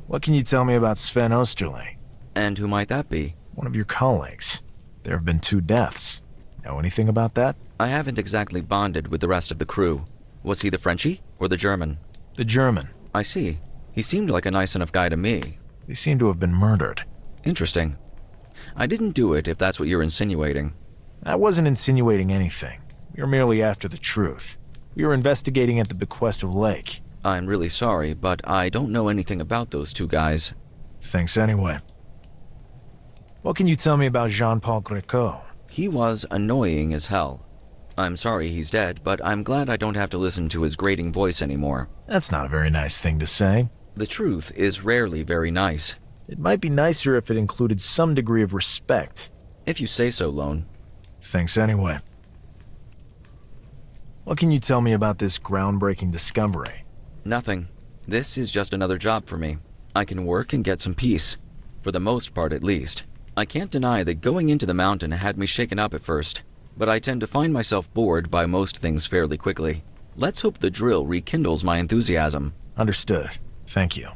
What can you tell me about Sven Osterling? And who might that be? One of your colleagues. There have been 2 deaths. Know anything about that? I haven't exactly bonded with the rest of the crew. Was he the Frenchie or the German? The German. I see. He seemed like a nice enough guy to me. They seem to have been murdered. Interesting. I didn't do it, if that's what you're insinuating. I wasn't insinuating anything. We were merely after the truth. We were investigating at the bequest of Lake. I'm really sorry, but I don't know anything about those 2 guys. Thanks anyway. What can you tell me about Jean-Paul Greco? He was annoying as hell. I'm sorry he's dead, but I'm glad I don't have to listen to his grating voice anymore. That's not a very nice thing to say. The truth is rarely very nice. It might be nicer if it included some degree of respect. If you say so, Lone. Thanks anyway. What can you tell me about this groundbreaking discovery? Nothing. This is just another job for me. I can work and get some peace. For the most part, at least. I can't deny that going into the mountain had me shaken up at first, but I tend to find myself bored by most things fairly quickly. Let's hope the drill rekindles my enthusiasm. Understood. Thank you.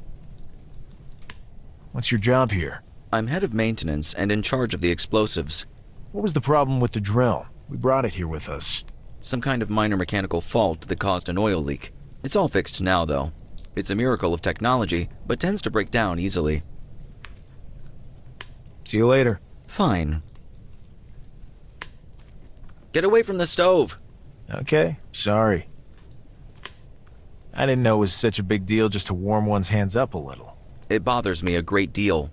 What's your job here? I'm head of maintenance and in charge of the explosives. What was the problem with the drill? We brought it here with us. Some kind of minor mechanical fault that caused an oil leak. It's all fixed now, though. It's a miracle of technology, but tends to break down easily. See you later. Fine. Get away from the stove! Okay, sorry. I didn't know it was such a big deal just to warm one's hands up a little. It bothers me a great deal.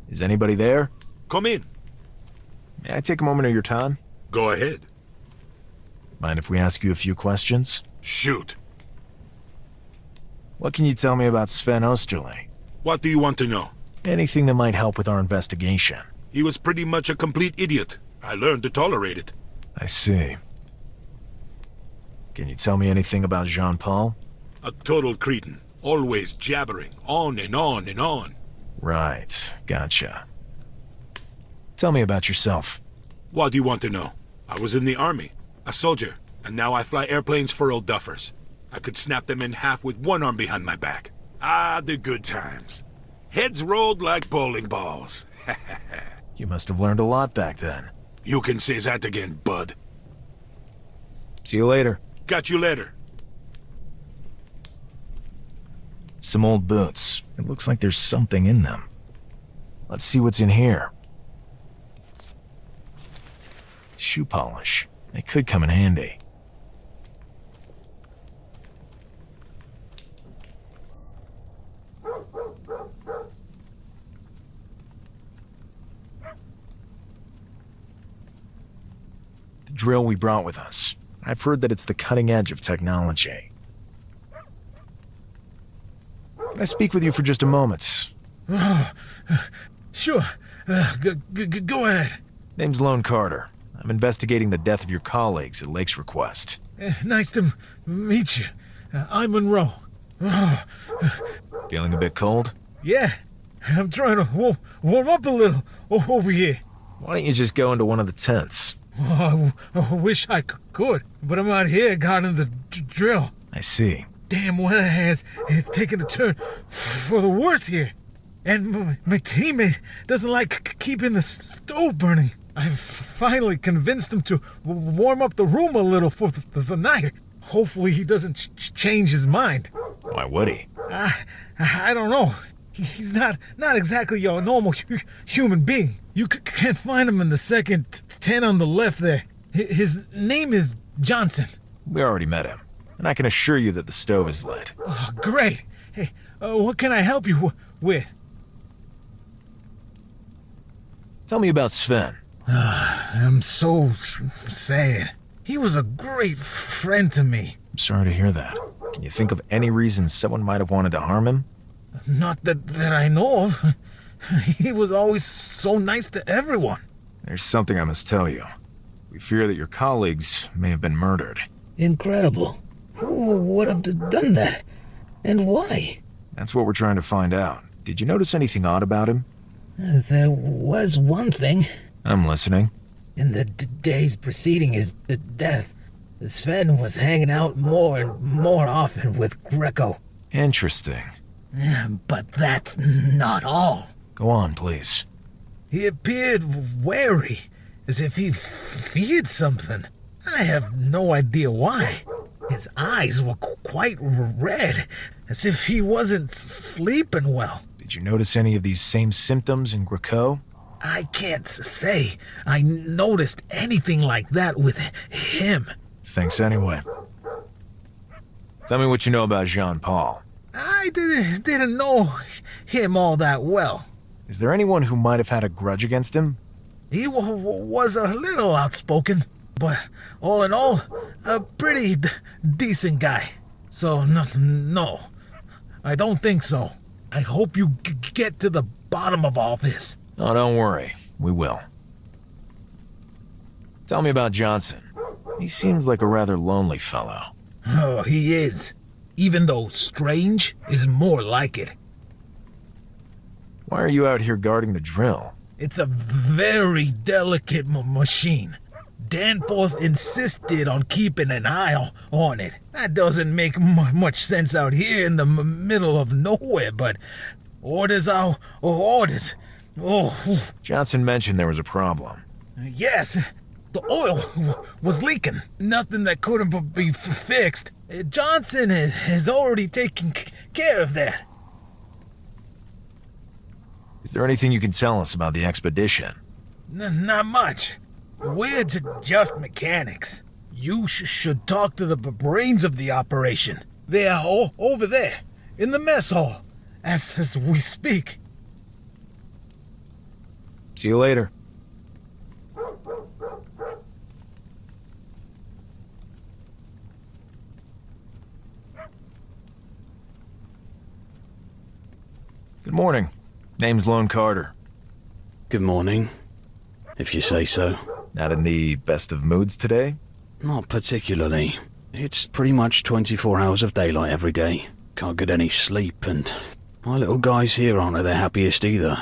Is anybody there? Come in. May I take a moment of your time? Go ahead. Mind if we ask you a few questions? Shoot. What can you tell me about Sven Osterling? What do you want to know? Anything that might help with our investigation. He was pretty much a complete idiot. I learned to tolerate it. I see. Can you tell me anything about Jean-Paul? A total cretin. Always jabbering, on and on and on. Right, gotcha. Tell me about yourself. What do you want to know? I was in the army, a soldier, and now I fly airplanes for old duffers. I could snap them in half with one arm behind my back. Ah, the good times. Heads rolled like bowling balls. You must have learned a lot back then. You can say that again, bud. See you later. Got you later. Some old boots. It looks like there's something in them. Let's see what's in here. Shoe polish. It could come in handy. The drill we brought with us. I've heard that it's the cutting edge of technology. Can Can I speak with you for just a moment? Sure. Go ahead. Name's Lone Carter. I'm investigating the death of your colleagues at Lake's request. Nice to meet you. I'm Monroe. Feeling a bit cold? Yeah. I'm trying to warm up a little over here. Why don't you just go into one of the tents? I wish I could, but I'm out here guarding the drill. I see. Damn weather has taken a turn for the worse here. And my teammate doesn't like keeping the stove burning. I've finally convinced him to warm up the room a little for the night. Hopefully he doesn't change his mind. Why would he? I don't know. He's not exactly your normal human being. You can't find him in the second tent on the left there. His name is Johnson. We already met him, and I can assure you that the stove is lit. Oh, great. Hey, what can I help you with? Tell me about Sven. I'm so sad. He was a great friend to me. I'm sorry to hear that. Can you think of any reason someone might have wanted to harm him? Not that I know of. He was always so nice to everyone. There's something I must tell you. We fear that your colleagues may have been murdered. Incredible. Who would have done that? And why? That's what we're trying to find out. Did you notice anything odd about him? There was one thing. I'm listening. In the days preceding his death, Sven was hanging out more and more often with Greco. Interesting. But that's not all. Go on, please. He appeared wary, as if he feared something. I have no idea why. His eyes were quite red, as if he wasn't sleeping well. Did you notice any of these same symptoms in Greco? I can't say I noticed anything like that with him. Thanks anyway. Tell me what you know about Jean-Paul. I didn't know him all that well. Is there anyone who might have had a grudge against him? He was a little outspoken, but all in all, a pretty decent guy. So, no, I don't think so. I hope you get to the bottom of all this. Oh, don't worry. We will. Tell me about Johnson. He seems like a rather lonely fellow. Oh, he is. Even though strange is more like it. Why are you out here guarding the drill? It's a very delicate machine. Danforth insisted on keeping an eye on it. That doesn't make much sense out here in the middle of nowhere, but orders are orders. Oh. Johnson mentioned there was a problem. Yes, the oil was leaking. Nothing that couldn't be fixed. Johnson has already taken care of that. Is there anything you can tell us about the expedition? Not much. We're just mechanics. You should talk to the brains of the operation. They are over there, in the mess hall, as we speak. See you later. Good morning. Name's Lone Carter. Good morning, if you say so. Not in the best of moods today? Not particularly. It's pretty much 24 hours of daylight every day. Can't get any sleep, and my little guys here aren't at their happiest either.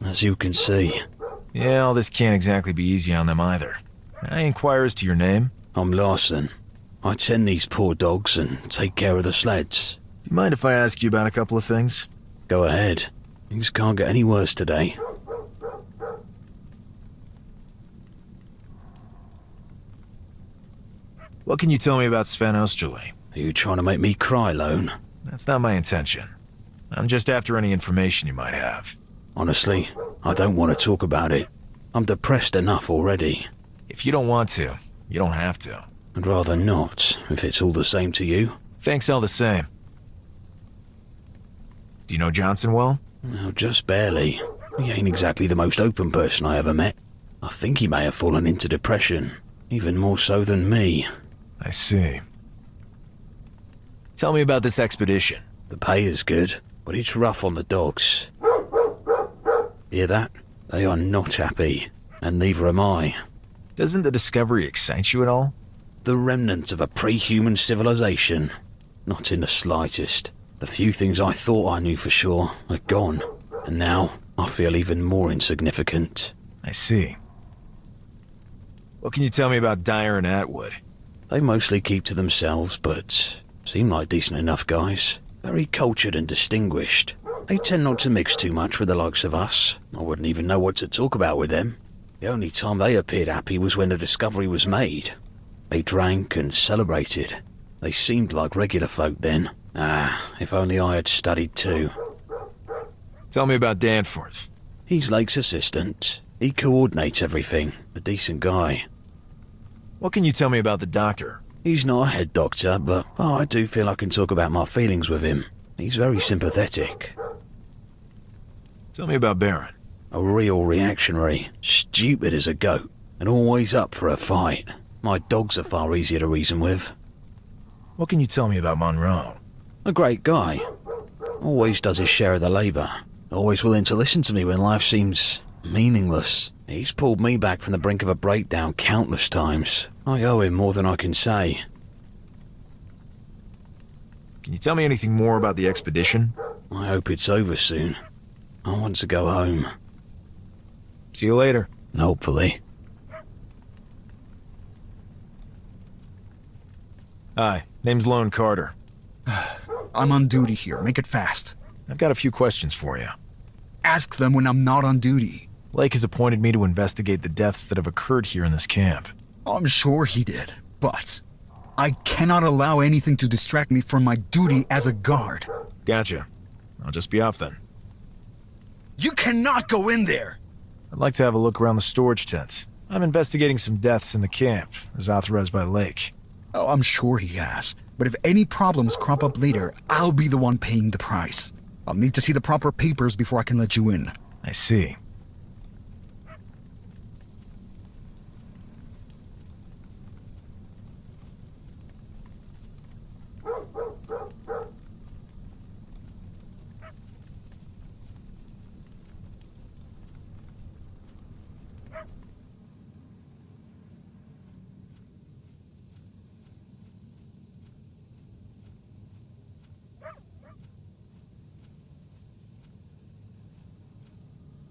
As you can see. Yeah, all this can't exactly be easy on them either. May I inquire as to your name? I'm Larson. I tend these poor dogs and take care of the sleds. Do you mind if I ask you about a couple of things? Go ahead. Things can't get any worse today. What can you tell me about Sven Osterley? Are you trying to make me cry, Lone? That's not my intention. I'm just after any information you might have. Honestly, I don't want to talk about it. I'm depressed enough already. If you don't want to, you don't have to. I'd rather not, if it's all the same to you. Thanks all the same. Do you know Johnson well? Well, just barely. He ain't exactly the most open person I ever met. I think he may have fallen into depression, even more so than me. I see. Tell me about this expedition. The pay is good, but it's rough on the dogs. Hear that? They are not happy, and neither am I. Doesn't the discovery excite you at all? The remnants of a pre-human civilization? Not in the slightest. The few things I thought I knew for sure are gone, and now I feel even more insignificant. I see. What can you tell me about Dyer and Atwood? They mostly keep to themselves, but seem like decent enough guys. Very cultured and distinguished. They tend not to mix too much with the likes of us. I wouldn't even know what to talk about with them. The only time they appeared happy was when the discovery was made. They drank and celebrated. They seemed like regular folk then. If only I had studied too. Tell me about Danforth. He's Lake's assistant. He coordinates everything. A decent guy. What can you tell me about the doctor? He's not a head doctor, but I do feel I can talk about my feelings with him. He's very sympathetic. Tell me about Baron. A real reactionary. Stupid as a goat. And always up for a fight. My dogs are far easier to reason with. What can you tell me about Monroe? A great guy. Always does his share of the labour. Always willing to listen to me when life seems meaningless. He's pulled me back from the brink of a breakdown countless times. I owe him more than I can say. Can you tell me anything more about the expedition? I hope it's over soon. I want to go home. See you later. Hopefully. Hi, name's Lone Carter. I'm on duty here. Make it fast. I've got a few questions for you. Ask them when I'm not on duty. Lake has appointed me to investigate the deaths that have occurred here in this camp. I'm sure he did, but I cannot allow anything to distract me from my duty as a guard. Gotcha. I'll just be off then. You cannot go in there! I'd like to have a look around the storage tents. I'm investigating some deaths in the camp, as authorized by Lake. Oh, I'm sure he has. But if any problems crop up later, I'll be the one paying the price. I'll need to see the proper papers before I can let you in. I see.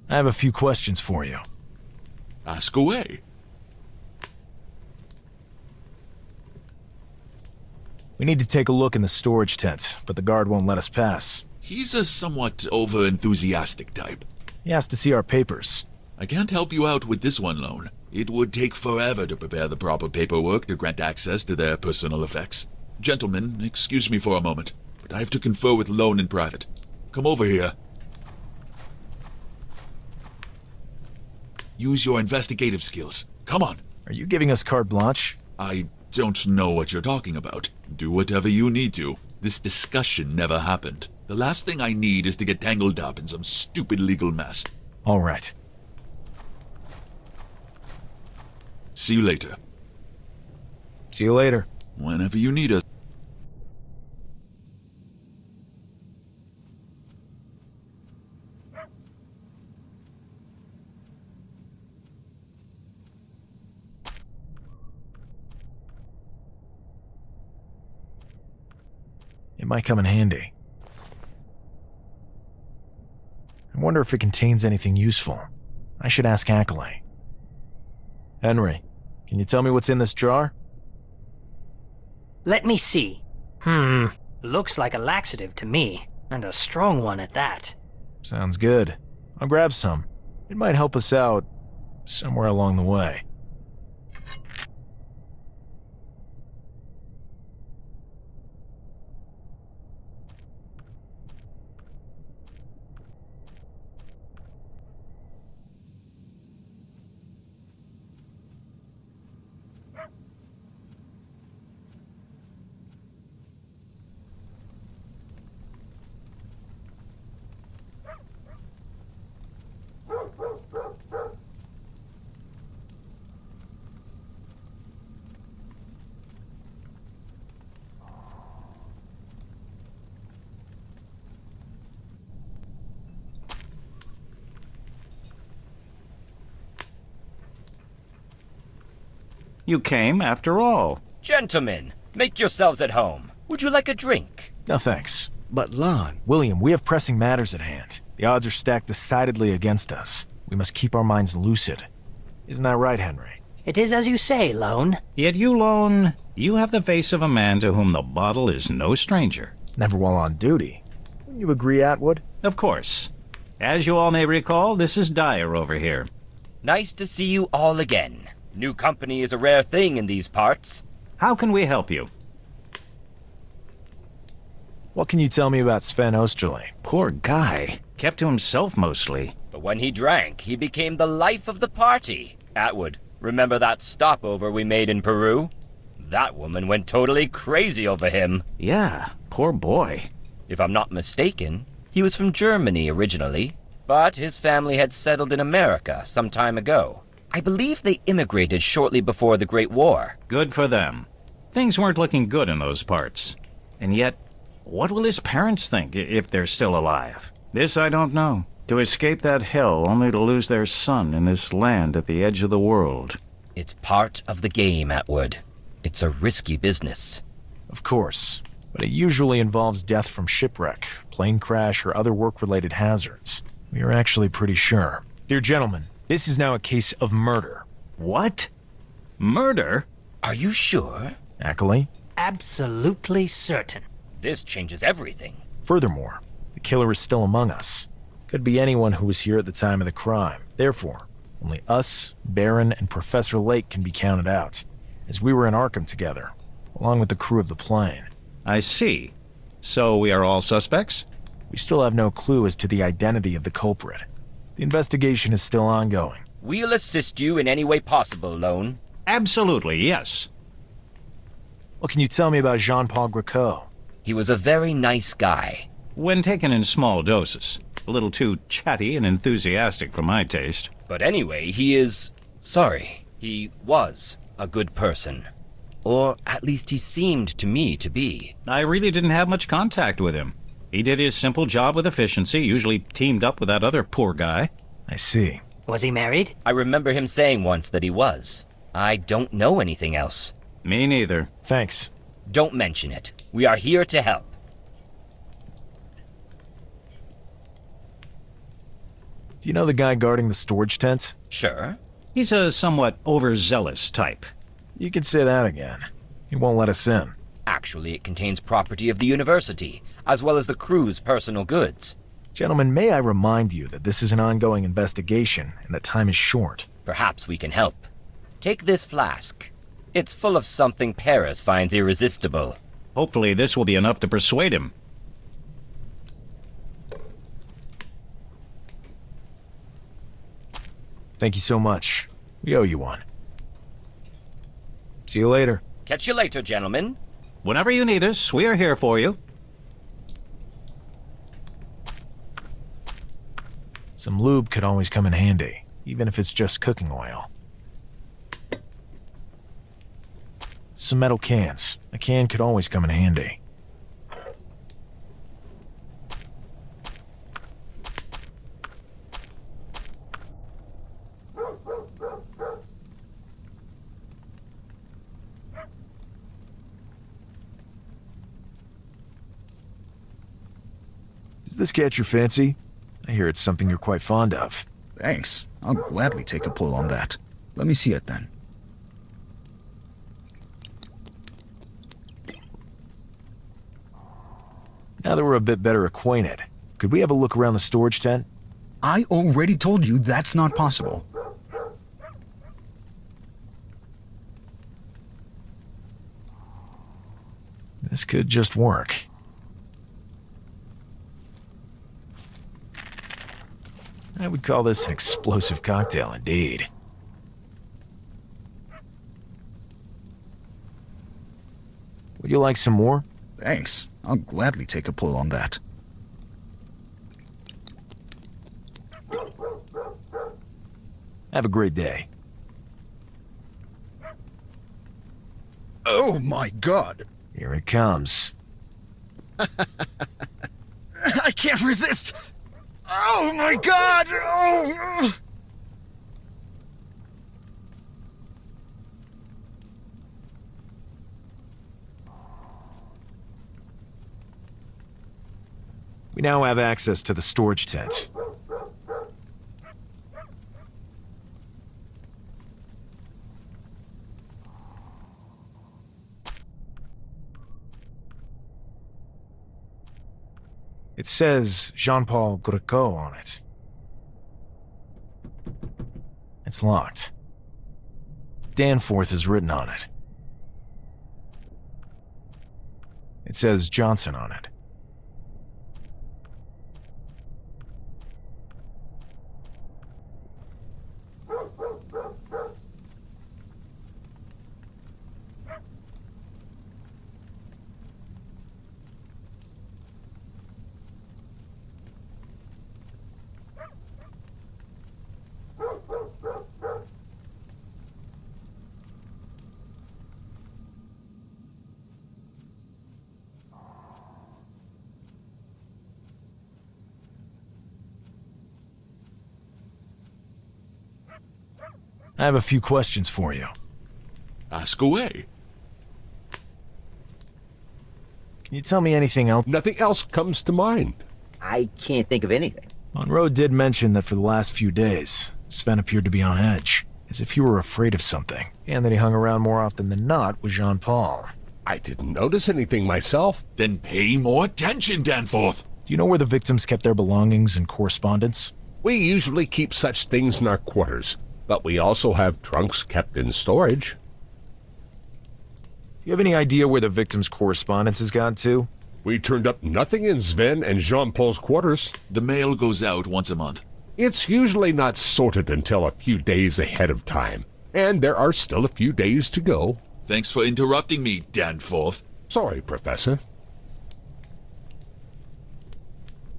I have a few questions for you. Ask away. We need to take a look in the storage tent, but the guard won't let us pass. He's a somewhat over-enthusiastic type. He asked to see our papers. I can't help you out with this one, Lone. It would take forever to prepare the proper paperwork to grant access to their personal effects. Gentlemen, excuse me for a moment, but I have to confer with Lone in private. Come over here. Use your investigative skills. Come on. Are you giving us carte blanche? I don't know what you're talking about. Do whatever you need to. This discussion never happened. The last thing I need is to get tangled up in some stupid legal mess. All right. See you later. See you later. Whenever you need us. It might come in handy. I wonder if it contains anything useful. I should ask Ackley. Henry, can you tell me what's in this jar? Let me see. Looks like a laxative to me, and a strong one at that. Sounds good. I'll grab some. It might help us out somewhere along the way. You came after all. Gentlemen, make yourselves at home. Would you like a drink? No thanks. But Lon... William, we have pressing matters at hand. The odds are stacked decidedly against us. We must keep our minds lucid. Isn't that right, Henry? It is as you say, Lone. Yet you, Lone, you have the face of a man to whom the bottle is no stranger. Never while on duty. Wouldn't you agree, Atwood? Of course. As you all may recall, this is Dyer over here. Nice to see you all again. New company is a rare thing in these parts. How can we help you? What can you tell me about Sven Osterle? Poor guy. Kept to himself mostly. But when he drank, he became the life of the party. Atwood, remember that stopover we made in Peru? That woman went totally crazy over him. Yeah, poor boy. If I'm not mistaken, he was from Germany originally, but his family had settled in America some time ago. I believe they immigrated shortly before the Great War. Good for them. Things weren't looking good in those parts. And yet, what will his parents think if they're still alive? This I don't know. To escape that hell only to lose their son in this land at the edge of the world. It's part of the game, Atwood. It's a risky business. Of course, but it usually involves death from shipwreck, plane crash, or other work-related hazards. We are actually pretty sure. Dear gentlemen, this is now a case of murder. What? Murder? Are you sure? Ackley? Absolutely certain. This changes everything. Furthermore, the killer is still among us. Could be anyone who was here at the time of the crime. Therefore, only us, Baron, and Professor Lake can be counted out, as we were in Arkham together, along with the crew of the plane. I see. So we are all suspects? We still have no clue as to the identity of the culprit. The investigation is still ongoing. We'll assist you in any way possible, Lone. Absolutely, yes. What can you tell me about Jean-Paul Greco? He was a very nice guy. When taken in small doses. A little too chatty and enthusiastic for my taste. But anyway, he was a good person. Or at least he seemed to me to be. I really didn't have much contact with him. He did his simple job with efficiency, usually teamed up with that other poor guy. I see. Was he married? I remember him saying once that he was. I don't know anything else. Me neither. Thanks. Don't mention it. We are here to help. Do you know the guy guarding the storage tent? Sure. He's a somewhat overzealous type. You could say that again. He won't let us in. Actually, it contains property of the university, as well as the crew's personal goods. Gentlemen, may I remind you that this is an ongoing investigation and that time is short. Perhaps we can help. Take this flask. It's full of something Paris finds irresistible. Hopefully this will be enough to persuade him. Thank you so much. We owe you one. See you later. Catch you later, gentlemen. Whenever you need us, we are here for you. Some lube could always come in handy, even if it's just cooking oil. Some metal cans. A can could always come in handy. Does this catch your fancy? I hear it's something you're quite fond of. Thanks. I'll gladly take a pull on that. Let me see it then. Now that we're a bit better acquainted, could we have a look around the storage tent? I already told you that's not possible. This could just work. I would call this an explosive cocktail indeed. Would you like some more? Thanks. I'll gladly take a pull on that. Have a great day. Oh my god! Here it comes. I can't resist! Oh my god! Oh. We now have access to the storage tent. It says Jean-Paul Greco on it. It's locked. Danforth is written on it. It says Johnson on it. I have a few questions for you. Ask away. Can you tell me anything else? Nothing else comes to mind. I can't think of anything. Monroe did mention that for the last few days, Sven appeared to be on edge, as if he were afraid of something, and that he hung around more often than not with Jean-Paul. I didn't notice anything myself. Then pay more attention, Danforth. Do you know where the victims kept their belongings and correspondence? We usually keep such things in our quarters, but we also have trunks kept in storage. Do you have any idea where the victims' correspondence has gone to? We turned up nothing in Sven and Jean-Paul's quarters. The mail goes out once a month. It's usually not sorted until a few days ahead of time, and there are still a few days to go. Thanks for interrupting me, Danforth. Sorry, Professor.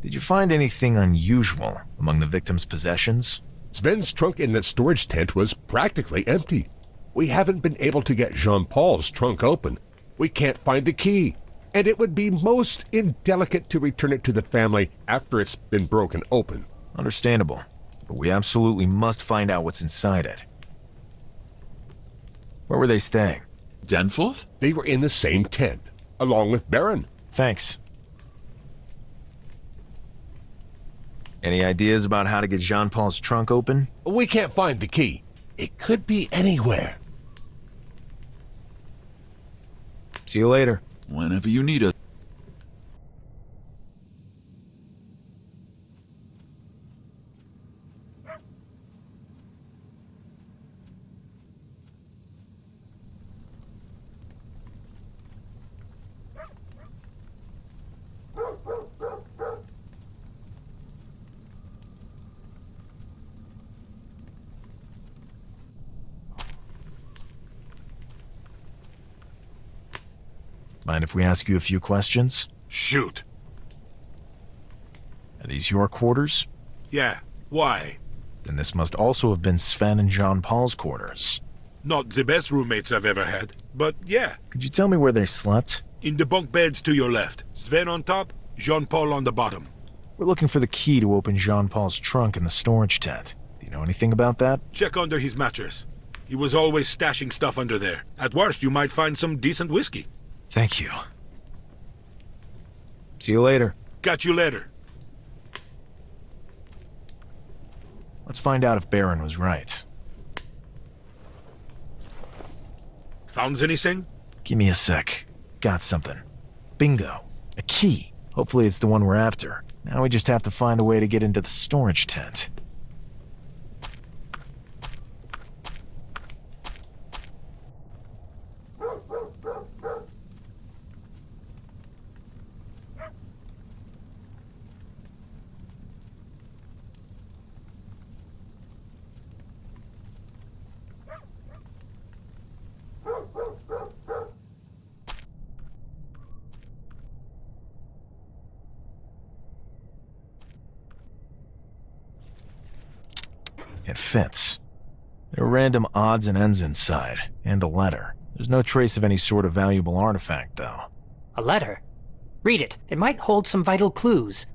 Did you find anything unusual among the victims' possessions? Sven's trunk in that storage tent was practically empty. We haven't been able to get Jean-Paul's trunk open. We can't find the key, and it would be most indelicate to return it to the family after it's been broken open. Understandable, but we absolutely must find out what's inside it. Where were they staying? Danforth? They were in the same tent, along with Baron. Thanks. Any ideas about how to get Jean-Paul's trunk open? We can't find the key. It could be anywhere. See you later. Whenever you need us. Mind if we ask you a few questions? Shoot. Are these your quarters? Yeah, why? Then this must also have been Sven and Jean-Paul's quarters. Not the best roommates I've ever had, but yeah. Could you tell me where they slept? In the bunk beds to your left. Sven on top, Jean-Paul on the bottom. We're looking for the key to open Jean-Paul's trunk in the storage tent. Do you know anything about that? Check under his mattress. He was always stashing stuff under there. At worst, you might find some decent whiskey. Thank you. See you later. Catch you later. Let's find out if Baron was right. Found anything? Give me a sec. Got something. Bingo. A key. Hopefully it's the one we're after. Now we just have to find a way to get into the storage tent. It fits. There are random odds and ends inside, and a letter. There's no trace of any sort of valuable artifact, though. A letter? Read it. It might hold some vital clues.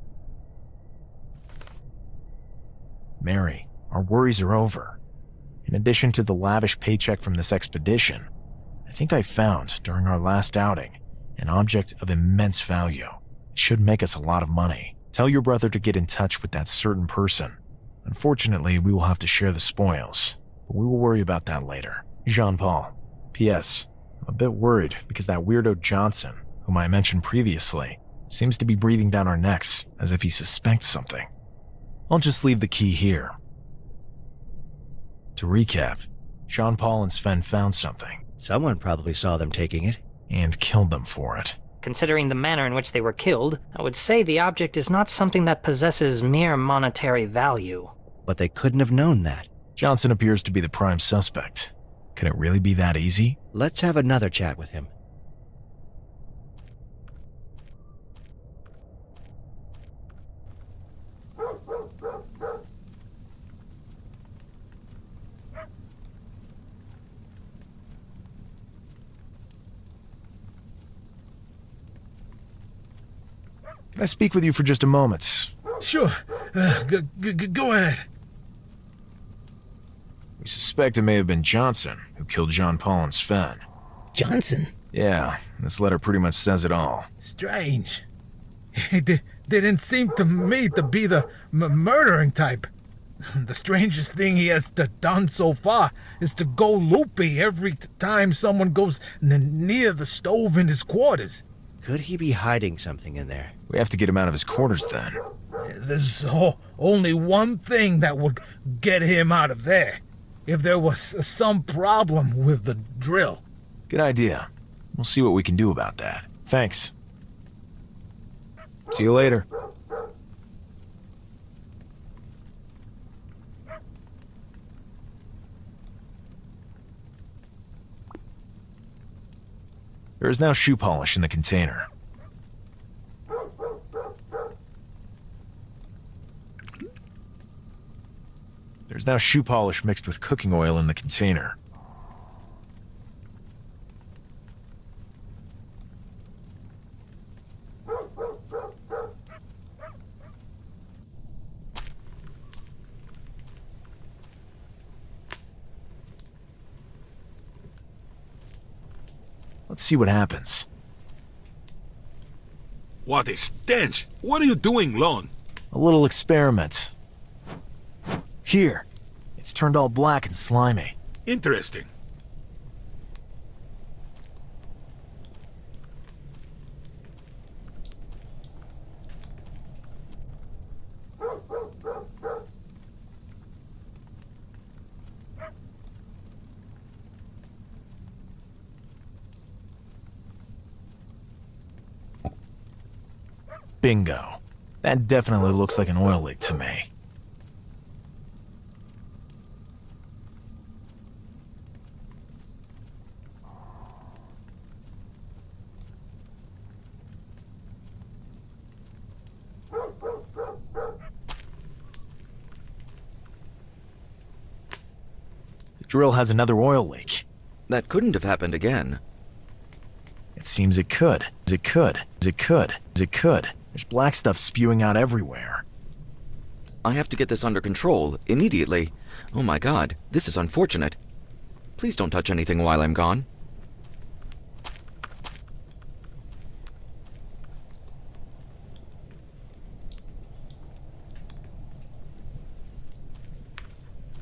Mary, our worries are over. In addition to the lavish paycheck from this expedition, I think I found, during our last outing, an object of immense value. It should make us a lot of money. Tell your brother to get in touch with that certain person. Unfortunately, we will have to share the spoils, but we will worry about that later. Jean-Paul. P.S. I'm a bit worried because that weirdo Johnson, whom I mentioned previously, seems to be breathing down our necks as if he suspects something. I'll just leave the key here. To recap, Jean-Paul and Sven found something. Someone probably saw them taking it. And killed them for it. Considering the manner in which they were killed, I would say the object is not something that possesses mere monetary value. But they couldn't have known that. Johnson appears to be the prime suspect. Can it really be that easy? Let's have another chat with him. Can I speak with you for just a moment? Sure. Go ahead. We suspect it may have been Johnson who killed Jean-Paul and Sven. Johnson? Yeah, this letter pretty much says it all. Strange. He didn't seem to me to be the murdering type. The strangest thing he has done so far is to go loopy every time someone goes near the stove in his quarters. Could he be hiding something in there? We have to get him out of his quarters then. There's only one thing that would get him out of there. If there was some problem with the drill. Good idea. We'll see what we can do about that. Thanks. See you later. There is now shoe polish in the container. There's now shoe polish mixed with cooking oil in the container. Let's see what happens. What a stench! What are you doing, Lon? A little experiment. Here. It's turned all black and slimy. Interesting. Bingo. That definitely looks like an oil leak to me. The drill has another oil leak. That couldn't have happened again. It seems it could. It could. There's black stuff spewing out everywhere. I have to get this under control, immediately. Oh my god, this is unfortunate. Please don't touch anything while I'm gone.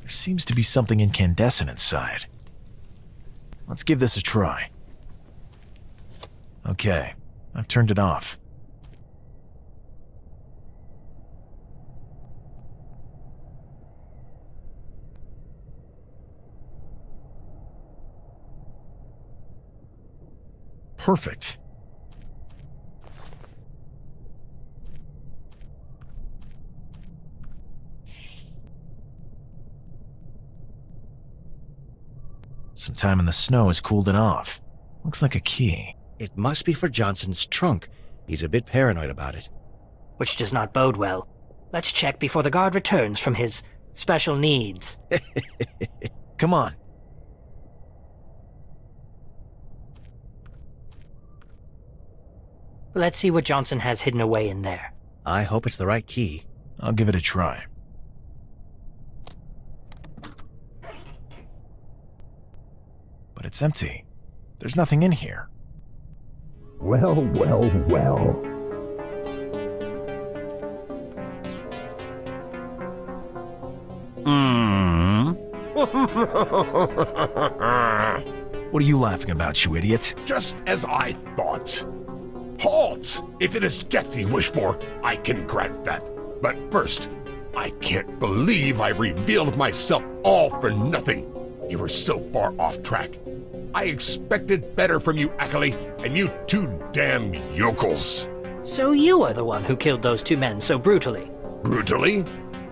There seems to be something incandescent inside. Let's give this a try. Okay, I've turned it off. Perfect. Some time in the snow has cooled it off. Looks like a key. It must be for Johnson's trunk. He's a bit paranoid about it. Which does not bode well. Let's check before the guard returns from his special needs. Come on. Let's see what Johnson has hidden away in there. I hope it's the right key. I'll give it a try. But it's empty. There's nothing in here. Well. What are you laughing about, you idiot? Just as I thought. Halt! If it is death you wish for, I can grant that. But first, I can't believe I revealed myself all for nothing. You were so far off track. I expected better from you, Ackley, and you two damn yokels. So you are the one who killed those two men so brutally? Brutally?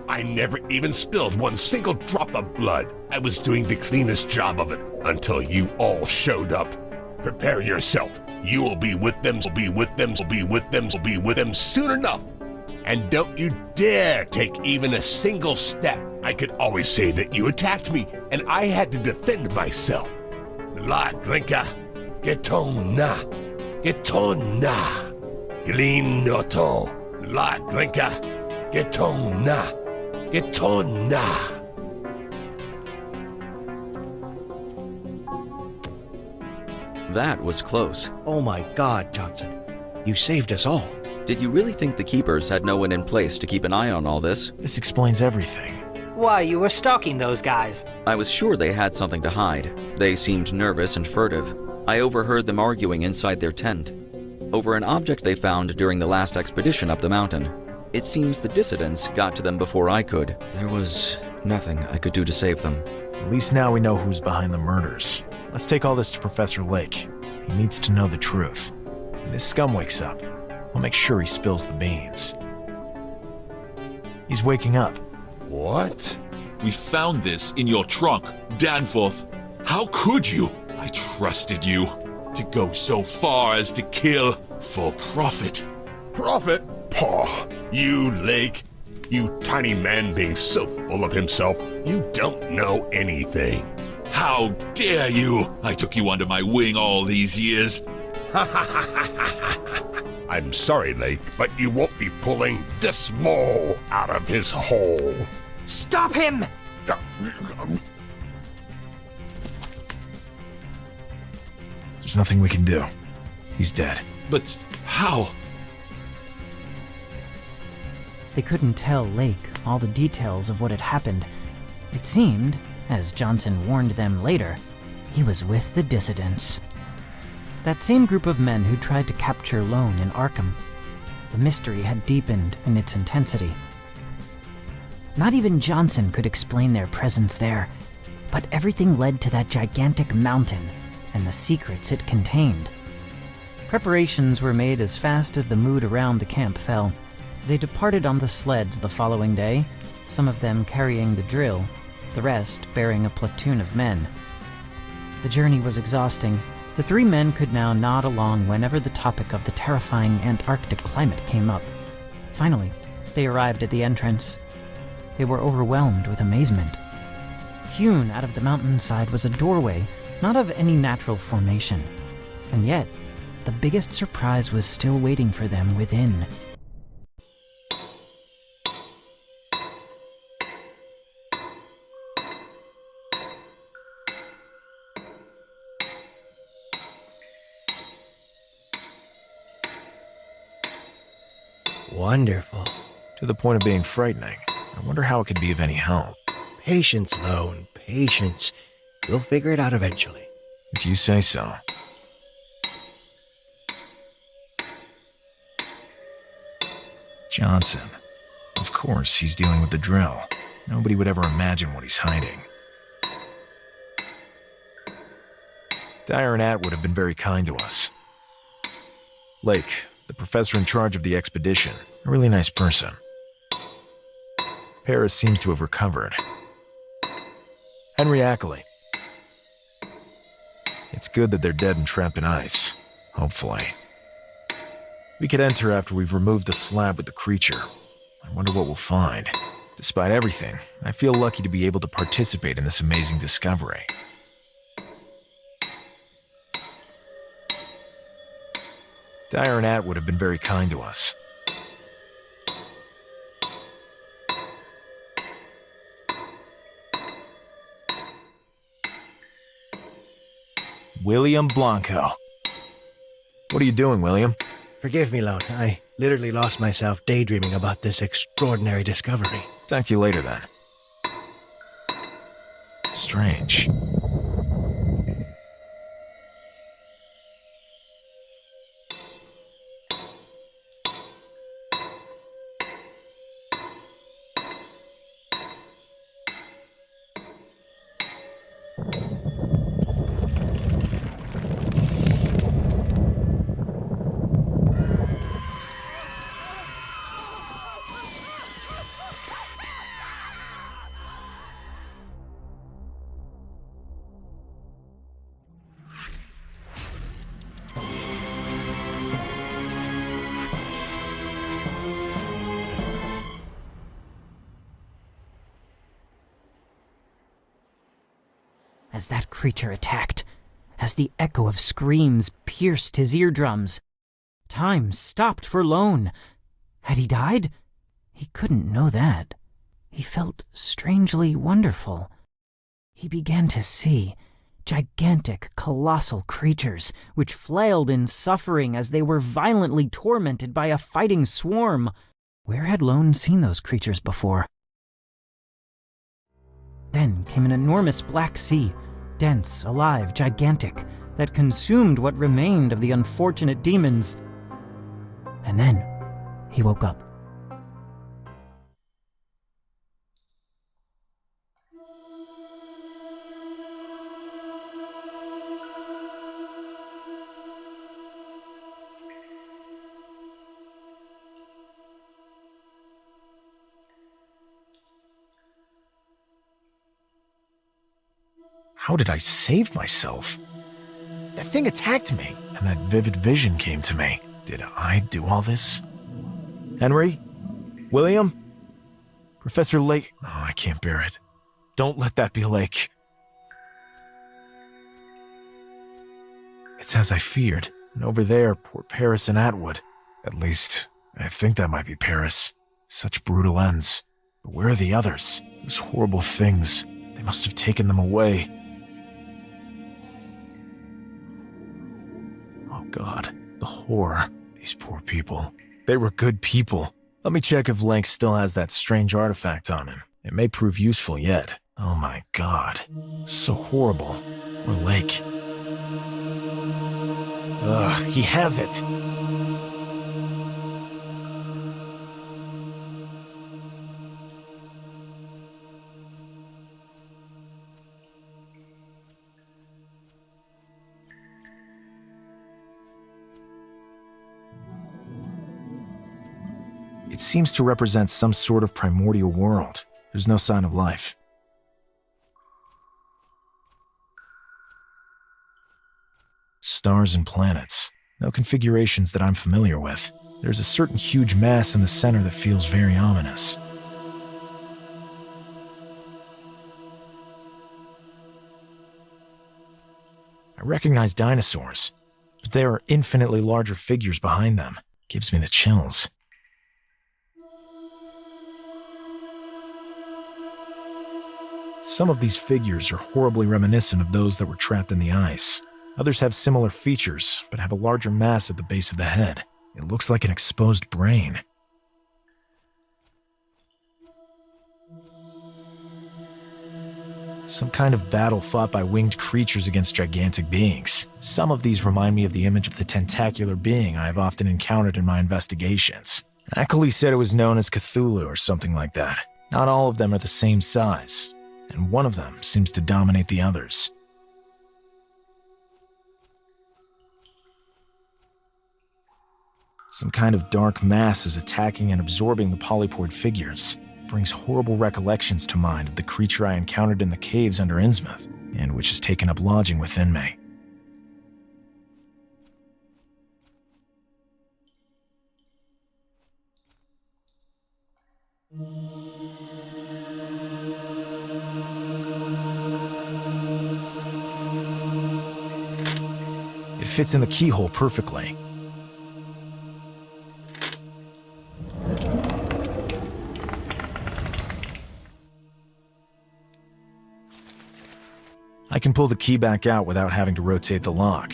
I never even spilled one single drop of blood. I was doing the cleanest job of it until you all showed up. Prepare yourself. You will be with them, will be with them, will be with them, will be with them soon enough. And don't you dare take even a single step. I could always say that you attacked me and I had to defend myself. La Grinka, Getona, Getona, Glinoto, La Grinka, Getona, Getona. That was close. Oh my God, Johnson. You saved us all. Did you really think the Keepers had no one in place to keep an eye on all this? This explains everything. Why, you were stalking those guys. I was sure they had something to hide. They seemed nervous and furtive. I overheard them arguing inside their tent over an object they found during the last expedition up the mountain. It seems the dissidents got to them before I could. There was nothing I could do to save them. At least now we know who's behind the murders. Let's take all this to Professor Lake. He needs to know the truth. When this scum wakes up, I'll make sure he spills the beans. He's waking up. What? We found this in your trunk, Danforth. How could you? I trusted you to go so far as to kill for profit. Profit? Paw, you Lake. You tiny man being so full of himself, you don't know anything. How dare you? I took you under my wing all these years. I'm sorry, Lake, but you won't be pulling this mole out of his hole. Stop him! There's nothing we can do. He's dead. But how? They couldn't tell Lake all the details of what had happened. It seemed, as Johnson warned them later, he was with the dissidents. That same group of men who tried to capture Lone in Arkham. The mystery had deepened in its intensity. Not even Johnson could explain their presence there, but everything led to that gigantic mountain and the secrets it contained. Preparations were made as fast as the mood around the camp fell. They departed on the sleds the following day, some of them carrying the drill, the rest bearing a platoon of men. The journey was exhausting. The three men could now nod along whenever the topic of the terrifying Antarctic climate came up. Finally, they arrived at the entrance. They were overwhelmed with amazement. Hewn out of the mountainside was a doorway, not of any natural formation. And yet, the biggest surprise was still waiting for them within. Wonderful. To the point of being frightening. I wonder how it could be of any help. Patience, Lone. Patience. We'll figure it out eventually. If you say so. Johnson. Of course, he's dealing with the drill. Nobody would ever imagine what he's hiding. Dyer and Atwood have been very kind to us. Lake, the professor in charge of the expedition, a really nice person. Paris seems to have recovered. Henry Ackley. It's good that they're dead and trapped in ice. Hopefully. We could enter after we've removed the slab with the creature. I wonder what we'll find. Despite everything, I feel lucky to be able to participate in this amazing discovery. Dyer and Atwood have been very kind to us. William Blanco. What are you doing, William? Forgive me, Lone. I literally lost myself daydreaming about this extraordinary discovery. Talk to you later, then. Strange. As that creature attacked, as the echo of screams pierced his eardrums, time stopped for Lone. Had he died? He couldn't know that. He felt strangely wonderful. He began to see gigantic, colossal creatures which flailed in suffering as they were violently tormented by a fighting swarm. Where had Lone seen those creatures before? Then came an enormous black sea, dense, alive, gigantic, that consumed what remained of the unfortunate demons. And then he woke up. How did I save myself? That thing attacked me, and that vivid vision came to me. Did I do all this? Henry? William? Professor Lake? Oh, I can't bear it. Don't let that be Lake. It's as I feared. And over there, poor Paris and Atwood. At least, I think that might be Paris. Such brutal ends. But where are the others? Those horrible things. They must have taken them away. Oh God, the horror. These poor people. They were good people. Let me check if Lank still has that strange artifact on him. It may prove useful yet. Oh my God. So horrible. Or Lake. Ugh, he has it. It seems to represent some sort of primordial world. There's no sign of life. Stars and planets. No configurations that I'm familiar with. There's a certain huge mass in the center that feels very ominous. I recognize dinosaurs, but there are infinitely larger figures behind them. Gives me the chills. Some of these figures are horribly reminiscent of those that were trapped in the ice. Others have similar features, but have a larger mass at the base of the head. It looks like an exposed brain. Some kind of battle fought by winged creatures against gigantic beings. Some of these remind me of the image of the tentacular being I have often encountered in my investigations. Ackley said it was known as Cthulhu or something like that. Not all of them are the same size, and one of them seems to dominate the others. Some kind of dark mass is attacking and absorbing the polypod figures. It brings horrible recollections to mind of the creature I encountered in the caves under Innsmouth, and which has taken up lodging within me. It fits in the keyhole perfectly. I can pull the key back out without having to rotate the lock.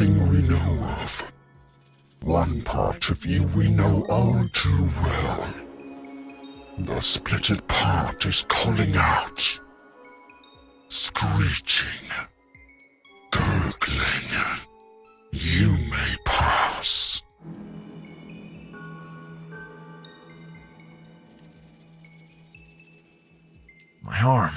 everything we know of. One part of you we know all too well. The splitted part is calling out, screeching, gurgling. You may pass. My arm.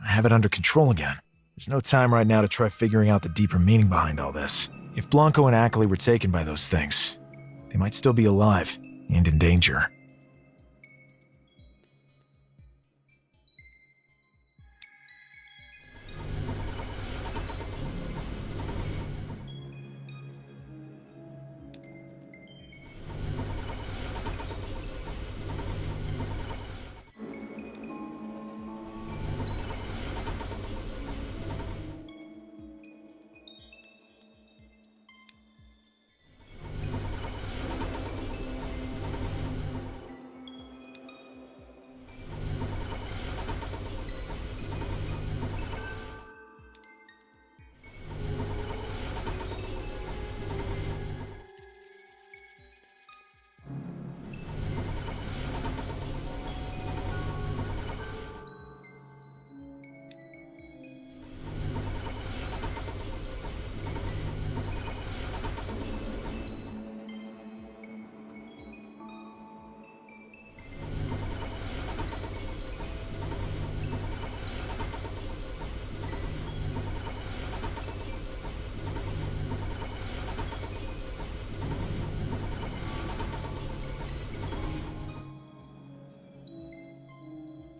I have it under control again. There's no time right now to try figuring out the deeper meaning behind all this. If Blanco and Ackley were taken by those things, they might still be alive and in danger.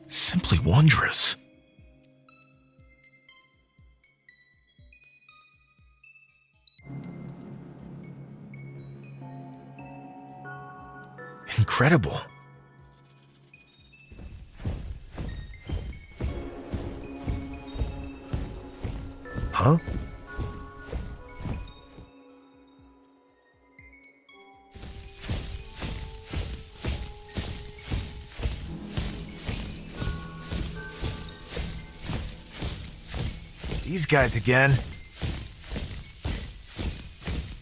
Simply wondrous. Incredible. Huh? These guys again.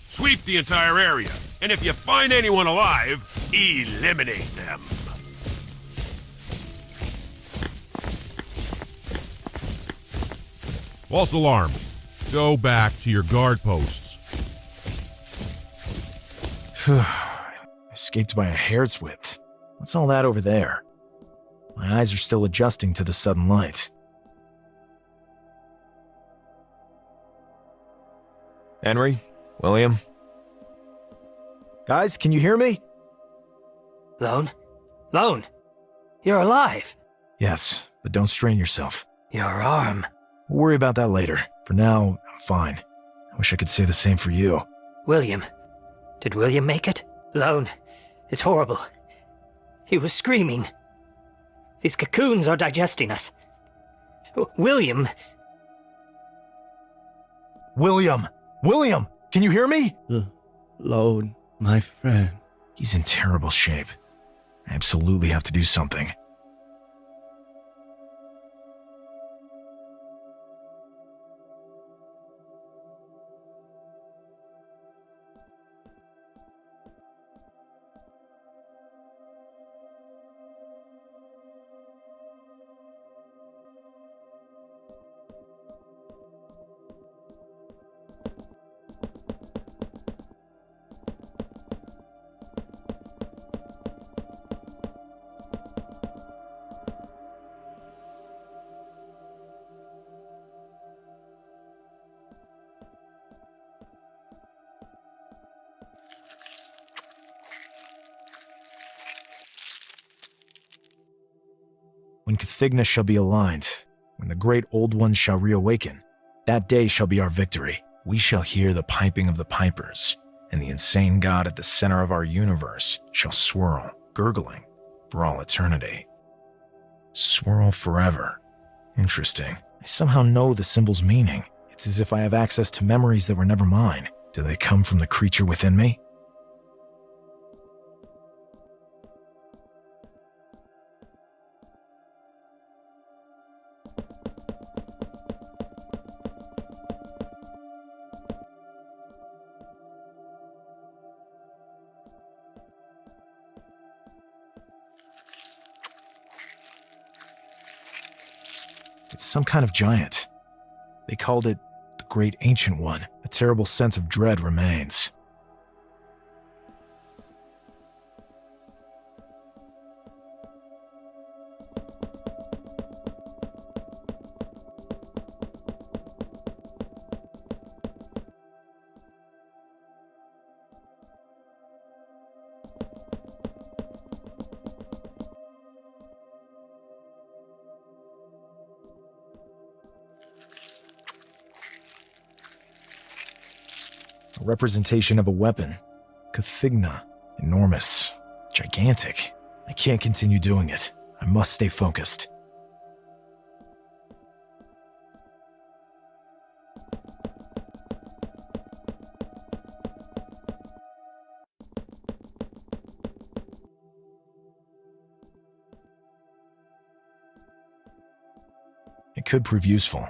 Sweep the entire area, and if you find anyone alive, eliminate them. False alarm. Go back to your guard posts. Escaped by a hair's width. What's all that over there? My eyes are still adjusting to the sudden light. Henry? William? Guys, can you hear me? Lone? Lone! You're alive! Yes, but don't strain yourself. Your arm. We'll worry about that later. For now, I'm fine. I wish I could say the same for you. William. Did William make it? Lone. It's horrible. He was screaming. These cocoons are digesting us. William! William! William! Can you hear me? Lone, my friend. He's in terrible shape. I absolutely have to do something. When Cathigna shall be aligned, when the great old ones shall reawaken, that day shall be our victory. We shall hear the piping of the pipers, and the insane god at the center of our universe shall swirl, gurgling, for all eternity. Swirl forever. Interesting. I somehow know the symbol's meaning. It's as if I have access to memories that were never mine. Do they come from the creature within me? It's some kind of giant. They called it the Great Ancient One. A terrible sense of dread remains. A representation of a weapon. Cathigna. Enormous. Gigantic. I can't continue doing it. I must stay focused. It could prove useful.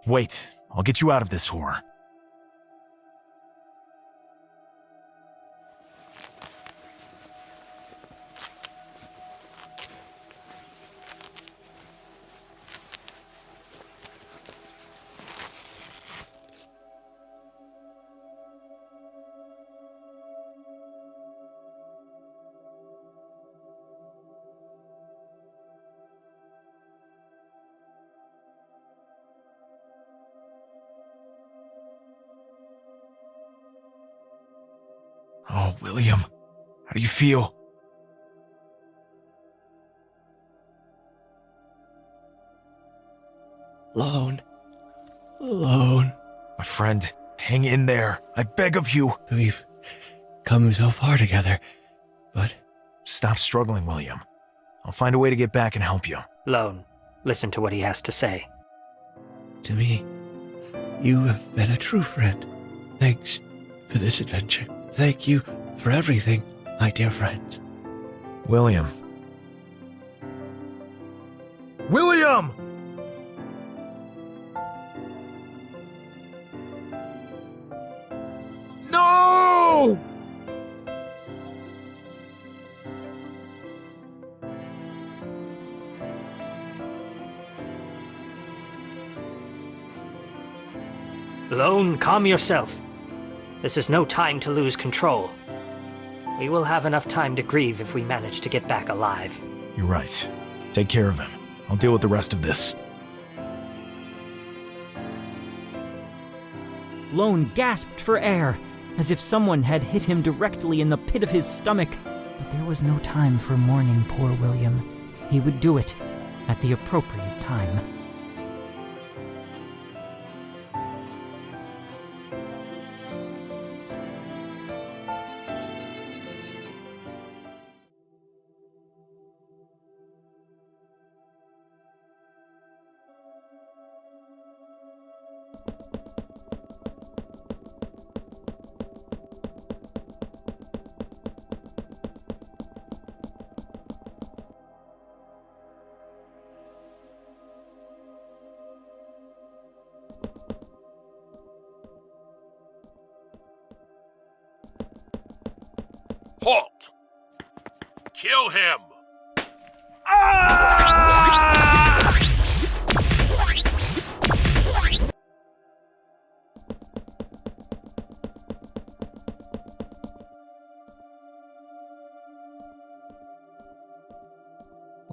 Wait, I'll get you out of this whore. Oh, William, how do you feel? Alone. Alone. My friend, hang in there. I beg of you. We've come so far together, but... Stop struggling, William. I'll find a way to get back and help you. Lone, listen to what he has to say. To me, you have been a true friend. Thanks for this adventure. Thank you for everything, my dear friends. William. William! No! Lone, calm yourself. This is no time to lose control. We will have enough time to grieve if we manage to get back alive. You're right. Take care of him. I'll deal with the rest of this. Lone gasped for air, as if someone had hit him directly in the pit of his stomach. But there was no time for mourning poor William. He would do it at the appropriate time. Halt! Kill him!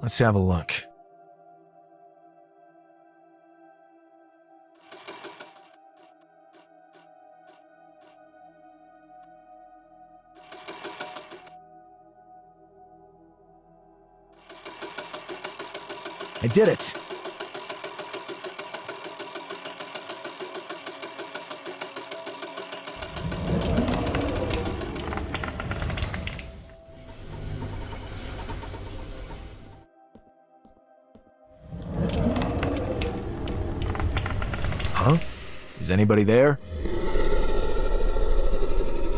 Let's have a look. I did it! Is anybody there?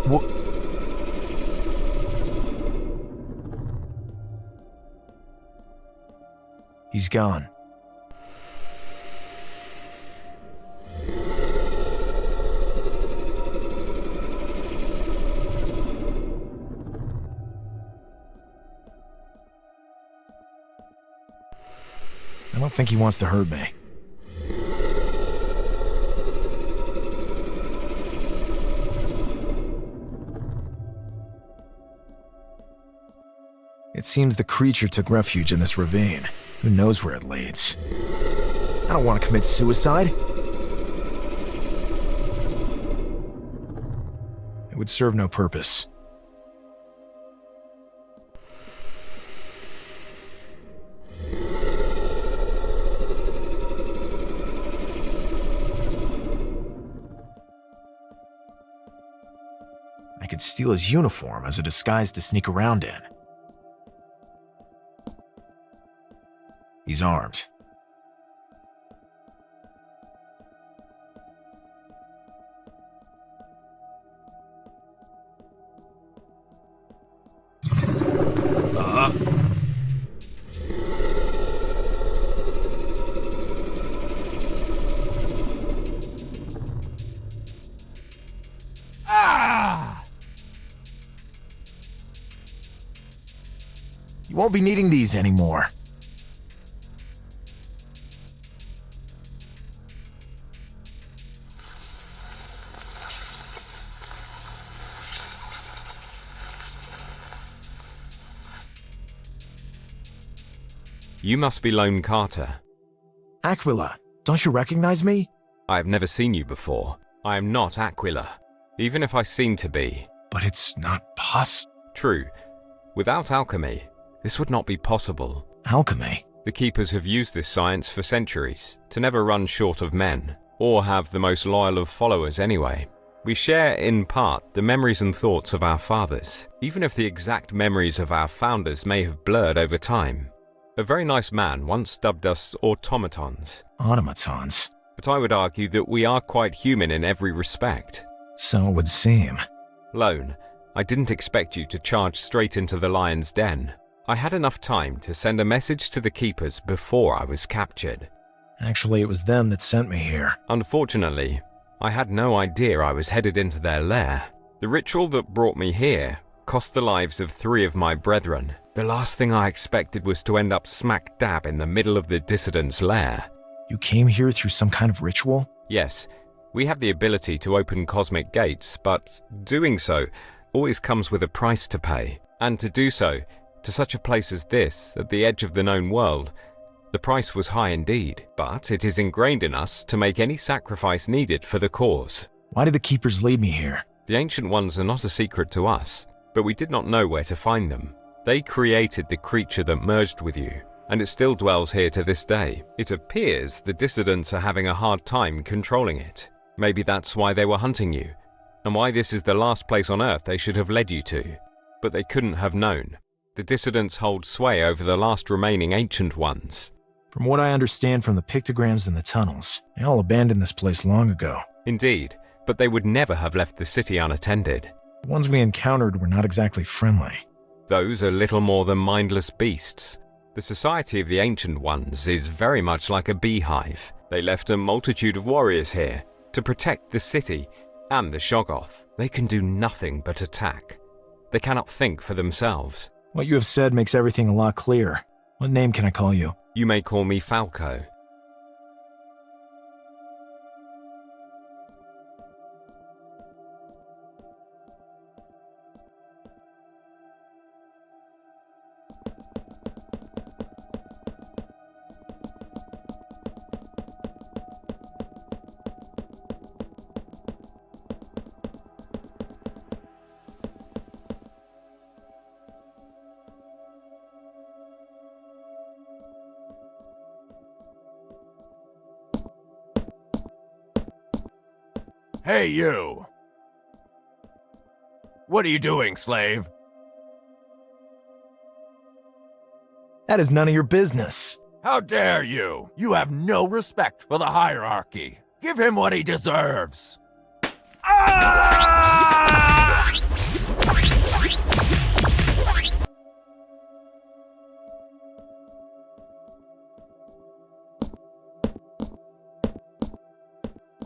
What? He's gone. I don't think he wants to hurt me. It seems the creature took refuge in this ravine. Who knows where it leads? I don't want to commit suicide. It would serve no purpose. I could steal his uniform as a disguise to sneak around in. He's armed. You won't be needing these anymore. You must be Lone Carter. Aquila, don't you recognize me? I have never seen you before. I am not Aquila, even if I seem to be. But it's not possible. True. Without alchemy, this would not be possible. Alchemy? The Keepers have used this science for centuries, to never run short of men, or have the most loyal of followers anyway. We share, in part, the memories and thoughts of our fathers, even if the exact memories of our founders may have blurred over time. A very nice man once dubbed us automatons. Automatons? But I would argue that we are quite human in every respect. So it would seem. Lone, I didn't expect you to charge straight into the lion's den. I had enough time to send a message to the Keepers before I was captured. Actually, it was them that sent me here. Unfortunately, I had no idea I was headed into their lair. The ritual that brought me here cost the lives of 3 of my brethren. The last thing I expected was to end up smack dab in the middle of the dissident's lair. You came here through some kind of ritual? Yes, we have the ability to open cosmic gates, but doing so always comes with a price to pay. And to do so, to such a place as this, at the edge of the known world, the price was high indeed. But it is ingrained in us to make any sacrifice needed for the cause. Why did the Keepers lead me here? The Ancient Ones are not a secret to us, but we did not know where to find them. They created the creature that merged with you, and it still dwells here to this day. It appears the dissidents are having a hard time controlling it. Maybe that's why they were hunting you, and why this is the last place on Earth they should have led you to. But they couldn't have known. The dissidents hold sway over the last remaining Ancient Ones. From what I understand from the pictograms in the tunnels, they all abandoned this place long ago. Indeed, but they would never have left the city unattended. The ones we encountered were not exactly friendly. Those are little more than mindless beasts. The society of the Ancient Ones is very much like a beehive. They left a multitude of warriors here to protect the city and the Shoggoth. They can do nothing but attack. They cannot think for themselves. What you have said makes everything a lot clearer. What name can I call you? You may call me Falco. Hey, you! What are you doing, slave? That is none of your business. How dare you! You have no respect for the hierarchy. Give him what he deserves!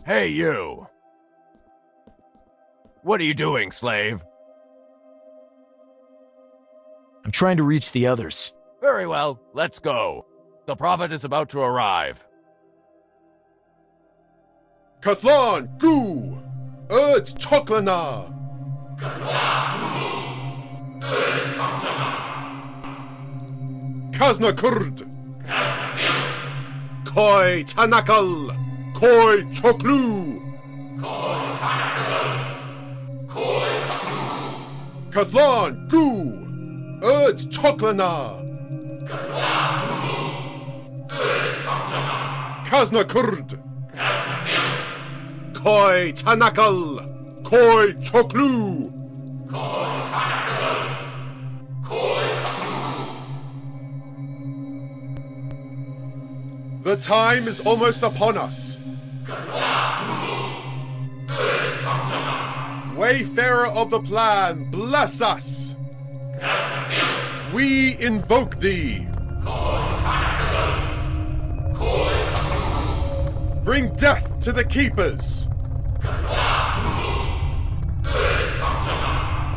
Hey, you! What are you doing, slave? I'm trying to reach the others. Very well, let's go. The prophet is about to arrive. Katlan, Gu! Erd Toklana! Kazna Kurd! Koi Tanakal! Koi Toklu! Katlan, Gu! Erd Toklana! Kazna Kurd! Koi Tanakal! Koi Toklu! The time is almost upon us. Wayfarer of the plan, bless us! We invoke thee! Bring death to the keepers!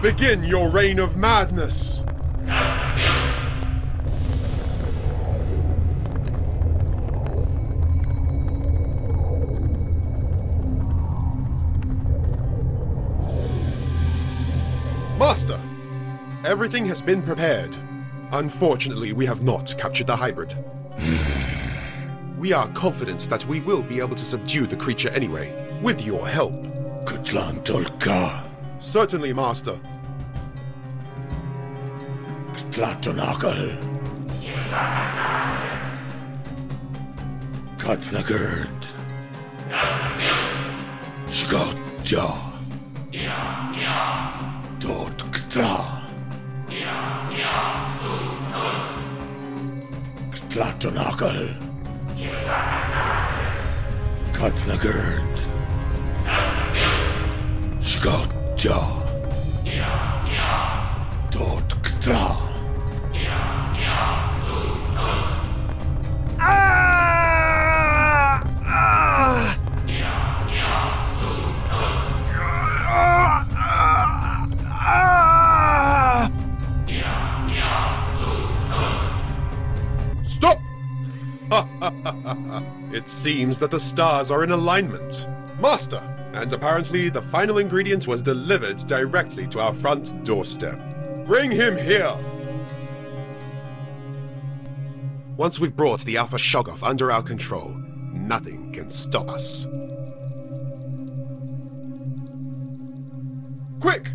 Begin your reign of madness! Master! Everything has been prepared. Unfortunately, we have not captured the hybrid. We are confident that we will be able to subdue the creature anyway, with your help. Katlan Tolka. Certainly, Master. Tlatonakal. Katnagerd. Shgotja. Tot Ktra. Tlatonakal. Katnagerd. Shgotja. Tot Ktra. Stop! It seems that the stars are in alignment. Master, and apparently the final ingredient was delivered directly to our front doorstep. Bring him here! Once we've brought the Alpha Shoggoth under our control, nothing can stop us. Quick!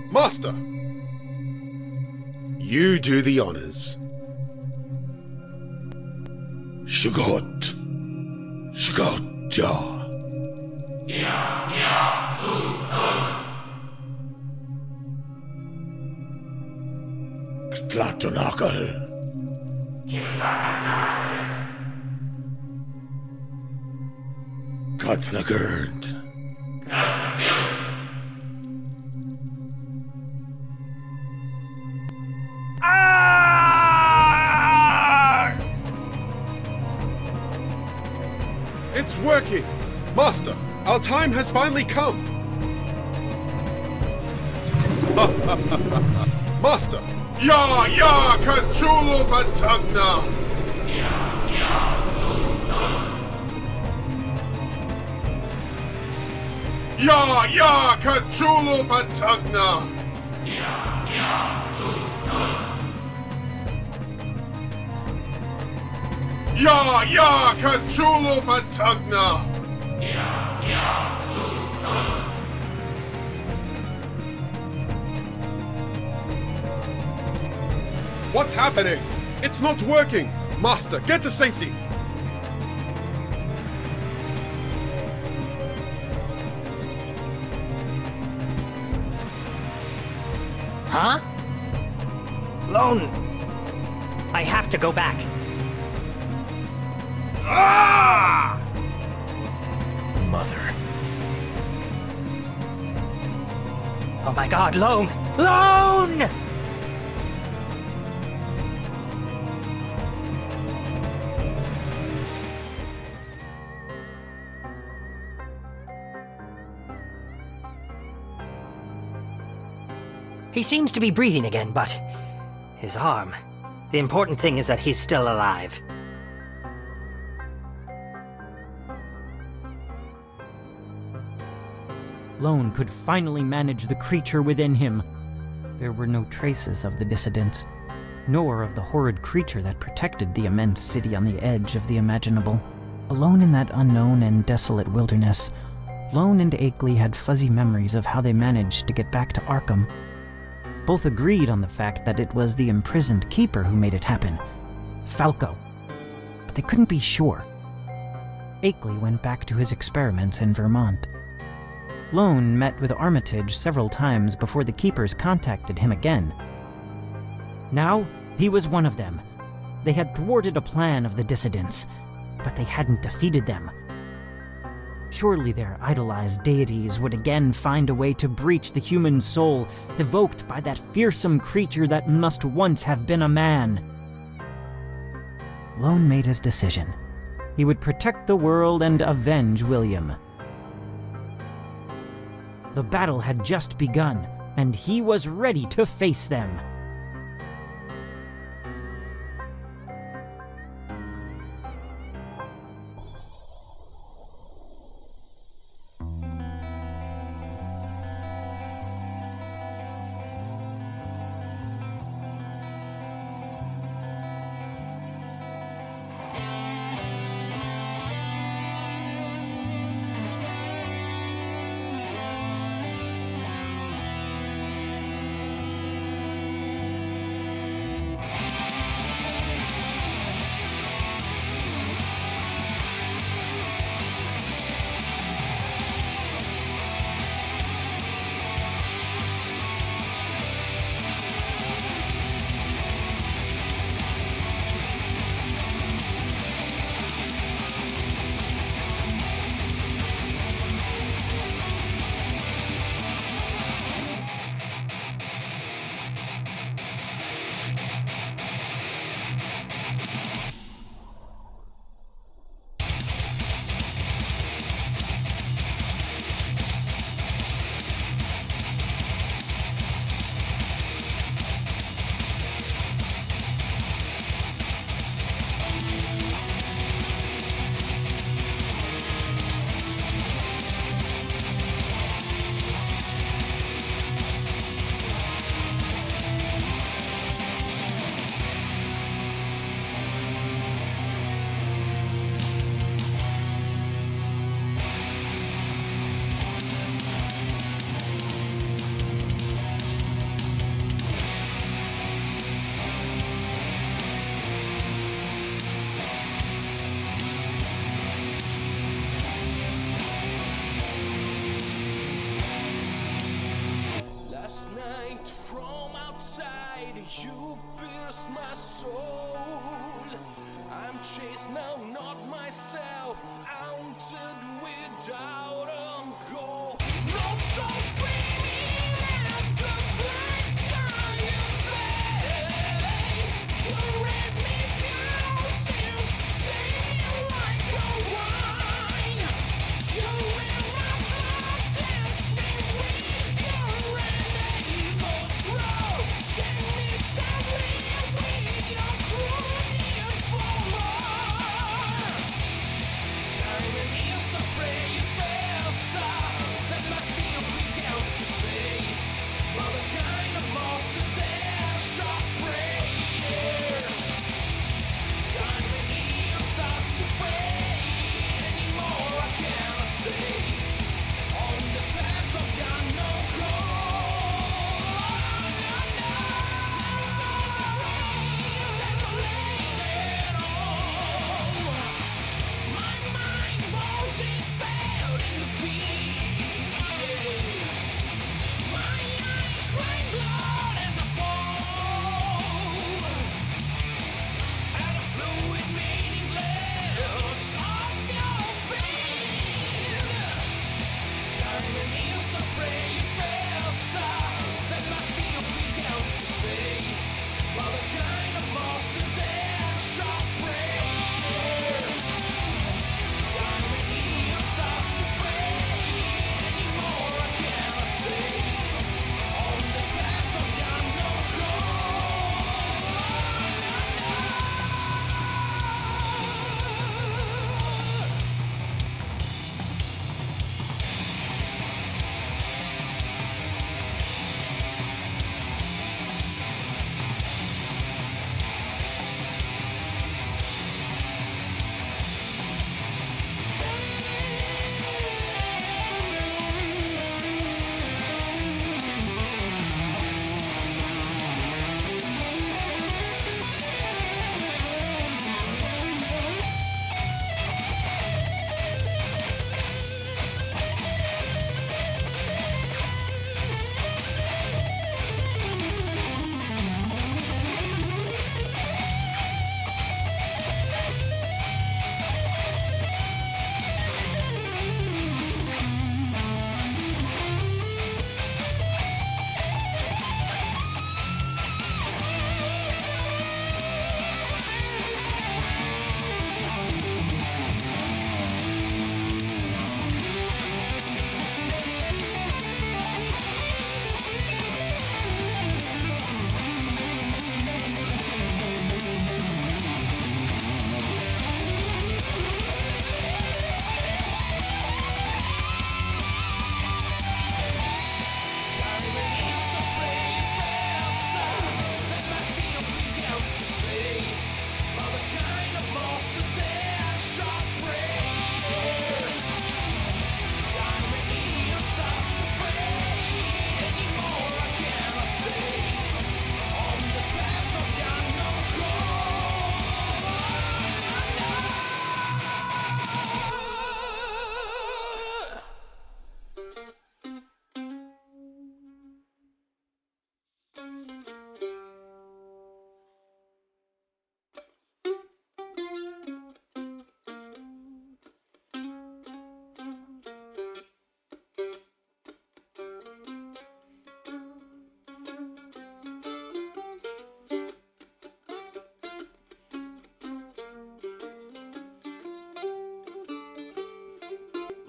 Master! You do the honors. Shgot. Shgotja. Tlatonakal. Katnagerd. It's working! Master, our time has finally come! Master! Ya, Cthulhu Patagna! Ya, Cthulhu Patagna! Ya, Cthulhu Patagna! What's happening? It's not working! Master, get to safety! Huh? Lone! I have to go back. Ah! Mother. Oh my god, Lone! Lone! He seems to be breathing again, but his arm. The important thing is that he's still alive. Lone could finally manage the creature within him. There were no traces of the dissidents, nor of the horrid creature that protected the immense city on the edge of the imaginable. Alone in that unknown and desolate wilderness, Lone and Akeley had fuzzy memories of how they managed to get back to Arkham. Both agreed on the fact that it was the imprisoned keeper who made it happen, Falco, but they couldn't be sure. Akeley went back to his experiments in Vermont. Lone met with Armitage several times before the keepers contacted him again. Now, he was one of them. They had thwarted a plan of the dissidents, but they hadn't defeated them. Surely their idolized deities would again find a way to breach the human soul evoked by that fearsome creature that must once have been a man. Lone made his decision. He would protect the world and avenge William. The battle had just begun, and he was ready to face them. You pierce my soul. I'm chased now, not myself, haunted without a goal. No soul screaming at the black sky of day. You read me bullshit, stain me like a wine. You in my blood, test me with your enables road. Chain me steadily with your cruel for more. Time is the fray faster, that my field begins to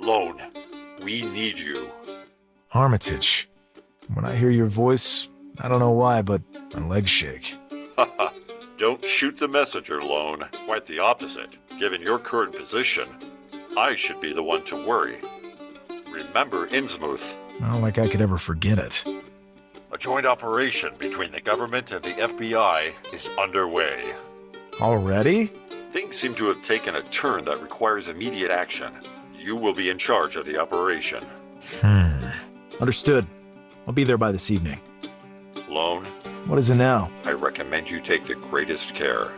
Lone, we need you. Armitage. When I hear your voice, I don't know why, but my legs shake. Haha, don't shoot the messenger, Lone. Quite the opposite. Given your current position, I should be the one to worry. Remember Innsmouth. Not like I could ever forget it. A joint operation between the government and the FBI is underway. Already? Things seem to have taken a turn that requires immediate action. You will be in charge of the operation. Understood. I'll be there by this evening. Lone, What is it now? I recommend you take the greatest care.